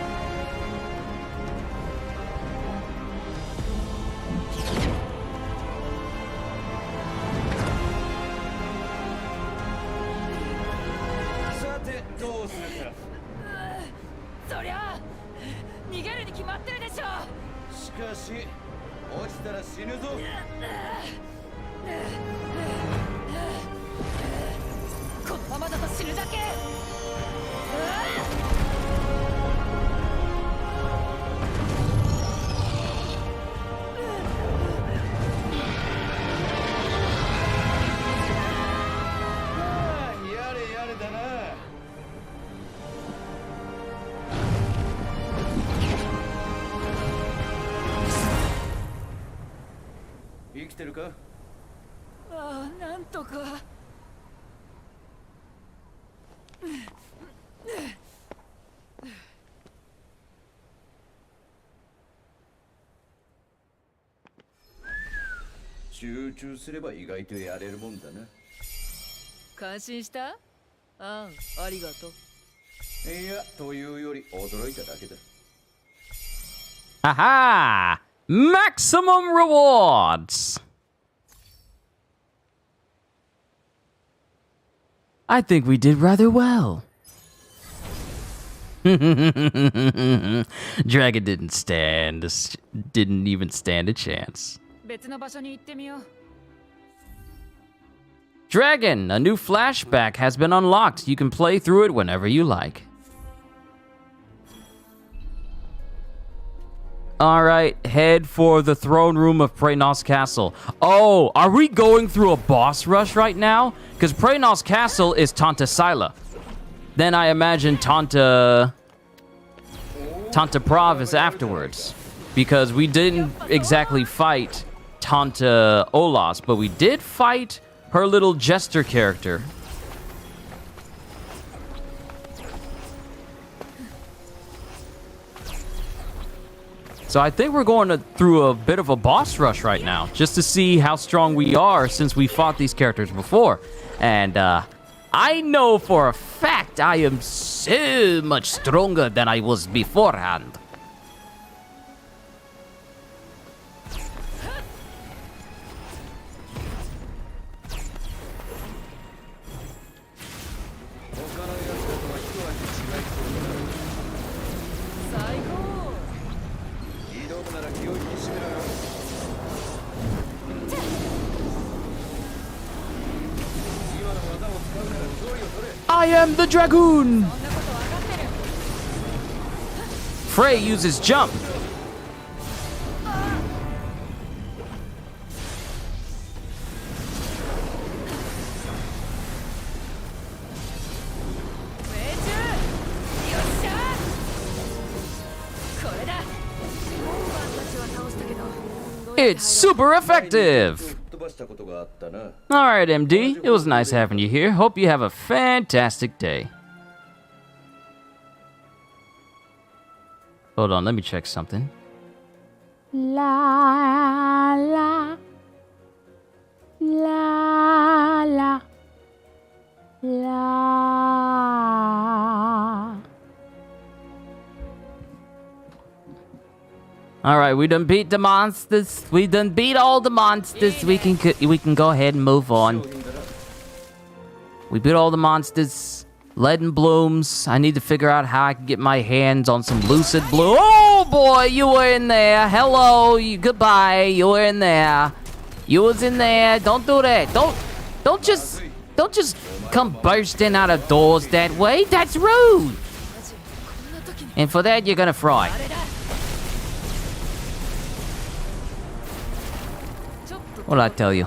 Haha! Maximum rewards! I think we did rather well. Dragon didn't even stand a chance. Dragon, a new flashback has been unlocked. You can play through it whenever you like. All right, head for the throne room of Preynos Castle. Oh, are we going through a boss rush right now? Because Preynos Castle is Tanta Sila. Then I imagine Tanta Prav is afterwards. Because we didn't exactly fight Tanta Olas, but we did fight her little jester character. So I think we're going through a bit of a boss rush right now, just to see how strong we are since we fought these characters before. And I know for a fact I am so much stronger than I was beforehand. I am the Dragoon! Frey uses jump. It's super effective! Alright, MD. It was nice having you here. Hope you have a fantastic day. Hold on, let me check something. La la la la la. All right, we done beat the monsters. We done beat all the monsters. We can go ahead and move on. We beat all the monsters. Lead and blooms. I need to figure out how I can get my hands on some lucid blue. Oh boy, you were in there. Hello, goodbye. You were in there. You was in there. Don't do that. Don't just come bursting out of doors that way. That's rude. And for that, you're gonna fry. What'd I tell you?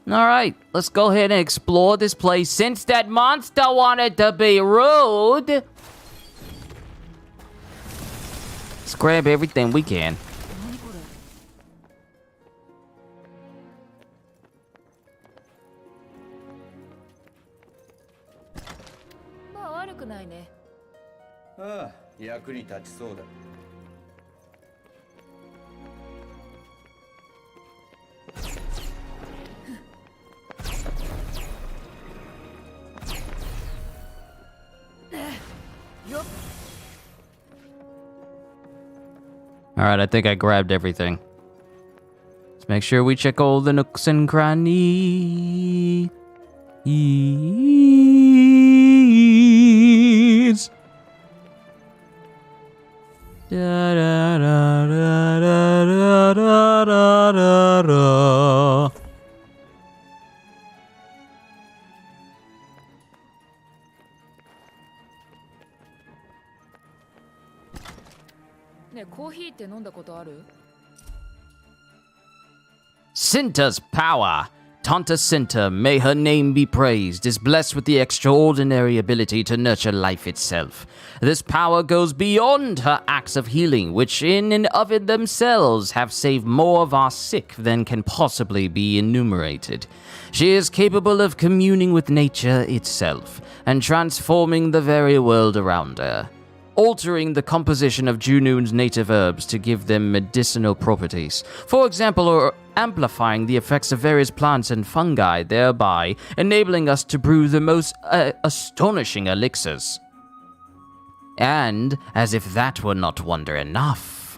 Alright, let's go ahead and explore this place since that monster wanted to be rude. Let's grab everything we can. Alright, I think I grabbed everything. Let's make sure we check all the nooks and crannies. Da da da da da da da da da. Cinta's power. Tanta Cinta, may her name be praised, is blessed with the extraordinary ability to nurture life itself. This power goes beyond her acts of healing, which in and of it themselves have saved more of our sick than can possibly be enumerated. She is capable of communing with nature itself, and transforming the very world around her, altering the composition of Junoon's native herbs to give them medicinal properties. For example, or amplifying the effects of various plants and fungi, thereby enabling us to brew the most astonishing elixirs. And, as if that were not wonder enough,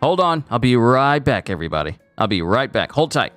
Hold on. I'll be right back, everybody. I'll be right back. Hold tight.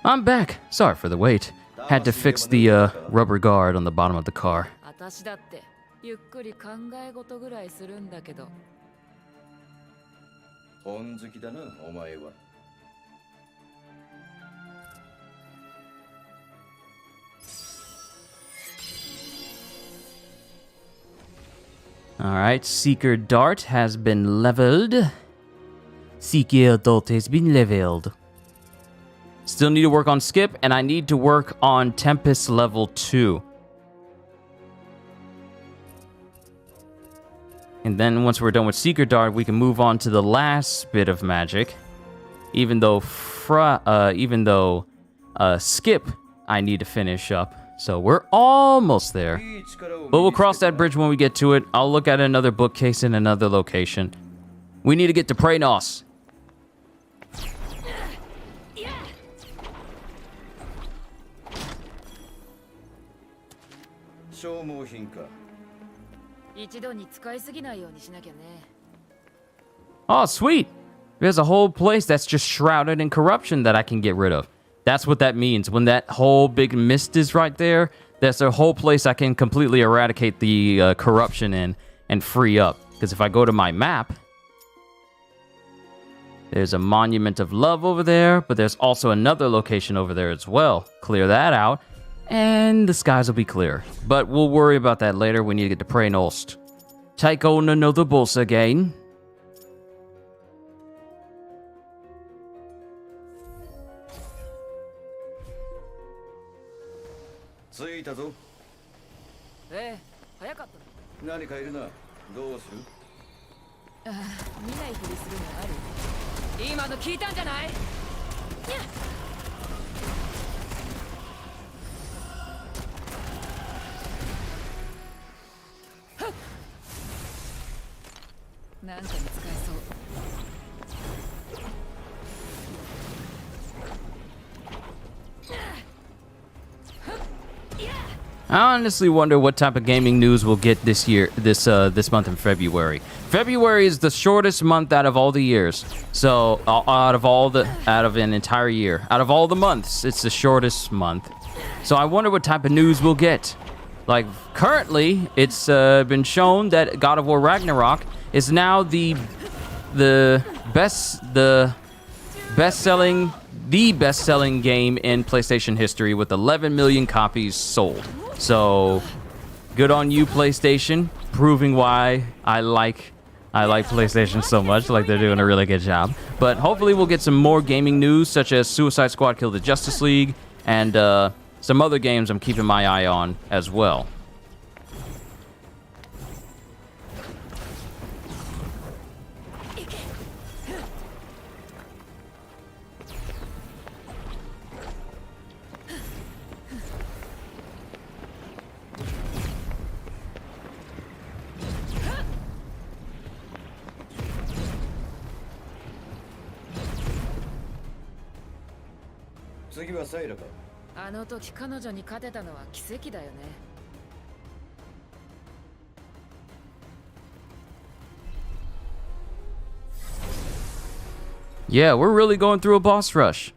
I'm back. Sorry for the wait. Had to fix the rubber guard on the bottom of the car. 私だってゆっくり考え事ぐらいするんだけど。本好きだな、お前は。Alright, Seeker Dart has been leveled. Seeker Dart has been leveled. Still need to work on Skip, and I need to work on Tempest level 2. And then once we're done with Seeker Dart, we can move on to the last bit of magic. Even though Skip, I need to finish up. So we're almost there. But we'll cross that bridge when we get to it. I'll look at another bookcase in another location. We need to get to Praenos. Oh, sweet. There's a whole place that's just shrouded in corruption that I can get rid of. That's what that means. When that whole big mist is right there, there's a whole place I can completely eradicate the corruption in and free up. Because if I go to my map, there's a Monument of Love over there, but there's also another location over there as well. Clear that out, and the skies will be clear. But we'll worry about that later. We need to get to Praenost. Take on another boss again. I honestly wonder what type of gaming news we'll get this year, this month in February. February is the shortest month out of all the years. So out of an entire year, out of all the months, it's the shortest month. So I wonder what type of news we'll get. Like currently, it's been shown that God of War Ragnarok is now the best-selling game in PlayStation history with 11 million copies sold. So, good on you, PlayStation, proving why I like PlayStation so much. Like, they're doing a really good job. But hopefully we'll get some more gaming news, such as Suicide Squad Kill the Justice League, and some other games I'm keeping my eye on as well. Yeah, we're really going through a boss rush.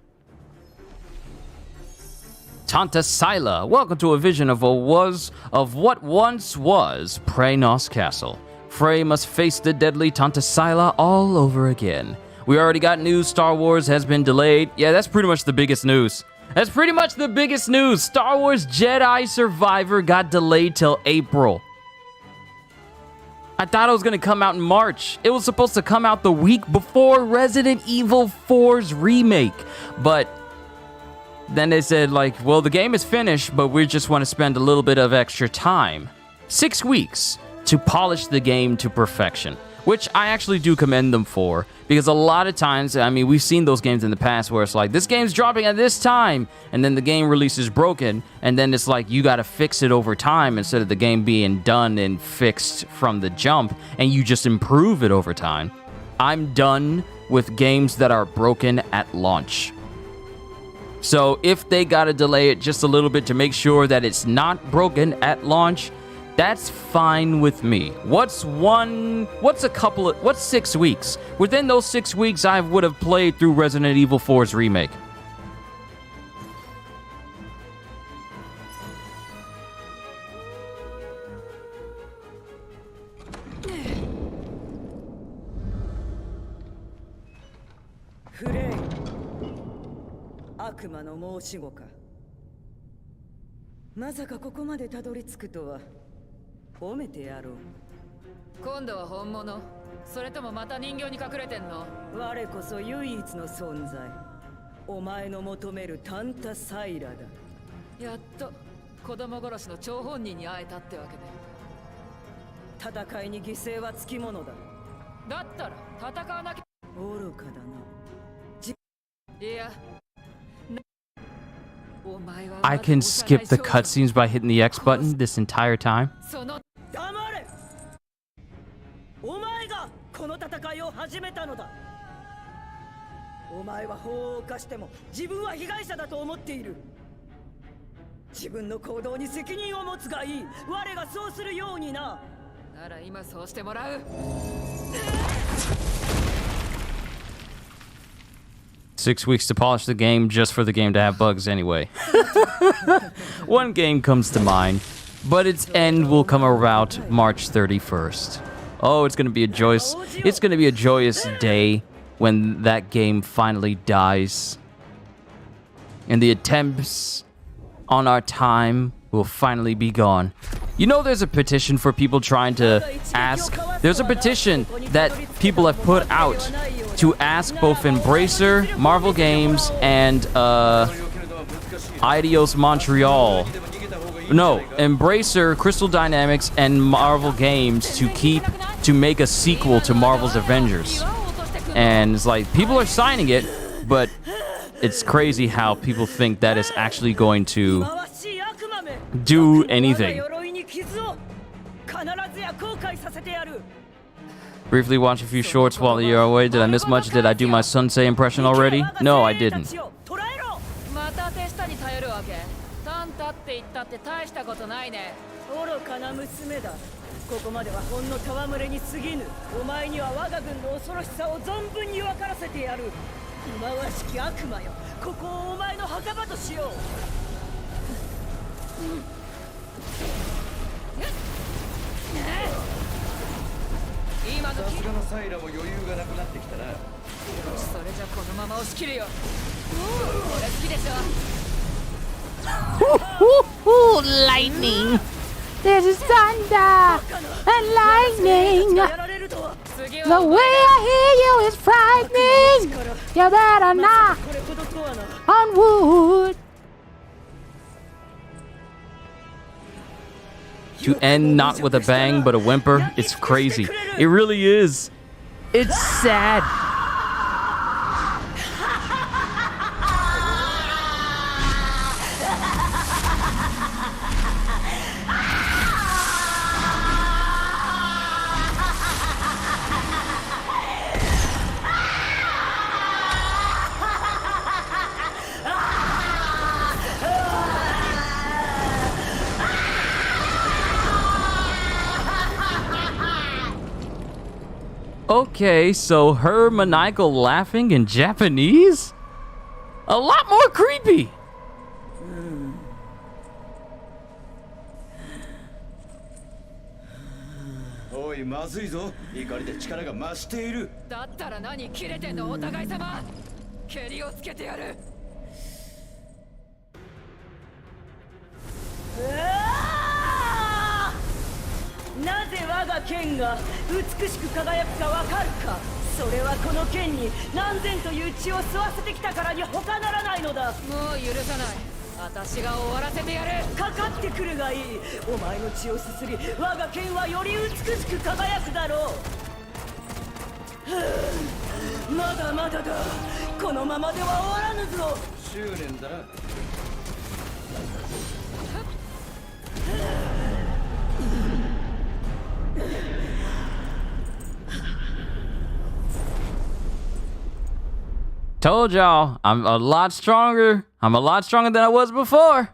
Tanta Sila, welcome to a vision of what once was Praenos Castle. Frey must face the deadly Tanta Sila all over again. We already got news Star Wars has been delayed. Yeah, that's pretty much the biggest news. That's pretty much the biggest news. Star Wars Jedi Survivor got delayed till April. I thought it was going to come out in March. It was supposed to come out the week before Resident Evil 4's remake. But then they said, like, well, the game is finished, but we just want to spend a little bit of extra time. 6 weeks to polish the game to perfection, which I actually do commend them for, because a lot of times, I mean, we've seen those games in the past where it's like, this game's dropping at this time, and then the game release is broken, and then it's like, you gotta fix it over time instead of the game being done and fixed from the jump, and you just improve it over time. I'm done with games that are broken at launch. So if they gotta delay it just a little bit to make sure that it's not broken at launch, that's fine with me. What's 6 weeks? Within those 6 weeks, I would have played through Resident Evil 4's remake. 悪魔の申し子か。まさかここまでたどり着くとは褒めてやろう。今度は本物？それともまた人形に隠れてんの？我こそ唯一の存在。お前の求めるタンタサイラだ。やっと子供殺しの張本人に会えたってわけね。戦いに犠牲はつきものだ。だったら戦わなきゃ。愚かだな。いや。I can skip the cutscenes by hitting the X button this entire time. 黙れ！お前がこの戦いを始めたのだ。お前は法を犯しても自分は被害者だと思っている。自分の行動に責任を持つがいい。我がそうするようにな。なら今そうしてもらう。6 weeks to polish the game just for the game to have bugs anyway. One game comes to mind, but its end will come about March 31st. Oh, it's gonna be a joyous day when that game finally dies. And the attempts on our time will finally be gone. You know there's a petition for people trying to ask. There's a petition that people have put out to ask both Embracer, Marvel Games, and Eidos Montreal. No, Embracer, Crystal Dynamics, and Marvel Games to make a sequel to Marvel's Avengers. And it's like, people are signing it, but it's crazy how people think that is actually going to do anything. Briefly watch a few shorts while you're away. Did I miss much? Did I do my Sensei impression already? No, I didn't. ここまではほんの戯れに過ぎぬ。お前には我が軍の恐ろしさを存分に分からせてやる。忌まわしき悪魔よ、ここをお前の墓場としよう。さすがのサイラも余裕がなくなってきたな。それじゃこのまま押し切るよ。これ好きでしょ。Lightning! There's thunder and lightning. The way I hear you is frightening. You better knock on wood. To end not with a bang but a whimper, it's crazy. It really is. It's sad. Okay, so her maniacal laughing in Japanese? A lot more creepy! Oi, まずいぞ。怒りで力が増している。だったら何切れてんのお互い様。蹴りをつけてやる。なぜ我が剣が美しく輝くかわかるか。それはこの剣に何千という血を吸わせてきたからに他ならないのだ。もう許さない。私が終わらせてやる。かかってくるがいい。お前の血をすすり、我が剣はより美しく輝くだろう。まだまだだ。このままでは終わらぬぞ。執念だな。Told y'all, I'm a lot stronger. I'm a lot stronger than I was before.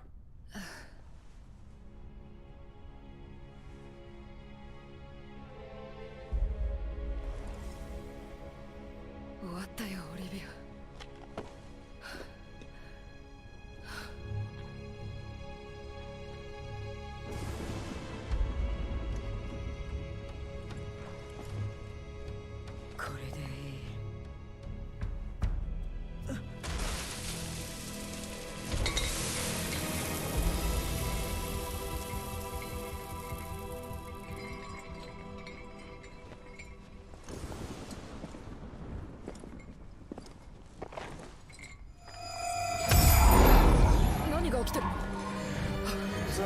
さ、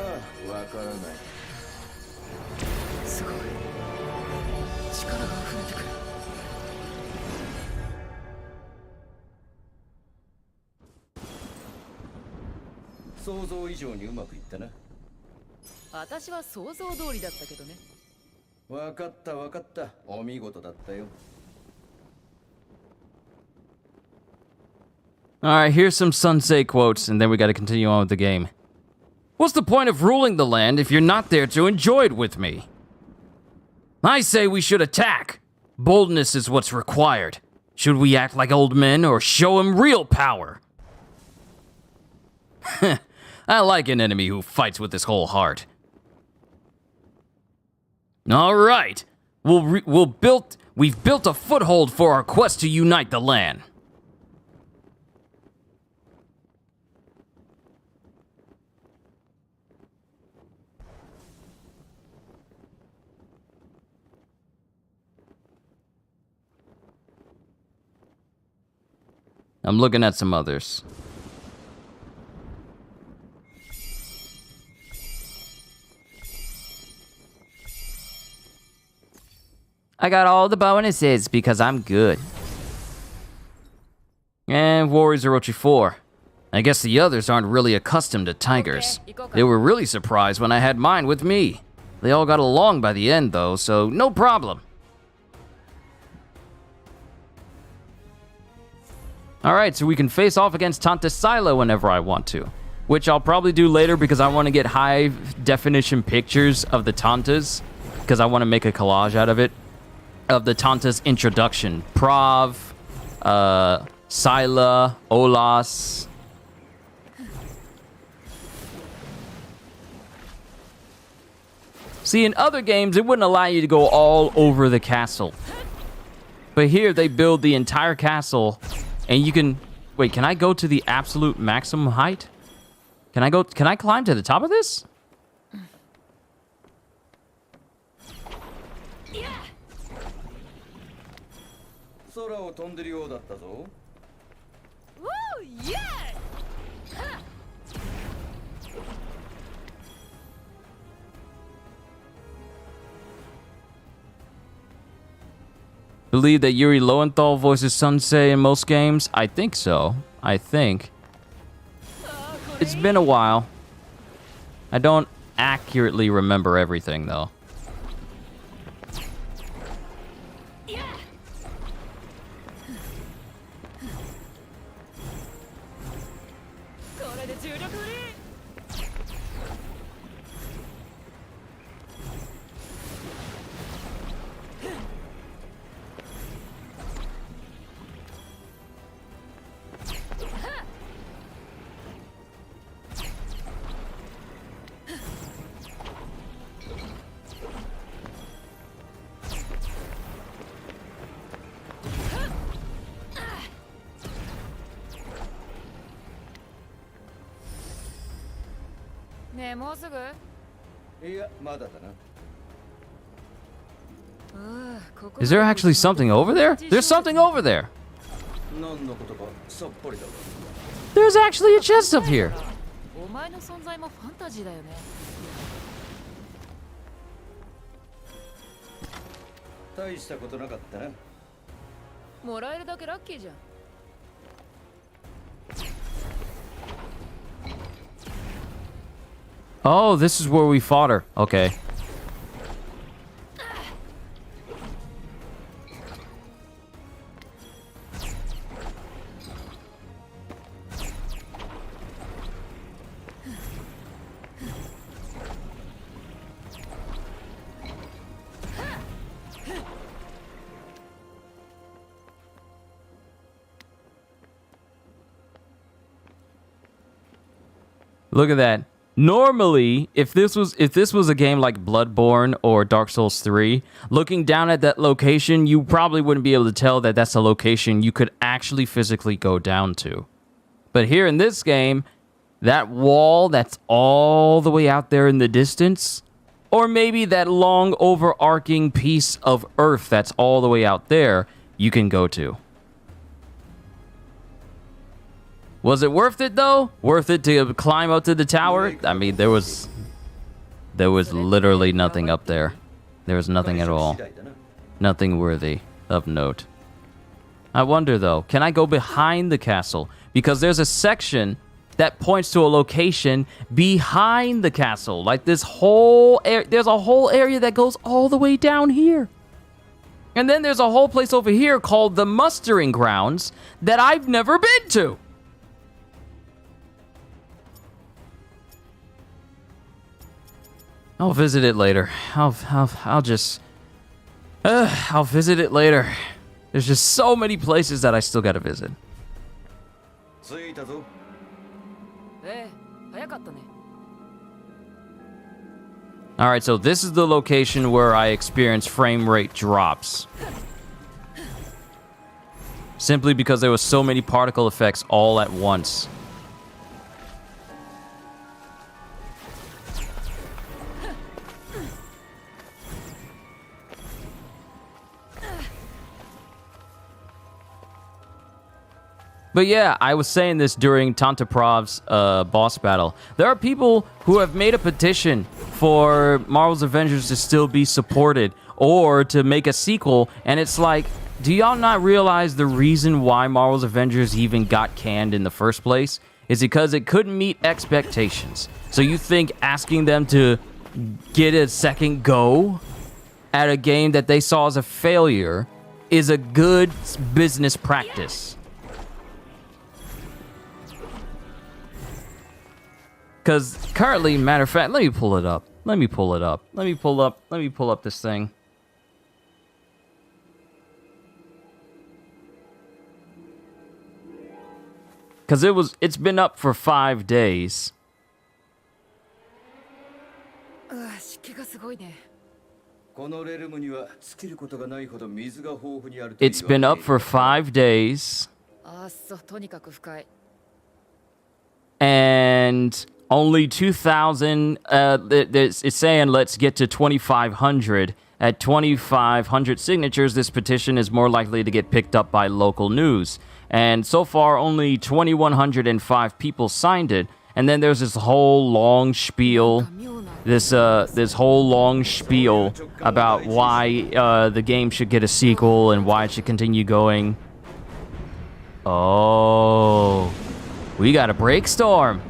わからない。すごい。力が溢れてくる。想像以上にうまくいったな。私は想像通りだったけどね。わかったわかった。お見事だったよ。Alright, here's some Sensei quotes, and then we gotta continue on with the game. What's the point of ruling the land if you're not there to enjoy it with me? I say we should attack. Boldness is what's required. Should we act like old men or show him real power? I like an enemy who fights with his whole heart. Alright, we've built a foothold for our quest to unite the land. I'm looking at some others. I got all the bonuses because I'm good. And Warriors Orochi 4. I guess the others aren't really accustomed to tigers. They were really surprised when I had mine with me. They all got along by the end though, so no problem. Alright, so we can face off against Tante Sila whenever I want to. Which I'll probably do later because I want to get high definition pictures of the Tantas. Because I want to make a collage out of it. Of the Tanta's introduction. Prav, Sila, Olas. See, in other games, it wouldn't allow you to go all over the castle. But here, they build the entire castle, and you can... Wait, can I go to the absolute maximum height? Can I climb to the top of this? Woo! Yeah! Believe that Yuri Lowenthal voices Sensei in most games? I think so. I think. It's been a while. I don't accurately remember everything, though. Is there actually something over there? There's something over there! There's actually a chest up here! Oh, this is where we fought her. Okay. Look at that. Normally, if this was a game like Bloodborne or Dark Souls 3, looking down at that location, you probably wouldn't be able to tell that that's a location you could actually physically go down to. But here in this game, that wall that's all the way out there in the distance, or maybe that long overarching piece of earth that's all the way out there, you can go to. Was it worth it, though? Worth it to climb up to the tower? I mean, there was There was literally nothing up there. There was nothing at all. Nothing worthy of note. I wonder, though, can I go behind the castle? Because there's a section that points to a location behind the castle. Like this whole area, there's a whole area that goes all the way down here. And then there's a whole place over here called the Mustering Grounds that I've never been to. I'll visit it later. I'll visit it later. There's just so many places that I still gotta visit. Alright, so this is the location where I experience frame rate drops. Simply because there were so many particle effects all at once. But yeah, I was saying this during Tantaprov's boss battle. There are people who have made a petition for Marvel's Avengers to still be supported or to make a sequel, and it's like, do y'all not realize the reason why Marvel's Avengers even got canned in the first place is because it couldn't meet expectations? So you think asking them to get a second go at a game that they saw as a failure is a good business practice? Because currently, matter of fact, let me pull it up. Let me pull up this thing. Because it's been up for 5 days. It's been up for 5 days. And only 2,000, it's saying let's get to 2,500. At 2,500 signatures, this petition is more likely to get picked up by local news. And so far, only 2,105 people signed it. And then there's this whole long spiel, this whole long spiel about why the game should get a sequel and why it should continue going. Oh, we got a break storm.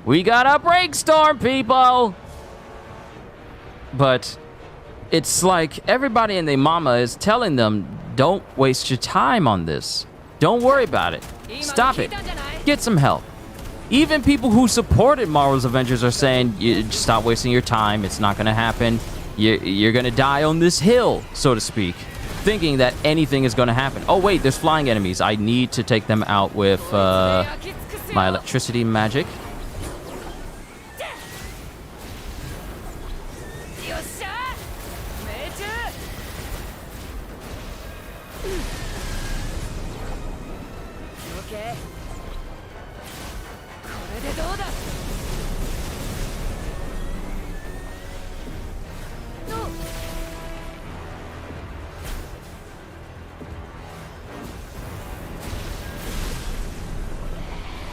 We got a break storm, people! But it's like everybody and their mama is telling them, don't waste your time on this. Don't worry about it. Stop it. Get some help. Even people who supported Marvel's Avengers are saying, stop wasting your time. It's not going to happen. You're going to die on this hill, so to speak, thinking that anything is going to happen. Oh, wait, there's flying enemies. I need to take them out with my electricity magic.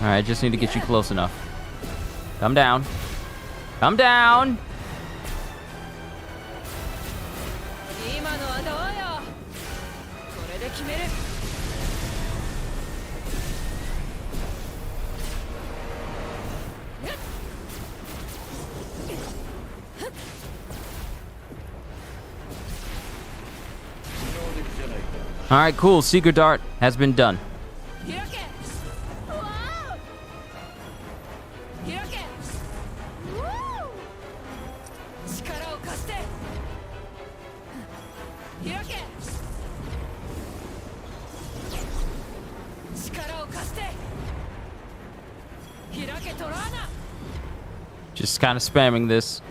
Alright, just need to get you close enough. Come down. Come down! Alright, cool. Secret Dart has been done. Just kind of spamming this.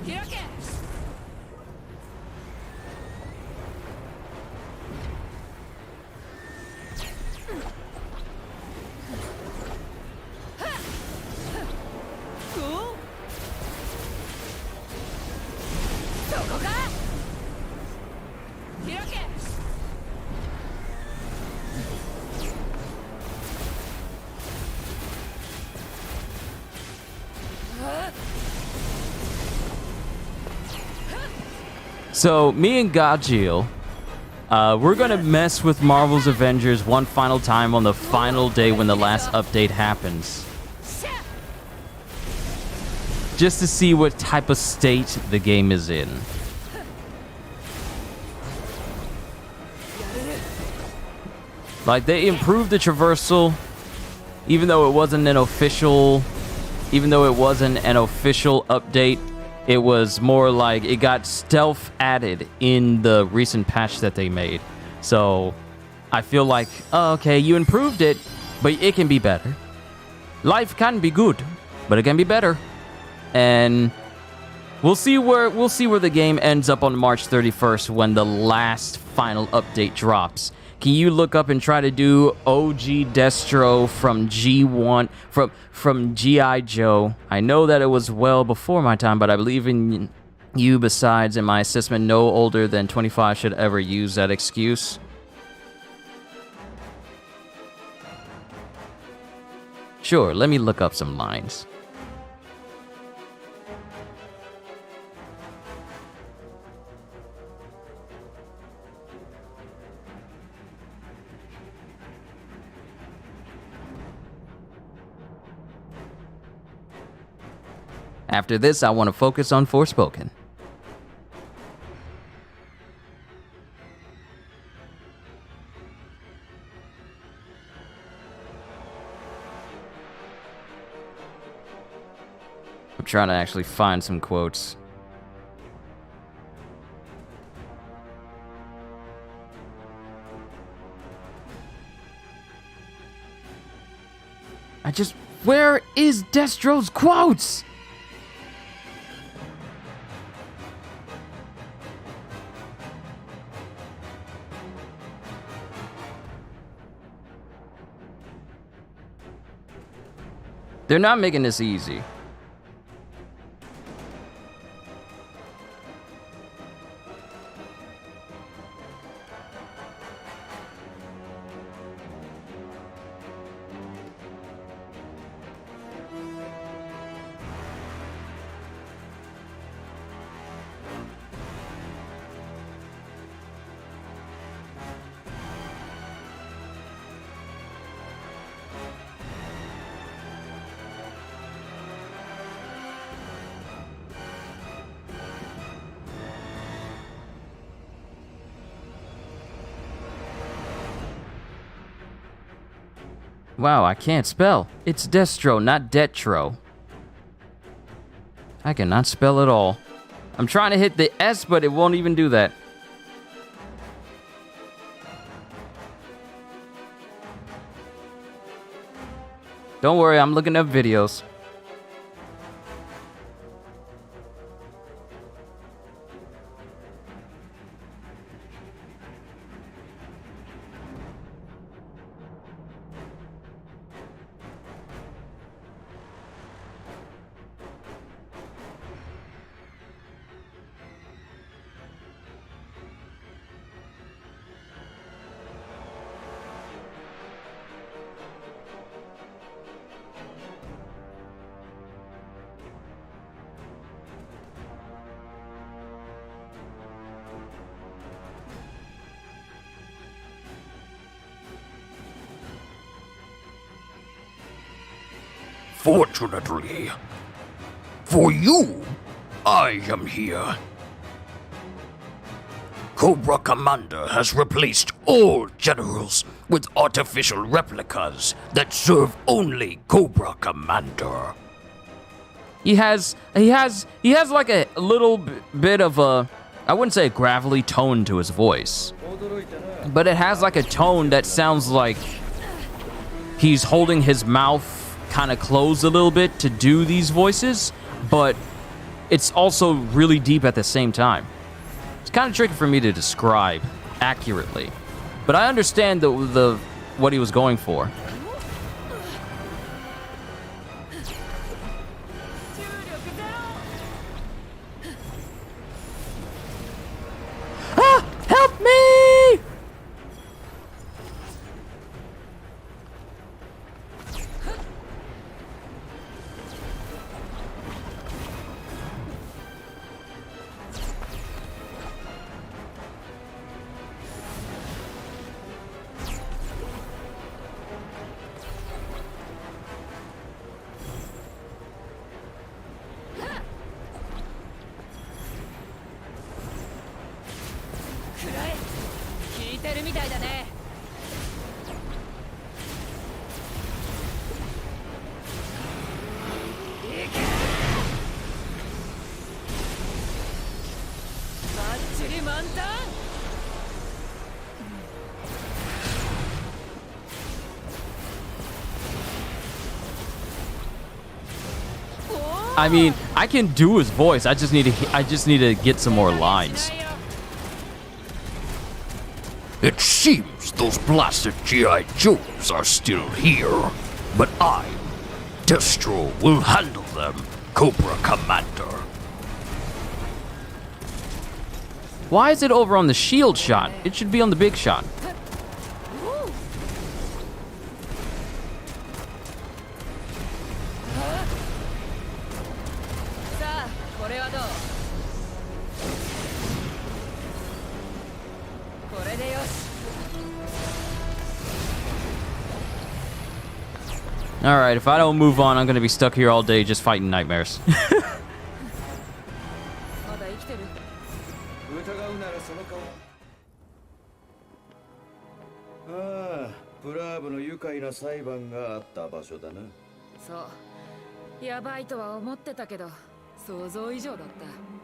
So me and Gajil, we're gonna mess with Marvel's Avengers one final time on the final day when the last update happens. Just to see what type of state the game is in. Like, they improved the traversal, even though it wasn't an official update. It was more like it got stealth added in the recent patch that they made. So I feel like, oh, okay, you improved it, but it can be better. Life can be good, but it can be better. And we'll see where the game ends up on March 31st when the last final update drops. Can you look up and try to do OG Destro from G1 from G.I. Joe? I know that it was well before my time, but I believe in you. Besides, in my assessment, no older than 25 should ever use that excuse. Sure, let me look up some lines. After this, I want to focus on Forspoken. I'm trying to actually find some quotes. Where is Destro's quotes? They're not making this easy. Wow, I can't spell. It's Destro, not Detro. I cannot spell at all. I'm trying to hit the S, but it won't even do that. Don't worry, I'm looking up videos. Fortunately, for you, I am here. Cobra Commander has replaced all generals with artificial replicas that serve only Cobra Commander. He has like a little bit of a, I wouldn't say a gravelly tone to his voice, but it has like a tone that sounds like he's holding his mouth kind of closed a little bit to do these voices, but it's also really deep at the same time. It's kind of tricky for me to describe accurately, but I understand the what he was going for. Ah! Help me! 似てるみたいだね。バッチリ満タン。I mean, I can do his voice. I just need to get some more lines. It seems those blasted G.I. Joes are still here, but I, Destro, will handle them, Cobra Commander. Why is it over on the shield shot? It should be on the big shot. Alright, if I don't move on, I'm gonna be stuck here all day just fighting nightmares. プラーブの愉快な裁判があった場所だな。そう。やばいとは思ってたけど、想像以上だった。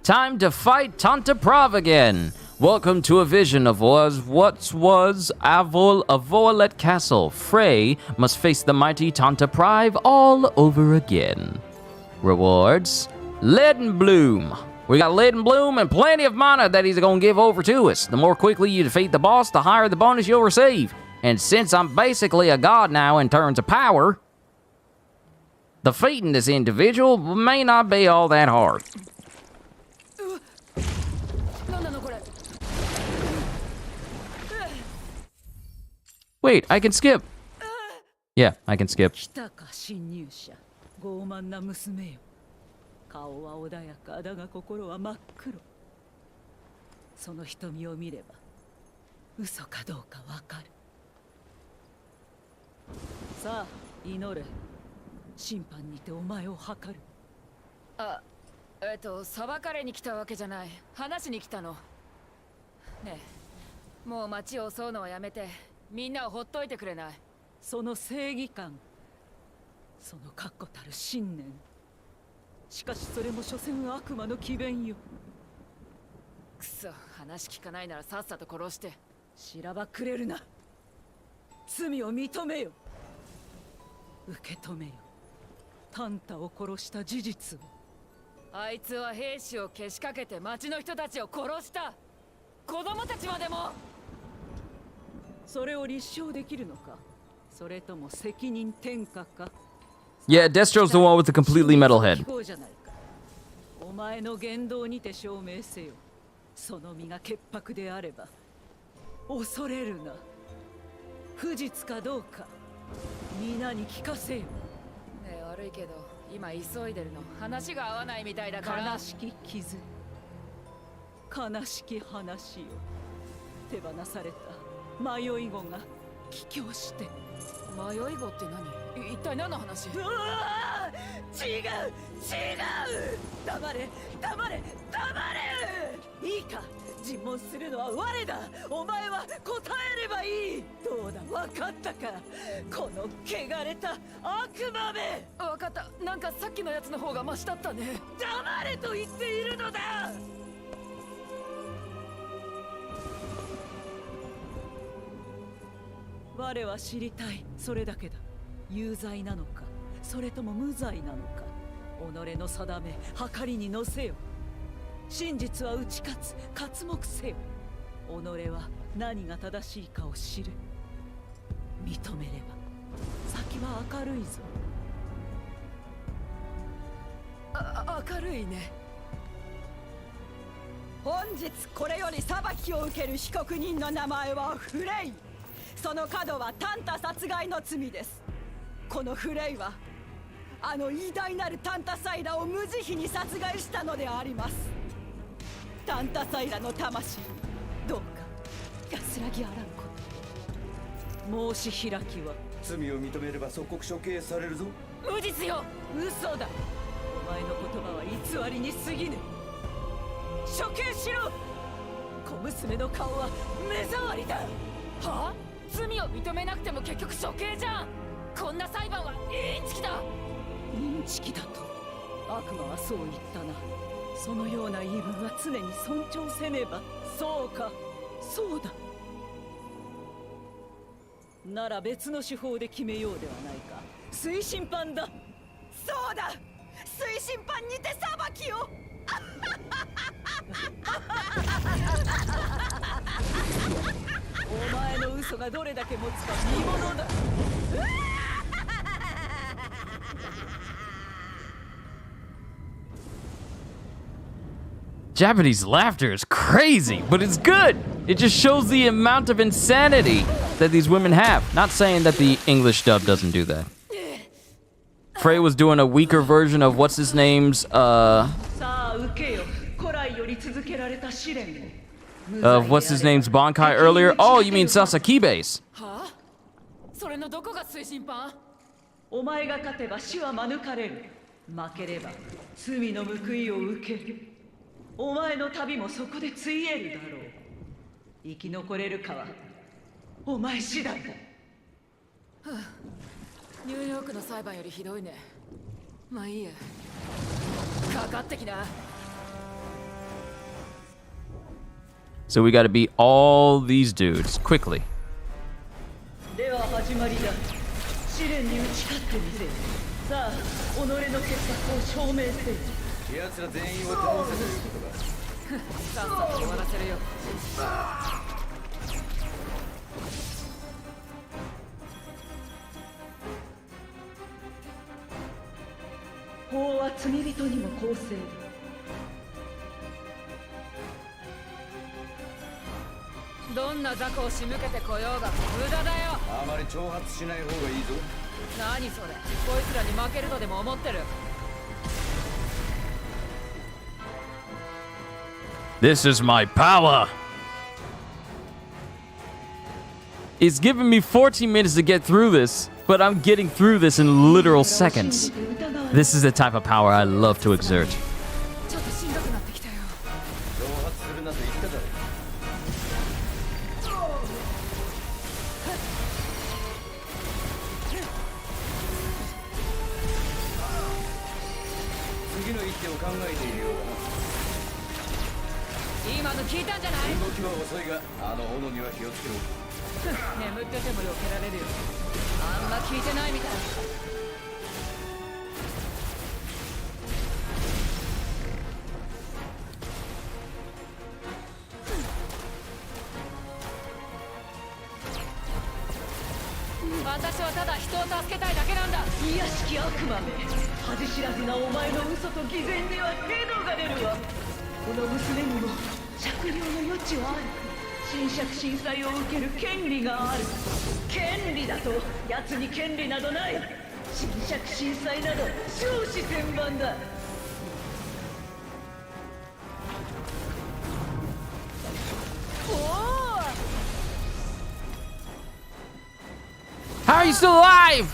Time to fight Tanta Prav again. Welcome to a vision of what was Avolet Castle. Frey must face the mighty Tanta Prav all over again. Rewards: Lead and Bloom. We got Lead and Bloom and plenty of mana that he's gonna give over to us. The more quickly you defeat the boss, the higher the bonus you'll receive. And since I'm basically a god now in terms of power, defeating this individual may not be all that hard. Wait, I can skip. Yeah, I can skip. 傲慢な娘よ。顔は穏やかだが心は真っ黒。その瞳を見れば嘘かどうかわかる。さあ祈れ。審判にてお前を図る。あ、裁かれに来たわけじゃない。話しに来たの。ねえ、もう町を襲うのはやめて、みんなをほっといてくれない。その正義感、その確固たる信念。しかしそれも所詮悪魔の詭弁よ。くそ、話聞かないならさっさと殺して。しらばくれるな。罪を認めよ。受け止めよ。タンタを殺した事実を。あいつは兵士をけしかけて町の人たちを殺した。子供たちまでも。それを立証できるのか、それとも責任転嫁か。Yeah, Destro's the one with the completely metal head. お前の言動にて証明せよ。その身が潔白であれば恐れるな。不実かどうか皆に聞かせよ。ねえ、悪いけど今急いでるの。話が合わないみたいだから。悲しき傷、悲しき話よ。手放された迷い子が帰郷して。迷い子って何？一体何の話？うわー、違う違う。黙れ黙れ黙れ。いいか、尋問するのは我だ。お前は答えればいい。どうだ、分かったか、この汚れた悪魔め。分かった。なんかさっきのやつの方がマシだったね。黙れと言っているのだ。我は知りたい、それだけだ。有罪なのか、それとも無罪なのか。己の定め、計りに乗せよ。真実は打ち勝つ、刮目せよ。己は何が正しいかを知る。認めれば先は明るいぞ。明るいね。本日これより裁きを受ける被告人の名前はフレイ。その角はタンタ殺害の罪です。このフレイはあの偉大なるタンタサイラを無慈悲に殺害したのであります。タンタサイラの魂、どうか安らぎあらんこと。申し開きは。罪を認めれば即刻処刑されるぞ。無実よ。嘘だ。お前の言葉は偽りに過ぎぬ。処刑しろ。小娘の顔は目障りだ。はあ？罪を認めなくても結局処刑じゃん。こんな裁判はインチキだ。インチキだと悪魔はそう言ったな。そのような言い分は常に尊重せねば。そうか、そうだ。なら別の手法で決めようではないか。推進判だ。そうだ、推進判にて裁きを。お前の嘘がどれだけ持つか見ものだ。Japanese laughter is crazy, but it's good. It just shows the amount of insanity that these women have. Not saying that the English dub doesn't do that. Frey was doing a weaker version of what's his name's Bankai earlier. Oh, you mean Sasakibe's. お前が勝てば死は免れる。負ければ罪の報いを受ける。お前の旅もそこでついえるだろう。生き残れるかはお前次第だ。ニューヨークの裁判よりひどいね。まあいいや。かかってきな。So we gotta beat all these dudes quickly. では始まりだ。試練に打ち勝ってみせ。さあ、己の傑作を証明せよ。奴ら全員を倒せということだ。さっさと終わらせるよ。法は罪人にも公正だ。どんな雑魚を仕向けてこようが無駄だよ。あまり挑発しない方がいいぞ。何それ、こいつらに負けるとでも思ってる。This is my power. It's given me 14 minutes to get through this, but I'm getting through this in literal seconds. This is the type of power I love to exert. ちょっとしんどくなってきたよ。挑発するなと言っただろ。次の一手を考えているようだな。今の聞いたんじゃない？動きは遅いが、あの斧には気をつけろ。眠ってても避けられるよ。あんま聞いてないみたい。私はただ人を助けたいだけなんだ。卑しき悪魔め。恥知らずなお前の嘘と偽善にはヘドが出るわ。この娘にも酌量の余地はある。神釈神祭を受ける権利がある。権利だと奴に権利などない。神釈神祭など少子千万だ。How are you still alive?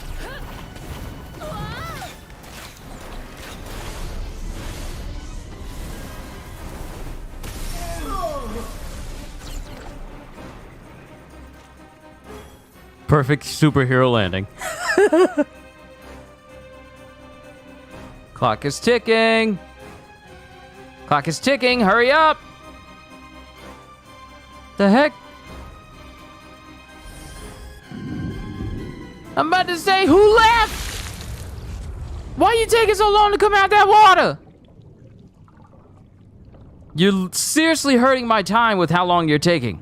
Perfect superhero landing. Clock is ticking. Clock is ticking. Hurry up. The heck? I'm about to say, who left? Why are you taking so long to come out that water? You're seriously hurting my time with how long you're taking.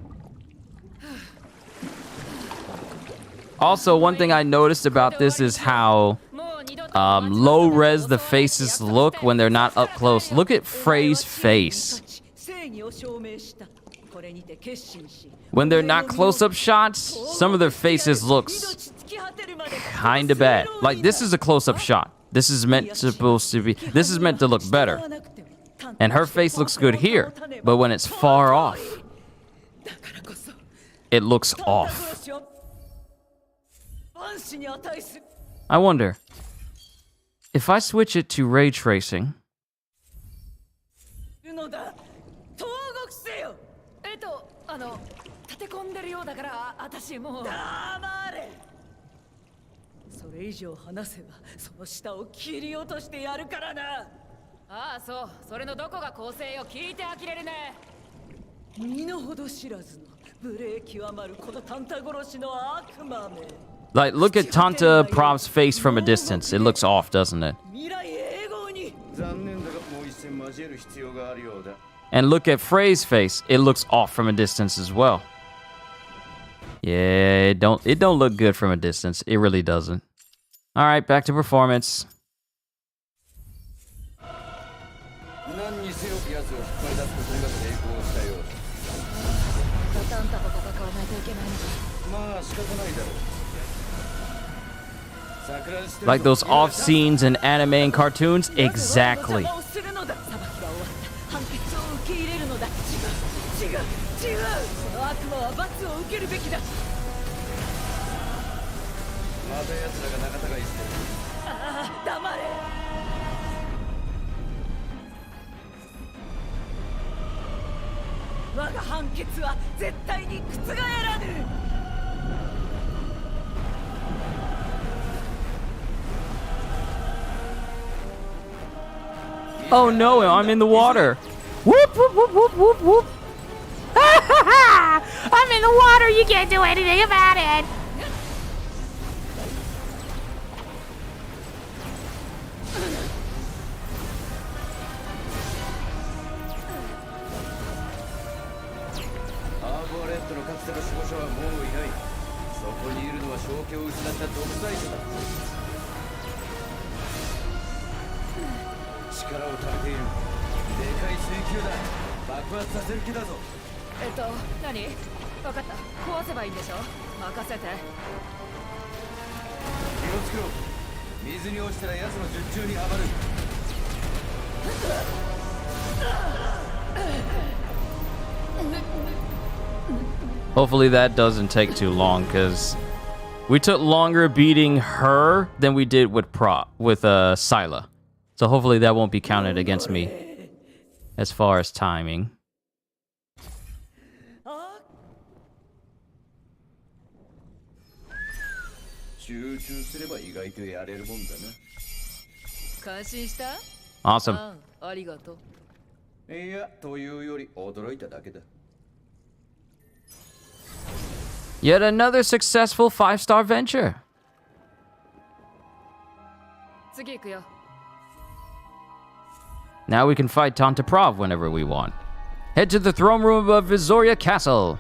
Also, one thing I noticed about this is how low res the faces look when they're not up close. Look at Frey's face. When they're not close-up shots, some of their faces looks kinda bad. Like, this is a close-up shot. This is meant to look better. And her face looks good here, but when it's far off, it looks off. I wonder, if I switch it to ray tracing. 立て込んでるようだから私もう黙れそれ以上話せばその下を切り落としてやるからなああそうそれのどこが構成よ聞いて呆れるね身の程知らずの無礼極まるこのタンタ殺しの悪魔め Like, look at Tanta Prob's face from a distance. It looks off, doesn't it? 未来永劫に And look at Frey's face. It looks off from a distance as well. Yeah, it don't look good from a distance. It really doesn't. All right, back to performance. Like those off scenes in anime and cartoons? Exactly. 違うその悪魔は罰を受けるべきだまた奴らが仲違いしてるああ黙れ我が判決は絶対に覆らぬ Oh no, I'm in the water. Whoop, whoop, whoop, whoop, whoop, whoop. I'm in the water. You can't do anything about it. Hopefully that doesn't take too long, because we took longer beating her than we did with Scylla. So hopefully that won't be counted against me as far as timing. Awesome. Yet another successful 5-star venture. Now we can fight Tanta Prov whenever we want. Head to the throne room of Vizoria Castle.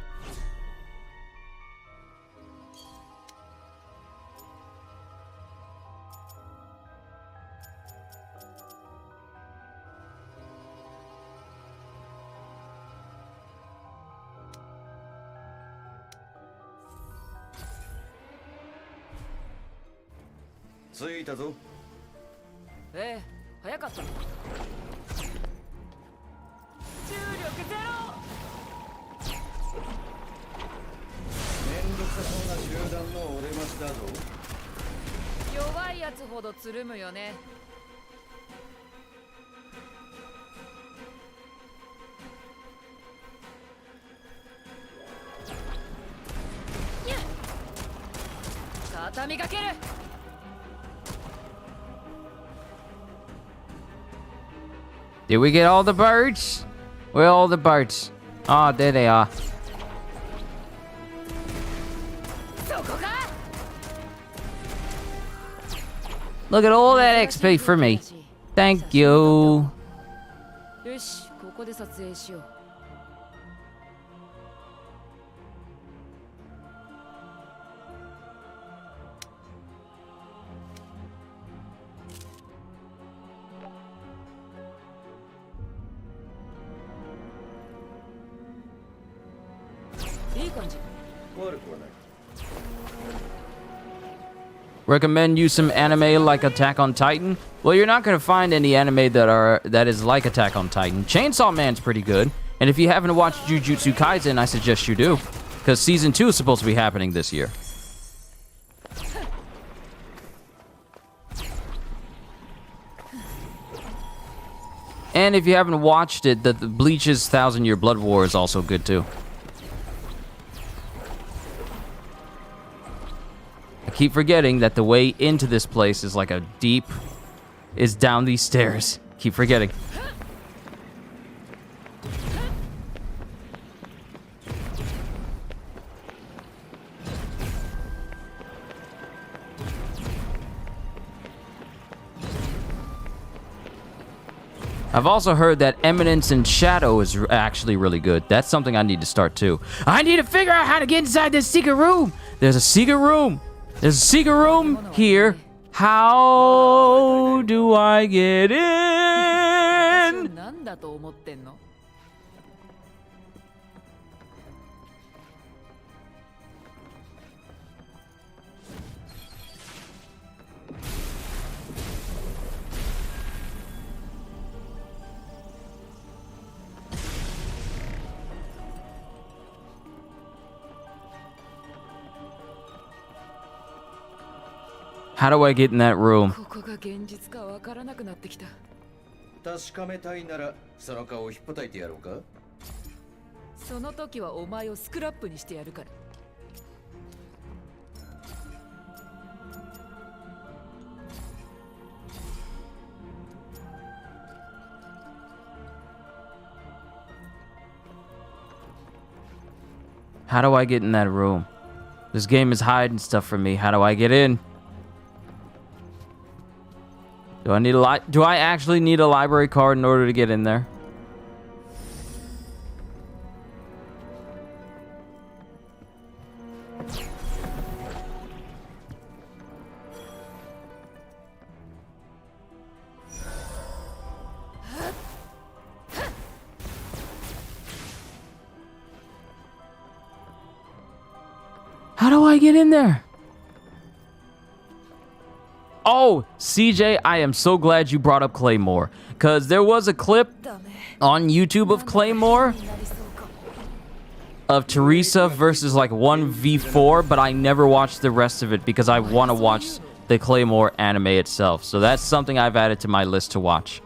Did we get all the birds? Where are all the birds? Oh, there they are. Look at all that XP for me. Thank you. Recommend you some anime like Attack on Titan? Well, you're not gonna find any anime that is like Attack on Titan. Chainsaw Man's pretty good, and if you haven't watched Jujutsu Kaisen, I suggest you do, because season 2 is supposed to be happening this year. And if you haven't watched it, the Bleach's 1,000-Year Blood War is also good too. I keep forgetting that the way into this place is like is down these stairs. Keep forgetting. I've also heard that Eminence and Shadow is actually really good. That's something I need to start too. I need to figure out how to get inside this secret room. There's a secret room. There's a secret room here. How do I get in? How do I get in that room? 確かめたいならその顔をひっぱたいてやろうか。その時はお前をスクラップにしてやるから。How do I get in that room? This game is hiding stuff from me. How do I get in? Do I actually need a library card in order to get in there? How do I get in there? Oh, CJ, I am so glad you brought up Claymore, because there was a clip on YouTube of Claymore of Teresa versus like 1v4, but I never watched the rest of it because I want to watch the Claymore anime itself. So that's something I've added to my list to watch.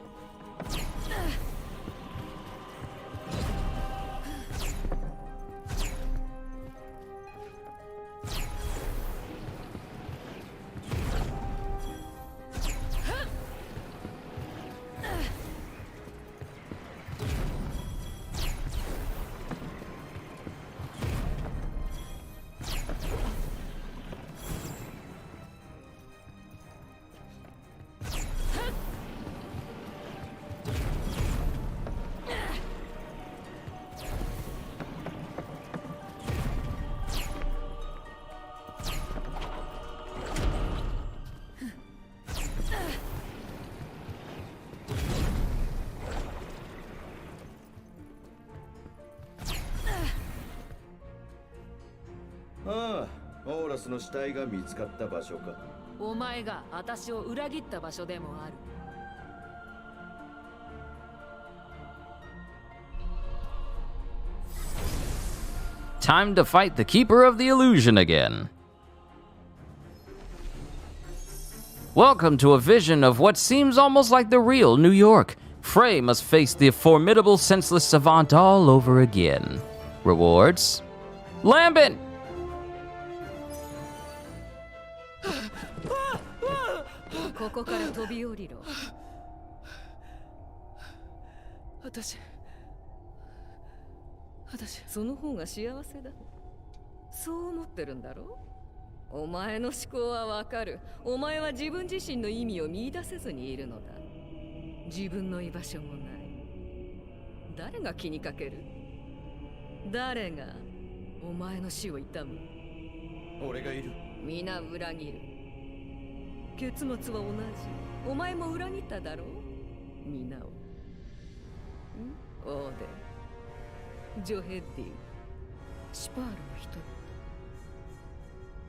Ah, オーラスの死体が見つかった場所か。お前が私を裏切った場所でもある。Time to fight the Keeper of the Illusion again. Welcome to a vision of what seems almost like the real New York. Frey must face the formidable senseless savant all over again. Rewards? Lambent! ここから飛び降りろ。私その方が幸せだ。そう思ってるんだろう。お前の思考はわかる。お前は自分自身の意味を見出せずにいるのだ。自分の居場所もない。誰が気にかける？誰がお前の死を悼む？俺がいる。皆裏切る。結末は同じ。お前も裏切っただろう。皆を。オーデン、ジョヘッディ、シュパールの一人。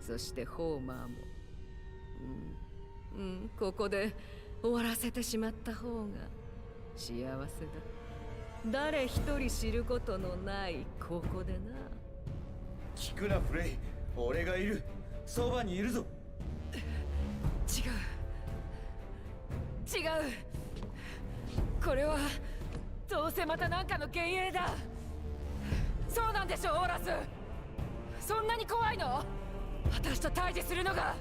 そしてホーマーも。ここで終わらせてしまった方が幸せだ。誰一人知ることのないここでな。聞くなフレイ、俺がいる。そばにいるぞ。違う。これはどうせまたなんかの幻影だ。そうなんでしょ、オーラス。そんなに怖いの？私と対峙するのが。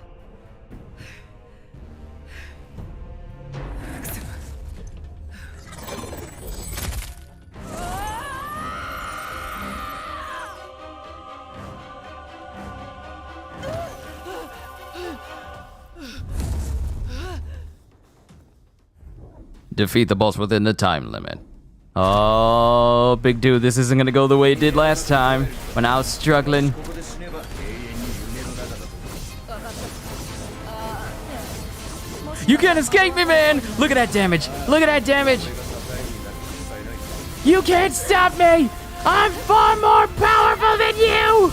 Defeat the boss within the time limit. Oh, big dude, this isn't gonna go the way it did last time when I was struggling. You can't escape me, man! Look at that damage! Look at that damage! You can't stop me! I'm far more powerful than you!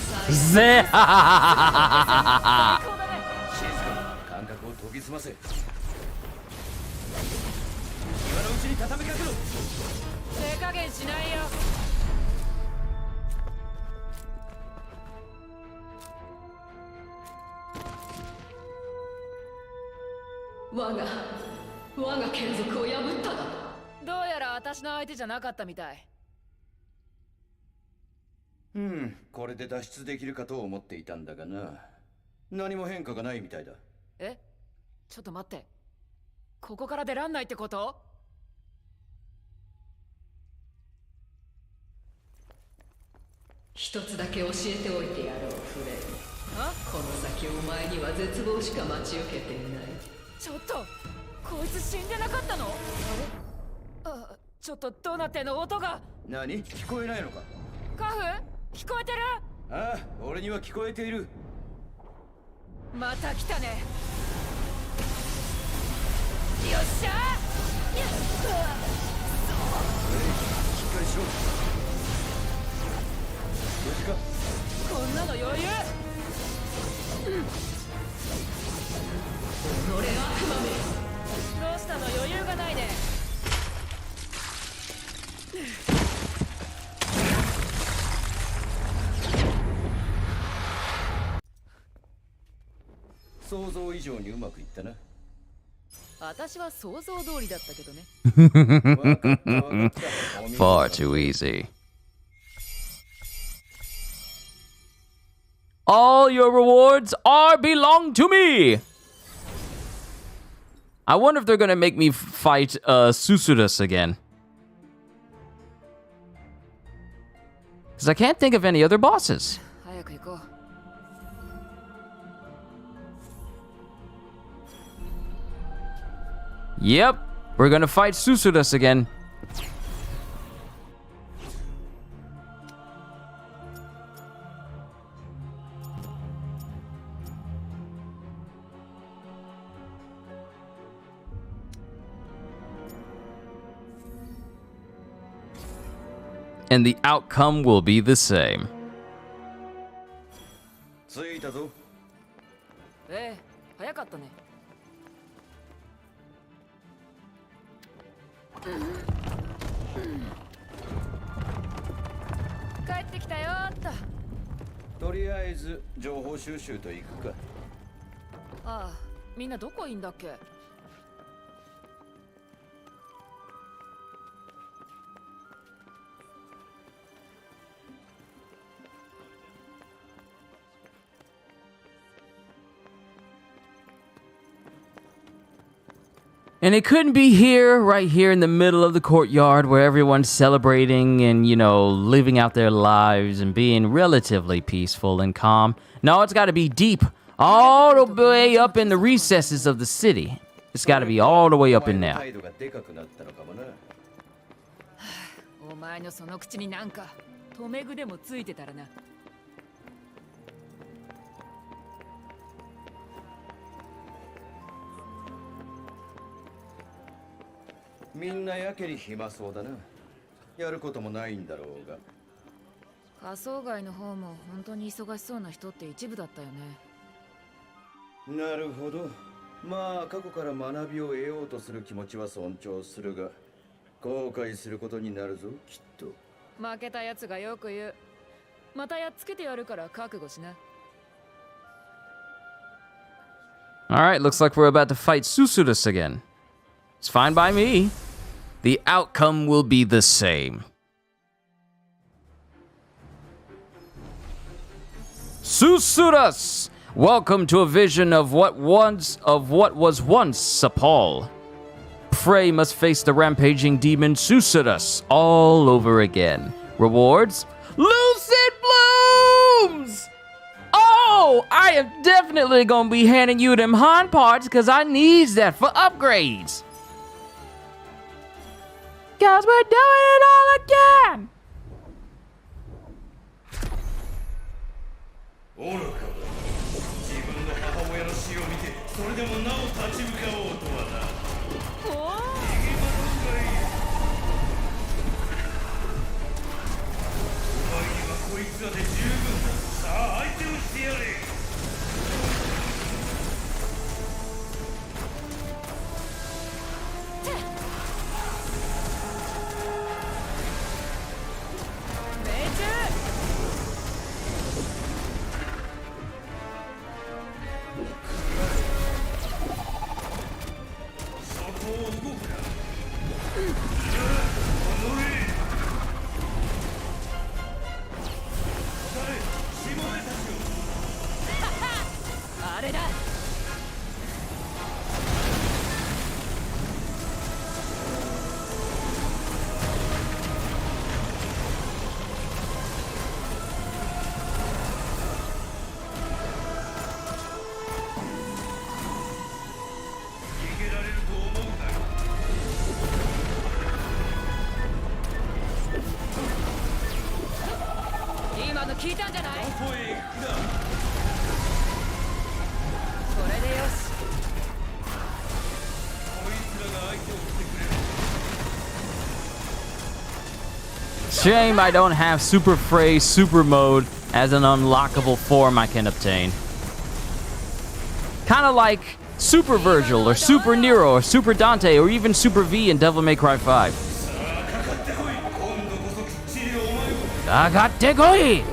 What? 我が眷属を破っただ。どうやら私の相手じゃなかったみたい。これで脱出できるかと思っていたんだがな。何も変化がないみたいだ。え？ちょっと待って。ここから出らんないってこと？一つだけ教えておいてやろう、フレイ。この先お前には絶望しか待ち受けていない。ちょっと、こいつ死んでなかったの？あ、ちょっとどうなってんの？音が。何？聞こえないのか？カフ？聞こえてる？ああ、俺には聞こえている。また来たね。よっしゃ！しっかりしろ。無事か？こんなの余裕。俺悪魔め。どうしたの？余裕がないね。想像以上にうまくいったな。私は想像通りだったけどね。Far too easy. All your rewards are belong to me. I wonder if they're gonna make me fight Susurus again. Because I can't think of any other bosses. Yep, we're gonna fight Susurus again. And the outcome will be the same. 着いたぞ。早かったね。帰ってきたよーっと。とりあえず情報収集と行くか。ああ、みんなどこいんだっけ？And it couldn't be here, right here in the middle of the courtyard where everyone's celebrating and, you know, living out their lives and being relatively peaceful and calm. No, it's got to be deep, all the way up in the recesses of the city. It's got to be all the way up in there. お前のその口になんか留め具でもついてたらな。みんなやけに暇そうだな。やることもないんだろうが。仮想外の方も本当に忙しそうな人って一部だったよね。なるほど。まあ過去から学びを得ようとする気持ちは尊重するが、後悔することになるぞ、きっと。負けたやつがよく言う。またやっつけてやるから覚悟しな。Alright, looks like we're about to fight Susurus again. It's fine by me. the outcome will be the same. Susuras! Welcome to a vision of what was once Sapal. Prey must face the rampaging demon Susuras all over again. Rewards? Lucid Blooms! Oh, I am definitely gonna be handing you them hind parts because I needs that for upgrades. Cause we're doing it all again! Shame I don't have Super Frey Super Mode as an unlockable form I can obtain. Kind of like Super Virgil or Super Nero or Super Dante or even Super V in Devil May Cry 5. Agatekoi!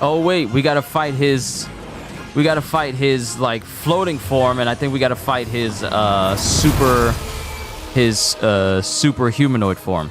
Oh wait, we gotta fight his like floating form, and I think we gotta fight his super humanoid form.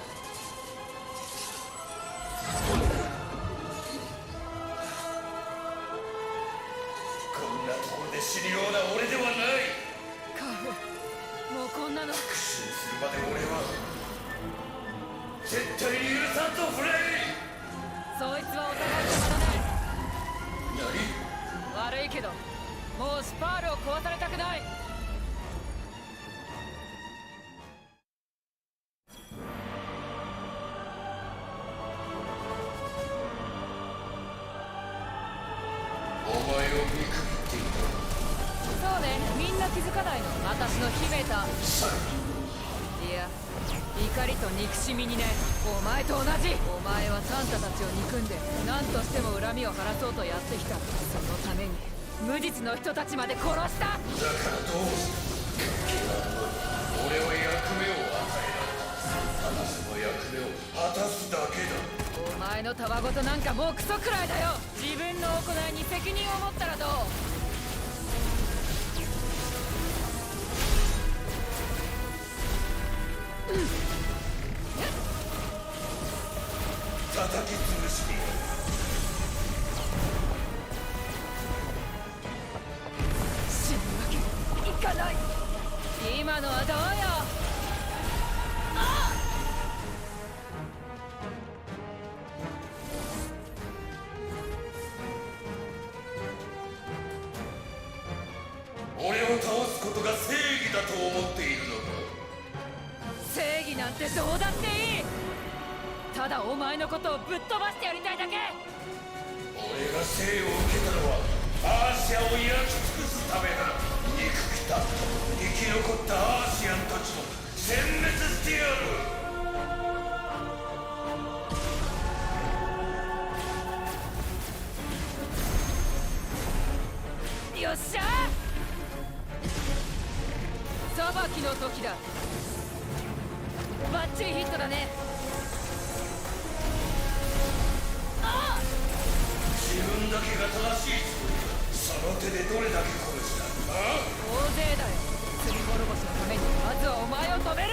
ことが正義だと思っているのか。正義なんてどうだっていい。ただお前のことをぶっ飛ばしてやりたいだけ。俺が生を受けたのはアーシアを焼き尽くすためだ。憎きた生き残ったアーシアンたちも殲滅してやる。よっしゃー、裁きの時だ。バッチリヒットだね。あっ、自分だけが正しいつもりだ。その手でどれだけ殺した。ああ、大勢だよ。罪滅ぼしのためにまずはお前を止める。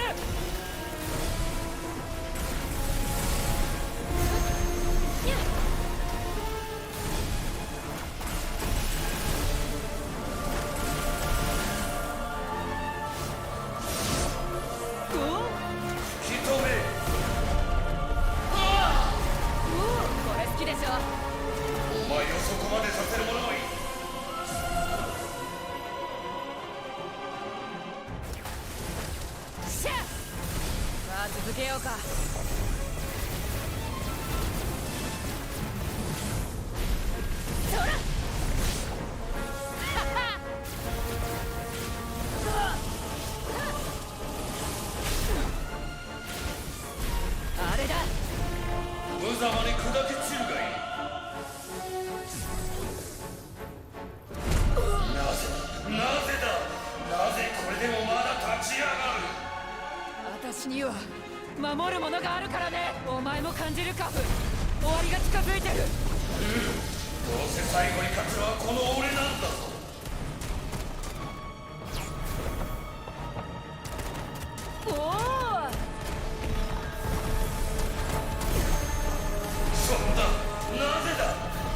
続けようか。そらあれだ。無様に砕け散るがいい。なぜだ。なぜこれでもまだ立ち上がる。私には守るものがあるからね。お前も感じるカフ。終わりが近づいてる。どうせ最後に勝つのはこの俺なんだぞ。おお、そんな、なぜだ。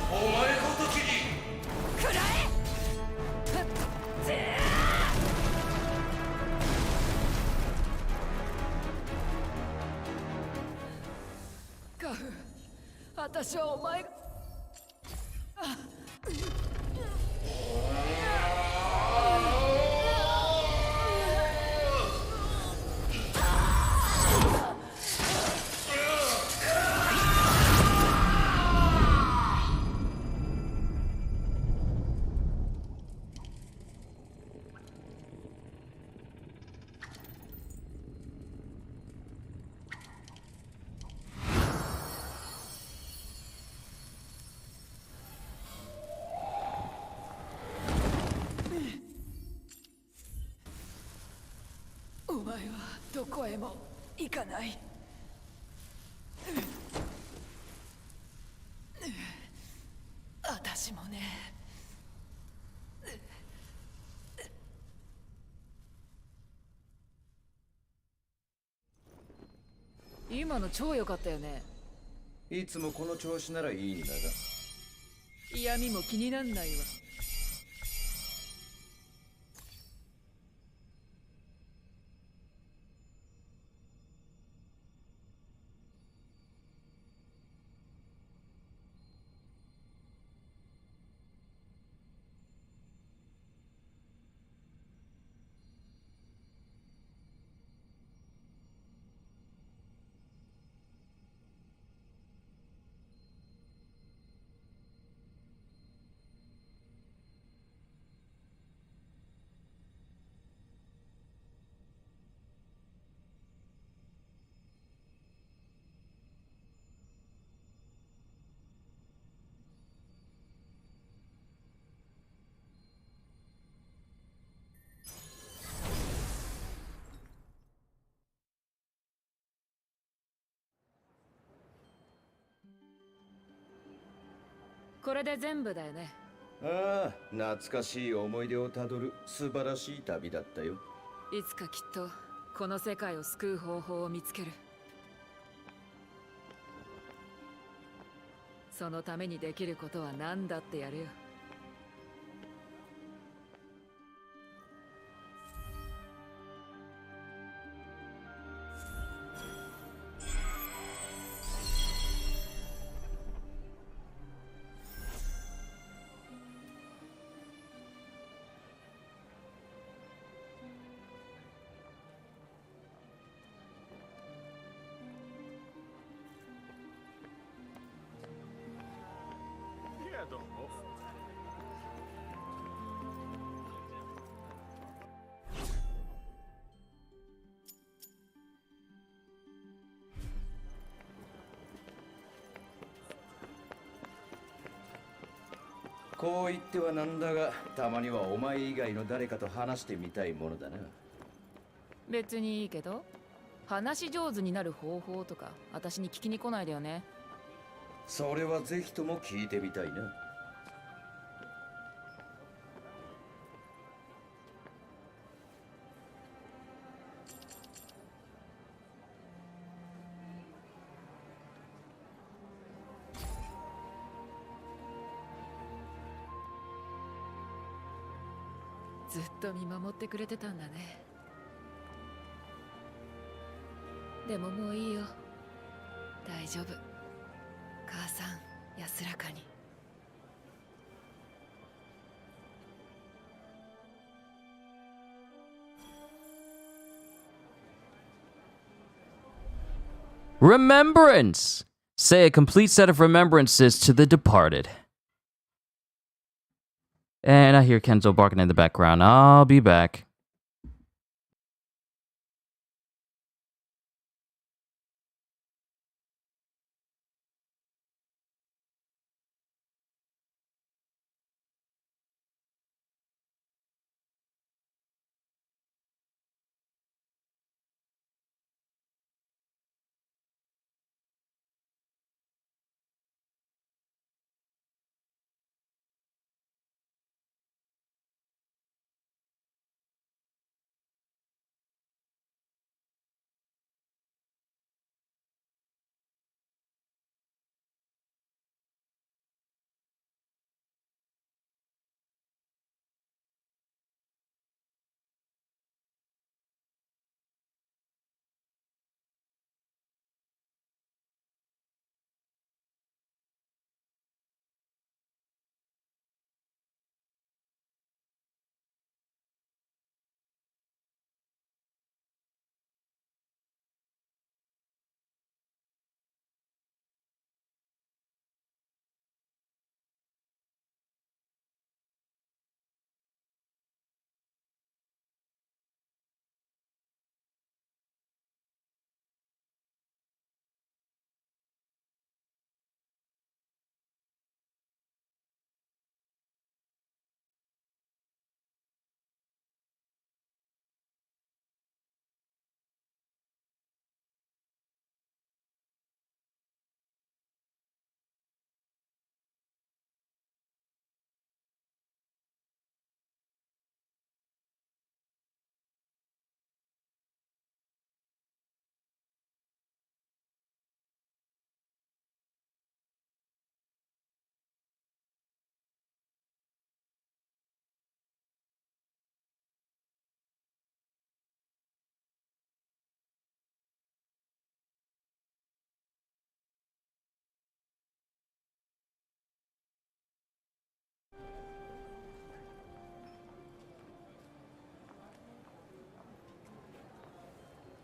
お前ごときに食らえ。カフ、私はお前がお前はどこへも行かない。私もね。今の超良かったよね。いつもこの調子ならいいんだが。嫌味も気になんないわ。これで全部だよね。ああ、懐かしい思い出をたどる素晴らしい旅だったよ。いつかきっとこの世界を救う方法を見つける。そのためにできることは何だってやるよ。こう言ってはなんだが、たまにはお前以外の誰かと話してみたいものだな。別にいいけど、話し上手になる方法とか私に聞きに来ないでよね。それはぜひとも聞いてみたいな。ずっと見守ってくれてたんだね。でももういいよ。大丈夫。母さん、安らかに。Remembrance! Say a complete set of remembrances to the departed. And I hear Kenzo barking in the background. I'll be back.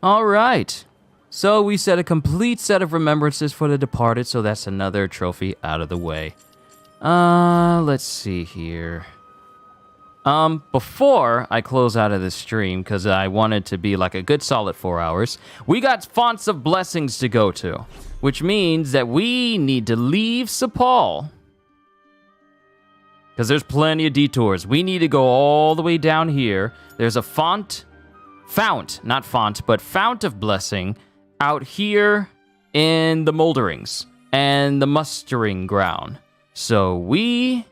All right. So we set a complete set of remembrances for the departed, so that's another trophy out of the way. Let's see here. Before I close out of this stream, because I wanted to be like a good solid 4 hours, we got Fonts of Blessings to go to, which means that we need to leave Sepal. Because there's plenty of detours. We need to go all the way down here. There's a fount of blessing out here in the Molderings and the mustering ground. So we...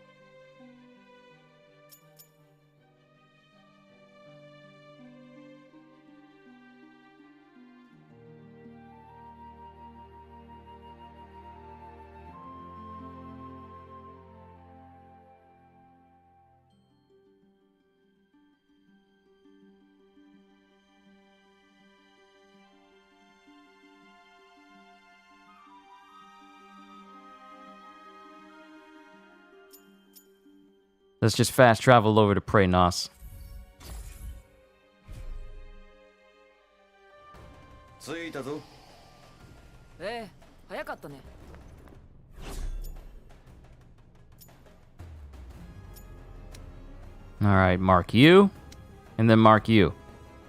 Let's just fast travel over to Preynos. 着いたぞ。早かったね。All right, mark you, and then mark you.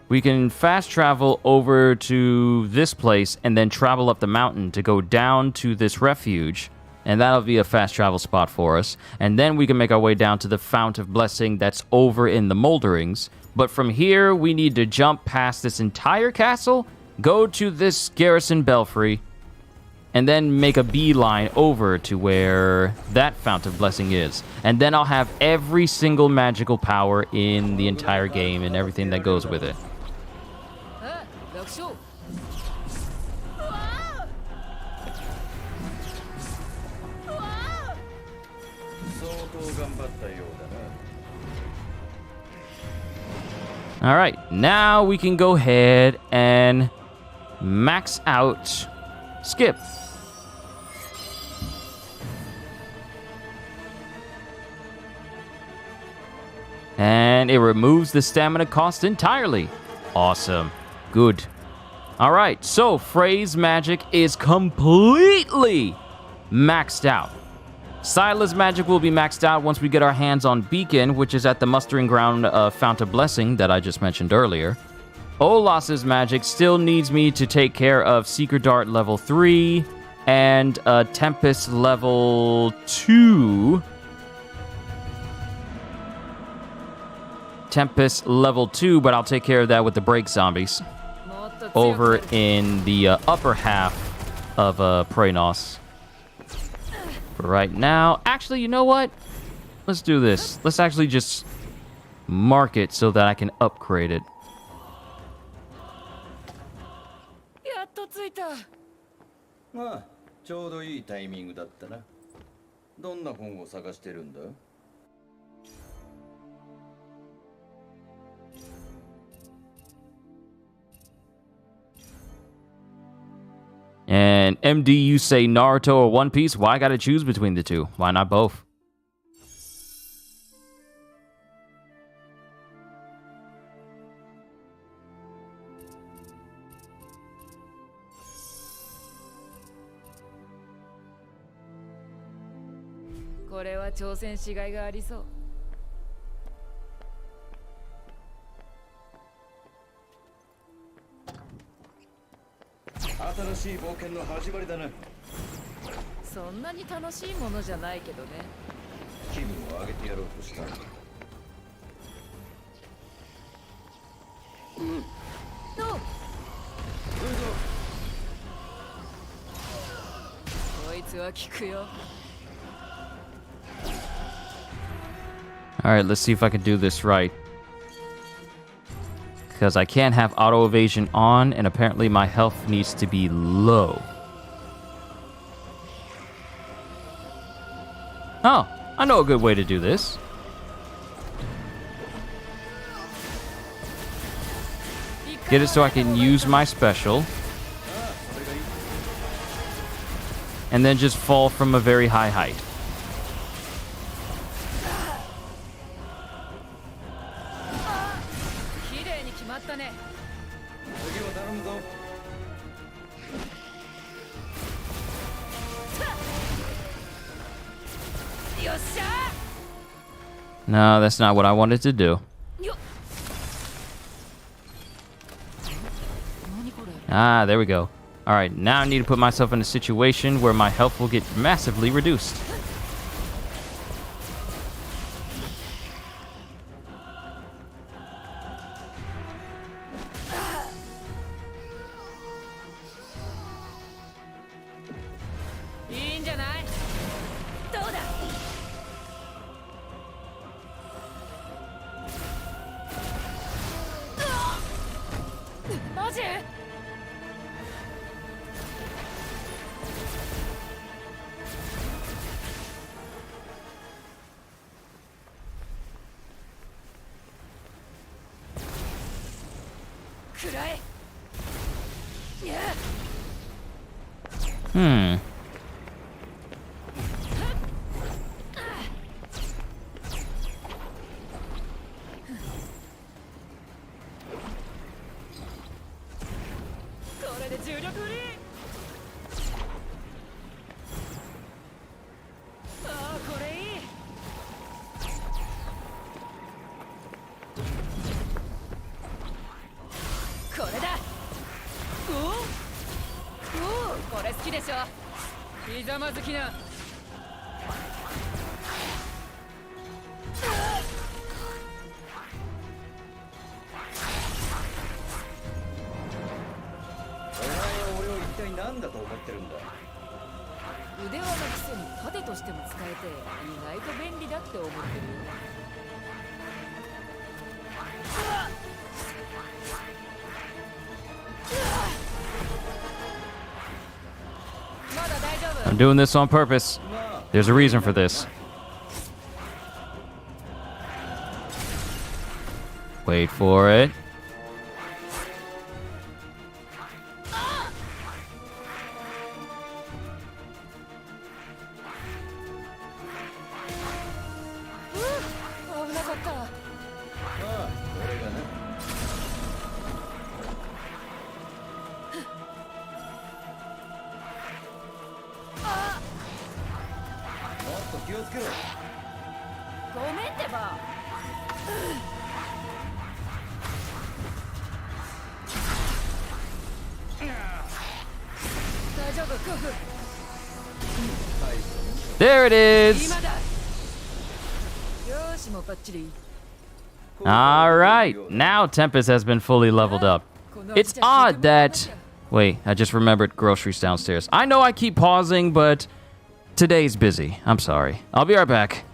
We can fast travel over to this place and then travel up the mountain to go down to this refuge And that'll be a fast travel spot for us. And then we can make our way down to the Fount of Blessing that's over in the Molderings. But from here, we need to jump past this entire castle, go to this garrison belfry, and then make a beeline over to where that Fount of Blessing is. And then I'll have every single magical power in the entire game and everything that goes with it. All right, now we can go ahead and max out Skip. And it removes the stamina cost entirely. Awesome. Good. All right, so Frey's magic is completely maxed out. Sila's magic will be maxed out once we get our hands on Beacon, which is at the mustering ground Fount of Blessing that I just mentioned earlier. Olas's magic still needs me to take care of Secret Dart level 3 and Tempest level 2. Tempest level 2, but I'll take care of that with the break zombies over in the upper half of Praenos. For right now, actually, you know what? Let's do this. Let's actually just mark it so that I can upgrade it. And MD, you say Naruto or One Piece? Why I gotta choose between the two? Why not both? All right, let's see if I can do this right. Because I can't have auto evasion on, and apparently my health needs to be low. Oh, I know a good way to do this. Get it so I can use my special. And then just fall from a very high height. No, that's not what I wanted to do. Ah, there we go. All right, now I need to put myself in a situation where my health will get massively reduced. 体何だと思ってるんだ。腕輪のくせに盾としても使えて意外と便利だって思ってるよ。I'm doing this on purpose. There's a reason for this. Wait for it. There it is. All right, now Tempest has been fully leveled up. It's odd that... Wait, I just remembered groceries downstairs. I know I keep pausing, but today's busy. I'm sorry. I'll be right back.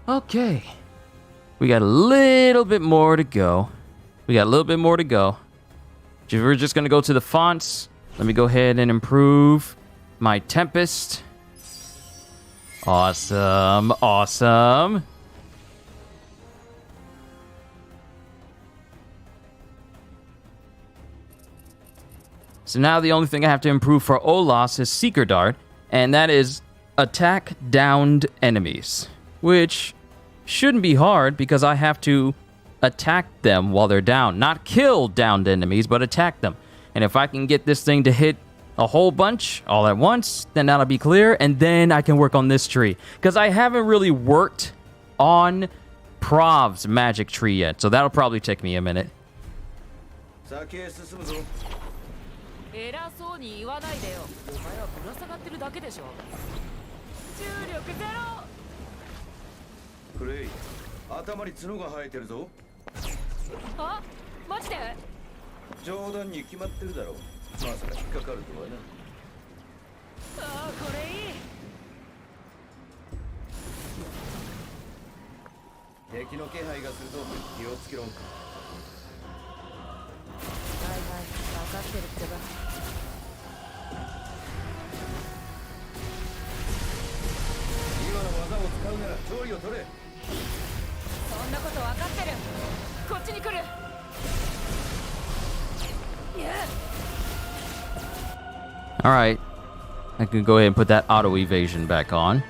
Okay. We got a little bit more to go. We're just going to go to the fonts. Let me go ahead and improve my Tempest. Awesome. Awesome. So now the only thing I have to improve for Olas is Seeker Dart, and that is attack downed enemies, which shouldn't be hard because I have to attack them while they're down. Not kill downed enemies, but attack them. And if I can get this thing to hit a whole bunch all at once, then that'll be clear, and then I can work on this tree. Because I haven't really worked on Prov's magic tree yet, so that'll probably take me a minute. 偉そうに言わないでよ。お前はぶら下がってるだけでしょ。重力ゼロ。クレイ、頭に角が生えてるぞ。あ、マジで？冗談に決まってるだろう。まさか引っかかるとはな。ああ、これいい。敵の気配がすると気をつけろ。はいはい、分かってるってば。今の技を使うなら調理を取れ。そんなこと分かってる。こっちに来る。Alright. I can go ahead and put that auto evasion back on.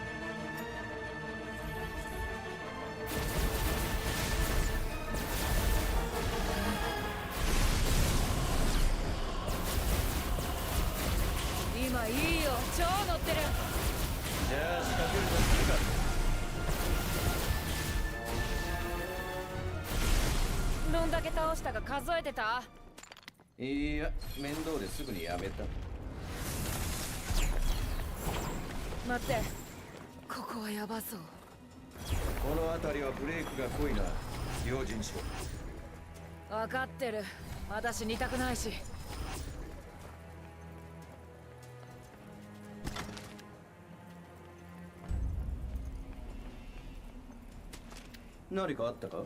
何かあったか？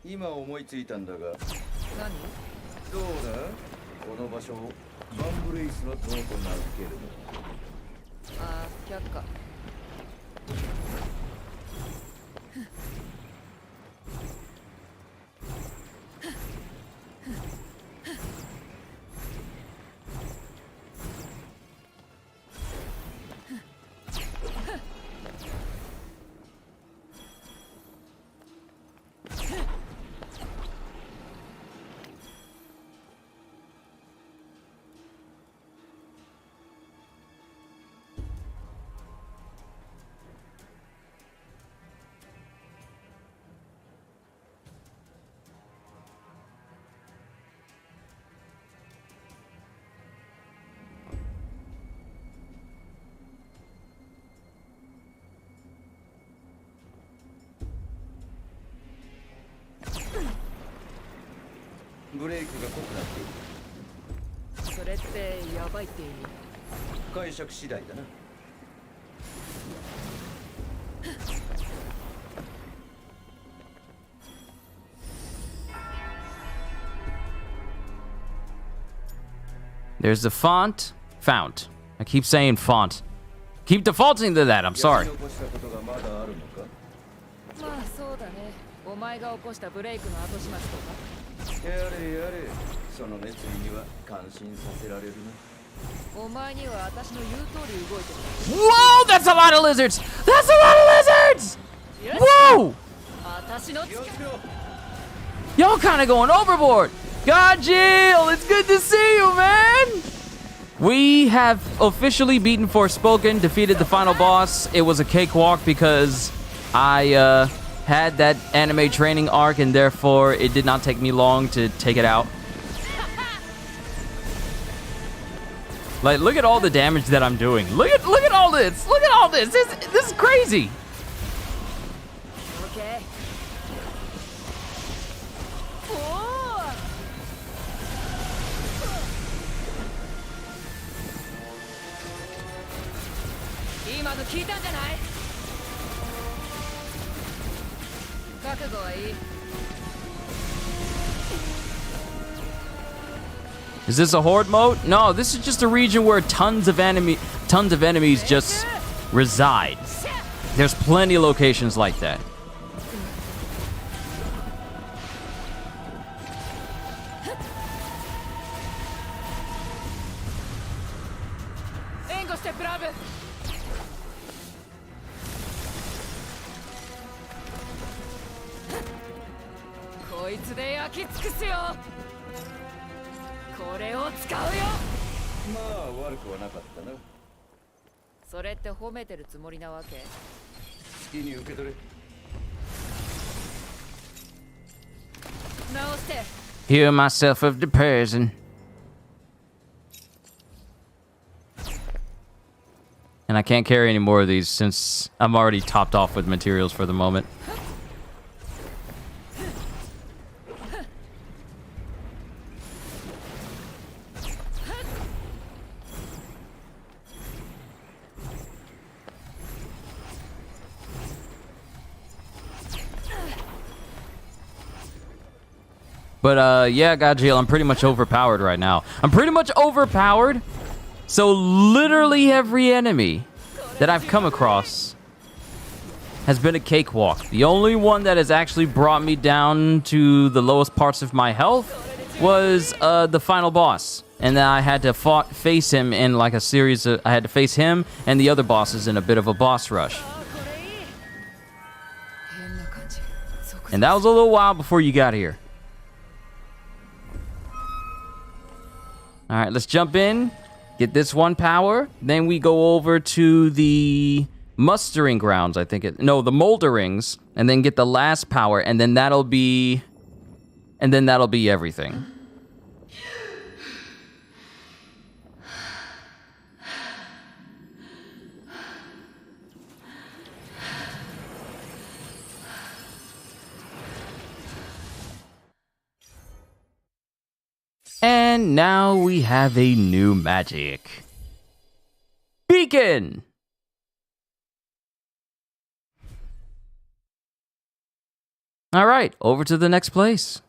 今思いついたんだが。何？どうだ？この場所をバンブレイスの塔と名付けるの。ああ、却下。ブレイクが濃くなっている。それってやばいって意味？解釈次第だな。There's the font. Fount. I keep saying font. Keep defaulting to that. I'm sorry. まあそうだね。お前が起こしたブレイクの後始末とか。やれやれ、その熱意には感心させられるな。お前には私の言う通り動いてる。Whoa, that's a lot of lizards. That's a lot of lizards. Whoa. 私の力。Y'all kind of going overboard. God, Jill, it's good to see you, man. We have officially beaten Forspoken, defeated the final boss. It was a cakewalk because I had that anime training arc, and therefore it did not take me long to take it out. Like, look at all the damage that I'm doing. Look at all this. Look at all this. This is crazy. Okay. Is this a horde mode? No, this is just a region where tons of enemies just reside. There's plenty of locations like that. Heal myself of the poison. And I can't carry any more of these since I'm already topped off with materials for the moment. But, yeah, Gajiel, I'm pretty much overpowered right now. I'm pretty much overpowered. So, literally every enemy that I've come across has been a cakewalk. The only one that has actually brought me down to the lowest parts of my health was the final boss. And then I had to face him in, like, a series of... I had to face him and the other bosses in a bit of a boss rush. And that was a little while before you got here. All right, let's jump in, get this one power. Then we go over to the mustering grounds, I think it... No, the molderings, and then get the last power, and then that'll be... And then that'll be everything. And now we have a new magic. Beacon! Alright, over to the next place.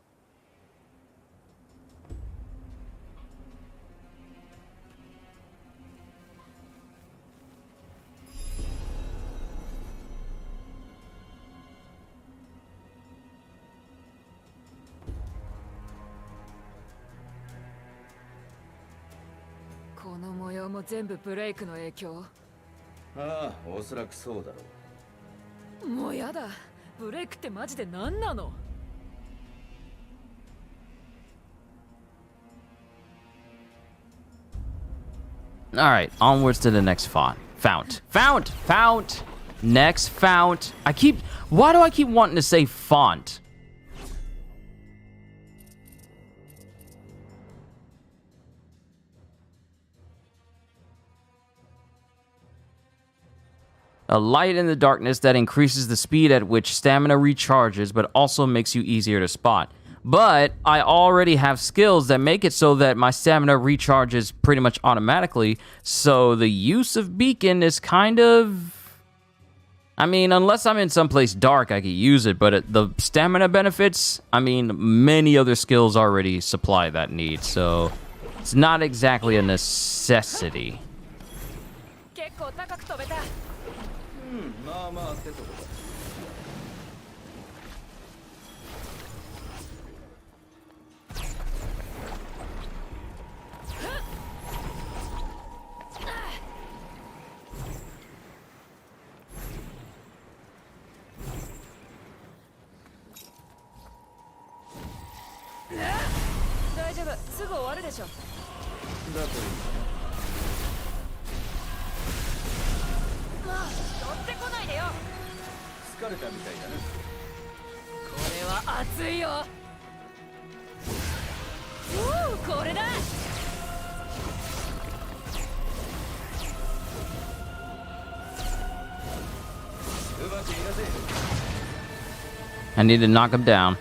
Alright, onwards to the next font. Fount. Next fount. Why do I keep wanting to say font? A light in the darkness that increases the speed at which stamina recharges, but also makes you easier to spot. But I already have skills that make it so that my stamina recharges pretty much automatically, so the use of beacon is kind of... I mean, unless I'm in someplace dark, I could use it, but the stamina benefits, I mean, many other skills already supply that need, so it's not exactly a necessity. I need to knock him down.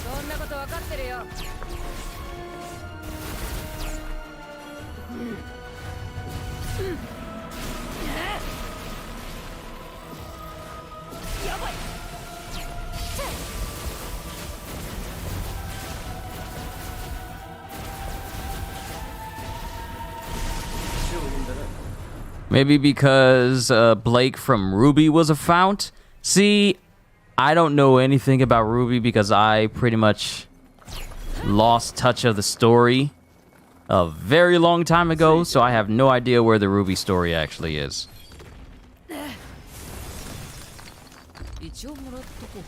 そんなことわかってるよ。やばい。Maybe because Blake from Ruby was a fount. See, I don't know anything about Ruby because I pretty much lost touch of the story a very long time ago, so I have no idea where the Ruby story actually is. 一応もらっとこう。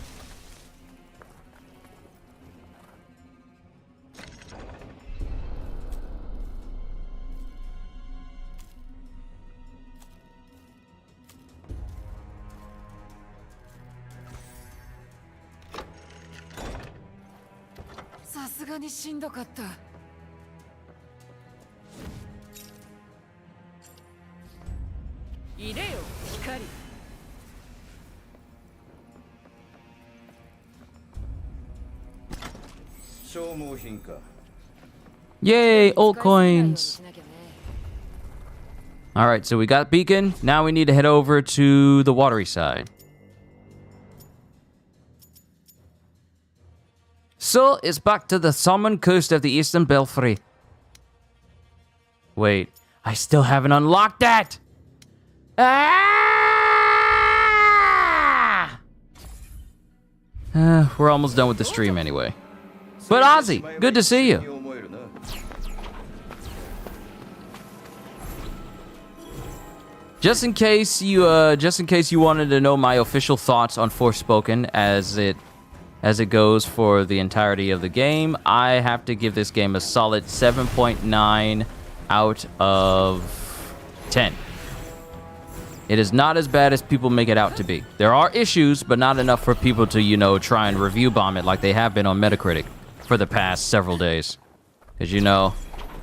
さすがにしんどかった。入れよ、光。消耗品か。 Yay, old coins. All right, so we got Beacon. Now we need to head over to the watery side. So it's back to the southern coast of the Eastern Belfry. Wait, I still haven't unlocked that. We're almost done with the stream anyway. But Ozzy, good to see you. Just in case you wanted to know my official thoughts on Forspoken as it goes for the entirety of the game, I have to give this game a solid 7.9 out of 10. It is not as bad as people make it out to be. There are issues, but not enough for people to, you know, try and review bomb it like they have been on Metacritic for the past several days. Because, you know,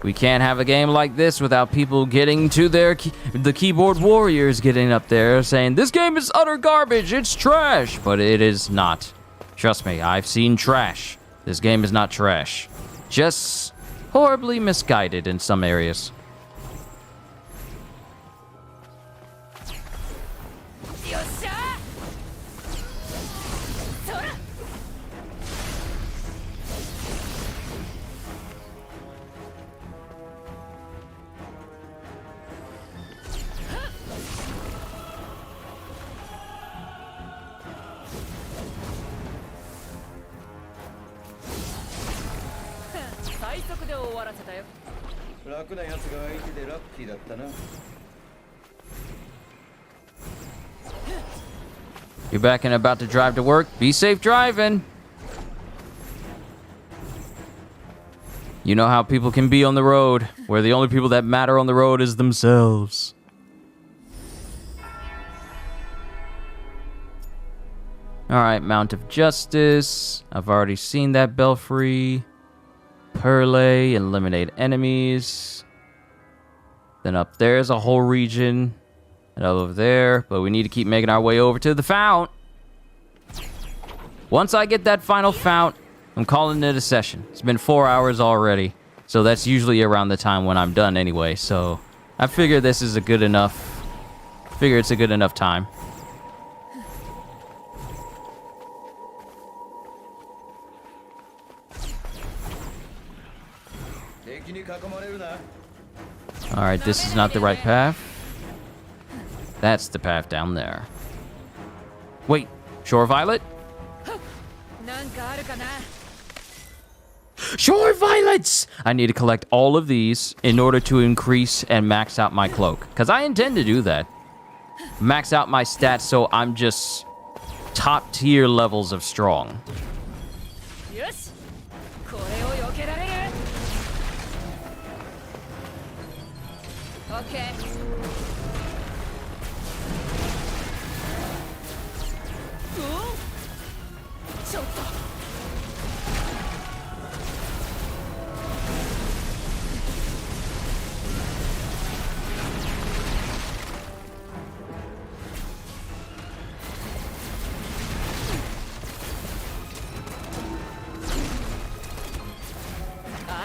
we can't have a game like this without people getting to the keyboard warriors getting up there saying, this game is utter garbage, it's trash. But it is not. Trust me, I've seen trash. This game is not trash. Just horribly misguided in some areas. You're back and about to drive to work. Be safe driving. You know how people can be on the road, where the only people that matter on the road is themselves. Alright, Mount of Justice. I've already seen that belfry. Perlay, eliminate enemies. Then up there's a whole region. And over there, but we need to keep making our way over to the fount. Once I get that final fount, I'm calling it a session. It's been 4 hours already, so that's usually around the time when I'm done anyway. So I figure this is a good enough. Figure it's a good enough time. All right, this is not the right path. That's the path down there. Wait, Shore Violet? Shore Violets! I need to collect all of these in order to increase and max out my cloak. Because I intend to do that. Max out my stats so I'm just top tier levels of strong. Okay.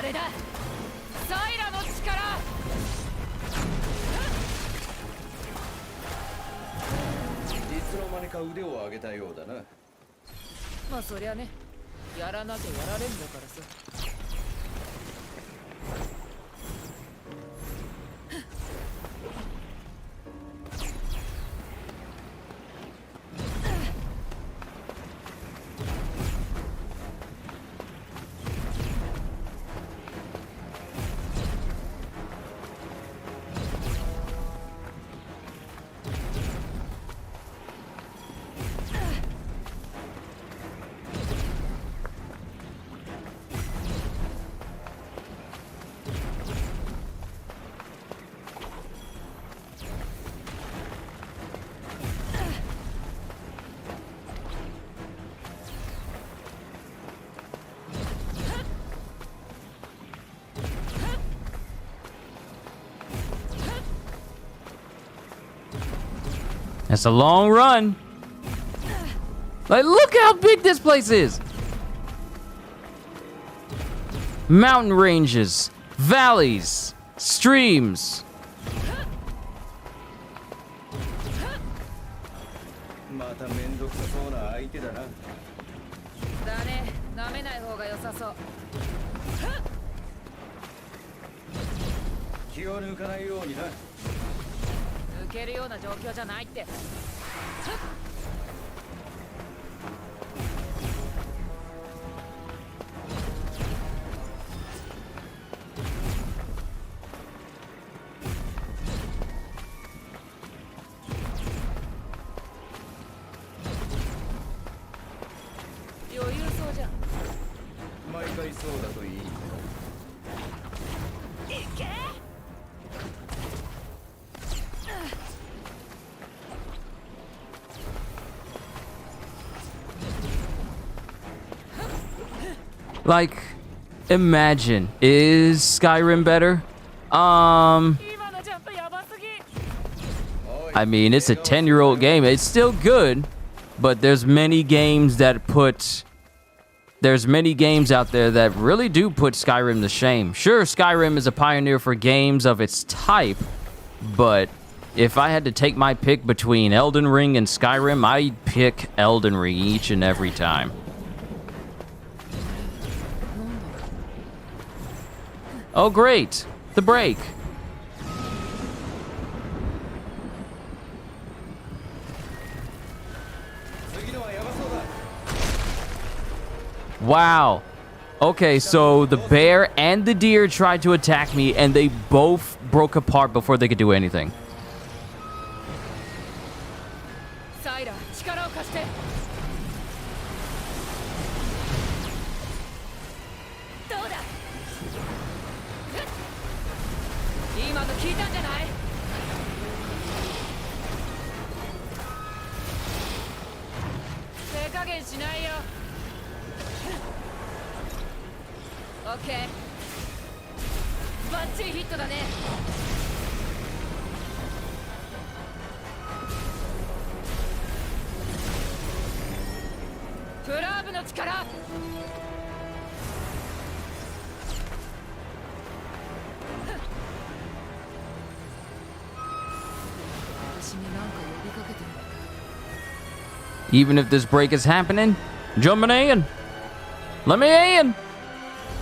れだサイラの力いつの間にか腕を上げたようだな。まあそりゃねやらなきゃやられんだからさIt's a long run. Like, look how big this place is. Mountain ranges, valleys, streams. まためんどくさそうな相手だな。だね舐めない方が良さそう気を抜かないようにな。抜けるような状況じゃないって余裕そうじゃん毎回そうだといい。いけLike, imagine, is Skyrim better? I mean, it's a 10-year-old game. It's still good, but there's many games out there that really do put Skyrim to shame. Sure, Skyrim is a pioneer for games of its type, but if I had to take my pick between Elden Ring and Skyrim, I'd pick Elden Ring each and every time. Oh, great. The break. Wow. Okay, so the bear and the deer tried to attack me, and they both broke apart before they could do anything. Saira, 力を貸してどうだ今の聞いたんじゃない手加減しないよオッケーバッチリヒットだねプラーブの力Even if this break is happening, jumping in. Let me in.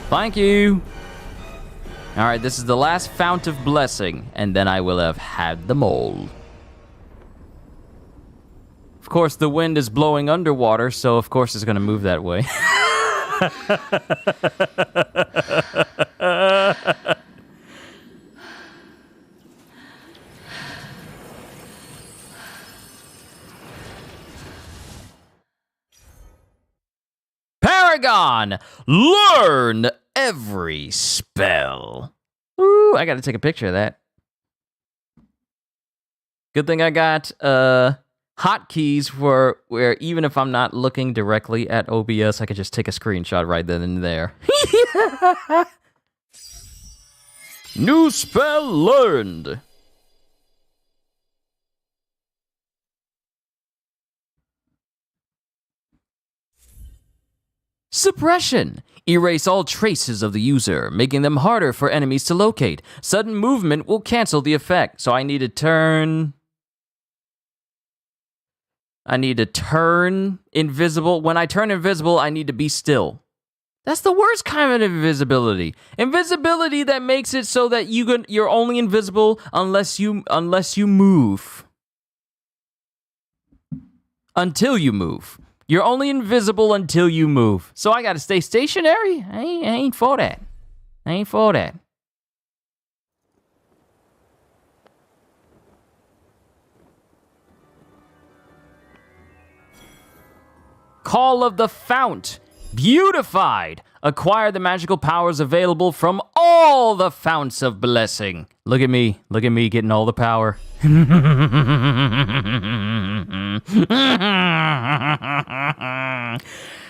Thank you. All right, this is the last fount of blessing, and then I will have had them all. Of course, the wind is blowing underwater, so of course it's going to move that way. Paragon, learn every spell. Ooh, I got to take a picture of that. Good thing I got hotkeys for where even if I'm not looking directly at OBS, I could just take a screenshot right then and there. New spell learned. Suppression. Erase all traces of the user, making them harder for enemies to locate. Sudden movement will cancel the effect. So I need to turn invisible. When I turn invisible, I need to be still. That's the worst kind of invisibility. Invisibility that makes it so that you're only invisible unless you move. Until you move. You're only invisible until you move. So I gotta stay stationary? I ain't for that. I ain't for that. Call of the Fount. Beautified. Acquire the magical powers available from all the founts of blessing. Look at me getting all the power.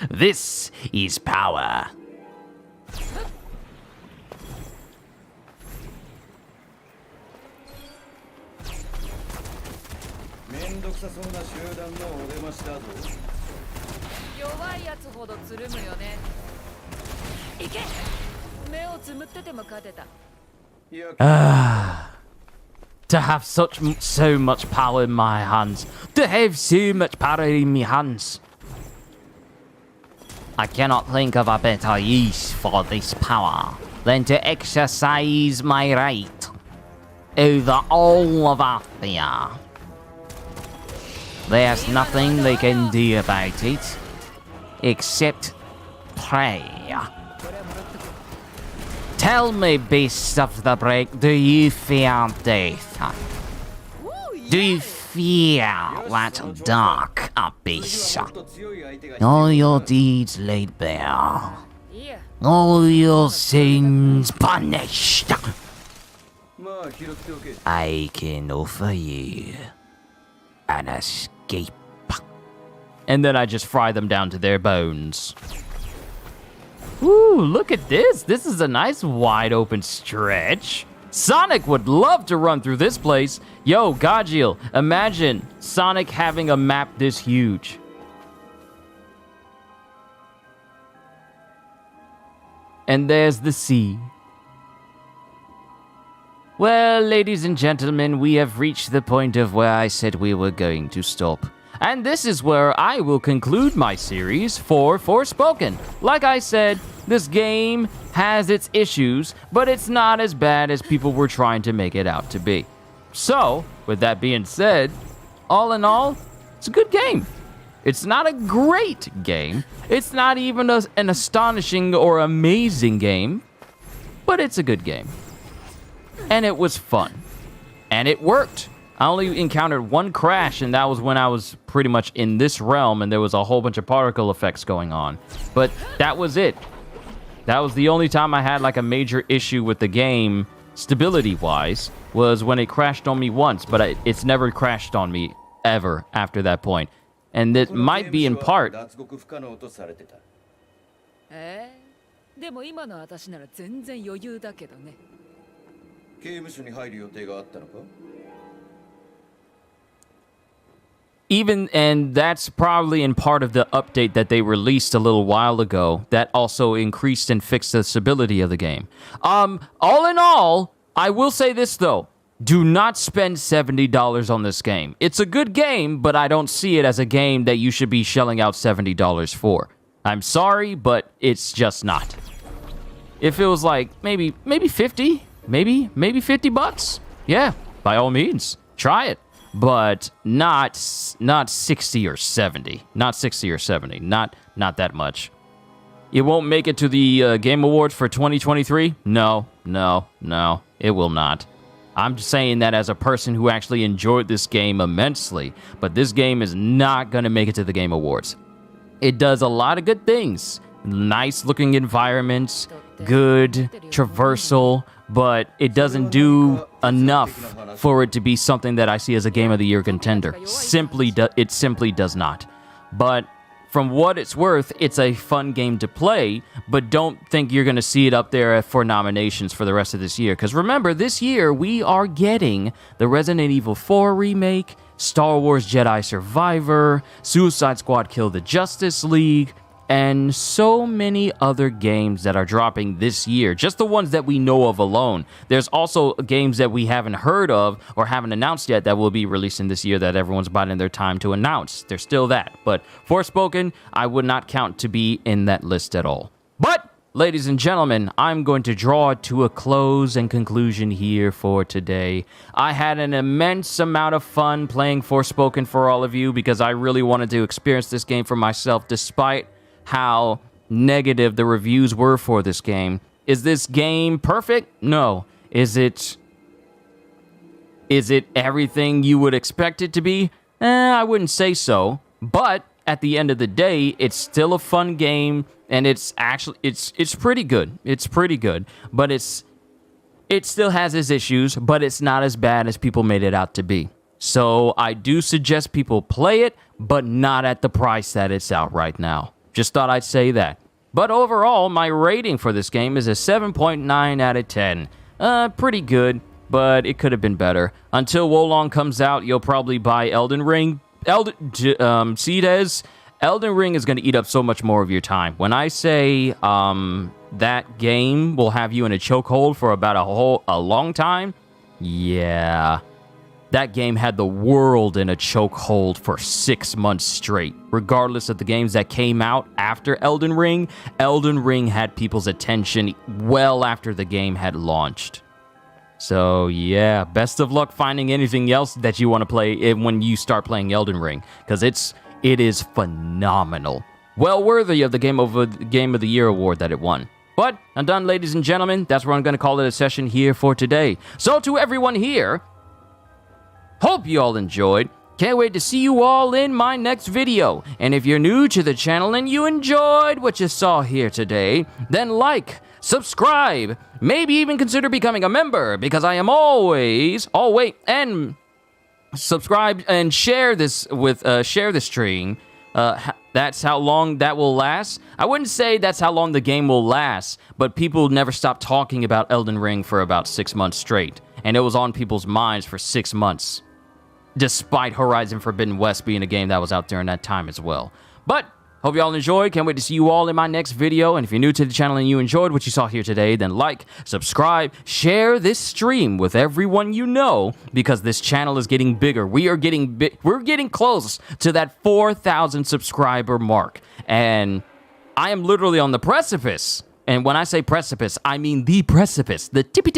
This is power. To have so much power in my hands. To have so much power in my hands. I cannot think of a better use for this power than to exercise my right over all of Athia. There's nothing they can do about it except pray. Tell me, beasts of the break, do you fear death? Do you fear that dark abyss? All your deeds laid bare. All your sins punished. I can offer you an escape. And then I just fry them down to their bones. Ooh, look at this. This is a nice wide open stretch. Sonic would love to run through this place. Yo, Gajil, imagine Sonic having a map this huge. And there's the sea. Well, ladies and gentlemen, we have reached the point of where I said we were going to stop. And this is where I will conclude my series for Forspoken. Like I said, this game has its issues, but it's not as bad as people were trying to make it out to be. So, with that being said, all in all, it's a good game. It's not a great game. It's not even an astonishing or amazing game, but it's a good game. And it was fun. And it worked. I only encountered one crash, and that was when I was pretty much in this realm, and there was a whole bunch of particle effects going on. But that was it. That was the only time I had like a major issue with the game, stability-wise, was when it crashed on me once, but it's never crashed on me ever after that point. And it might be in part... でも今の私なら全然余裕だけどね。刑務所に入る予定があったのか? And that's probably in part of the update that they released a little while ago that also increased and fixed the stability of the game. All in all, I will say this though. Do not spend $70 on this game. It's a good game, but I don't see it as a game that you should be shelling out $70 for. I'm sorry, but it's just not. If it was like maybe 50, maybe $50, yeah, by all means, try it. But not 60 or 70. Not 60 or 70. Not that much. It won't make it to the Game Awards for 2023? No. It will not. I'm just saying that as a person who actually enjoyed this game immensely. But this game is not going to make it to the Game Awards. It does a lot of good things. Nice looking environments. Good traversal. But it doesn't do enough for it to be something that I see as a Game of the Year contender. It simply does not. But from what it's worth, it's a fun game to play, but don't think you're going to see it up there for nominations for the rest of this year. Because remember, this year we are getting the Resident Evil 4 remake, Star Wars Jedi Survivor, Suicide Squad Kill the Justice League, and so many other games that are dropping this year. Just the ones that we know of alone. There's also games that we haven't heard of or haven't announced yet that will be releasing this year that everyone's biding their time to announce. There's still that. But Forspoken, I would not count to be in that list at all. But, ladies and gentlemen, I'm going to draw it to a close and conclusion here for today. I had an immense amount of fun playing Forspoken for all of you because I really wanted to experience this game for myself despite how negative the reviews were for this game. Is this game perfect? No. Is it everything you would expect it to be? I wouldn't say so. But at the end of the day, it's still a fun game, and it's actually it's pretty good. It's pretty good, but it still has its issues, but it's not as bad as people made it out to be. So I do suggest people play it, but not at the price that it's out right now. Just thought I'd say that. But overall, my rating for this game is a 7.9 out of 10. Pretty good, but it could have been better. Until Wolong comes out, you'll probably buy Elden Ring. Cdes, Elden Ring is going to eat up so much more of your time. When I say that game will have you in a chokehold for about a long time, yeah. That game had the world in a chokehold for 6 months straight. Regardless of the games that came out after Elden Ring had people's attention well after the game had launched. So yeah, best of luck finding anything else that you want to play when you start playing Elden Ring, because it is phenomenal. Well worthy of the Game of the Year award that it won. But I'm done, ladies and gentlemen. That's where I'm going to call it a session here for today. So to everyone here, hope you all enjoyed. Can't wait to see you all in my next video. And if you're new to the channel and you enjoyed what you saw here today, then like, subscribe, maybe even consider becoming a member, because I am always... Oh, wait, and subscribe and share this with... share the stream. That's how long that will last. I wouldn't say that's how long the game will last, but people never stopped talking about Elden Ring for about 6 months straight. And it was on people's minds for 6 months. Despite Horizon Forbidden West being a game that was out during that time as well. But, hope you all enjoyed. Can't wait to see you all in my next video. And if you're new to the channel and you enjoyed what you saw here today, then like, subscribe, share this stream with everyone you know, because this channel is getting bigger. We're getting close to that 4,000 subscriber mark. And I am literally on the precipice. And when I say precipice, I mean the precipice, the tippy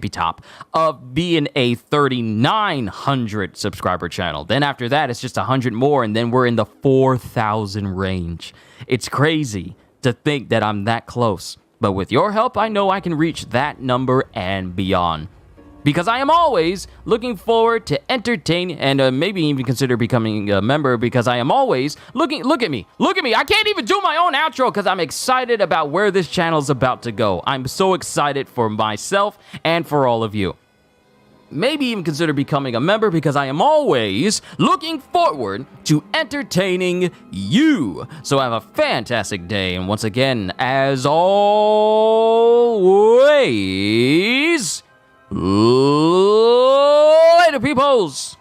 top of being a 3,900 subscriber channel. Then after that, it's just 100 more, and then we're in the 4,000 range. It's crazy to think that I'm that close. But with your help, I know I can reach that number and beyond. Because I am always looking forward to entertaining, and maybe even consider becoming a member, because I am always look at me, I can't even do my own outro because I'm excited about where this channel is about to go. I'm so excited for myself and for all of you. Maybe even consider becoming a member, because I am always looking forward to entertaining you. So have a fantastic day, and once again, as always... Later, peoples!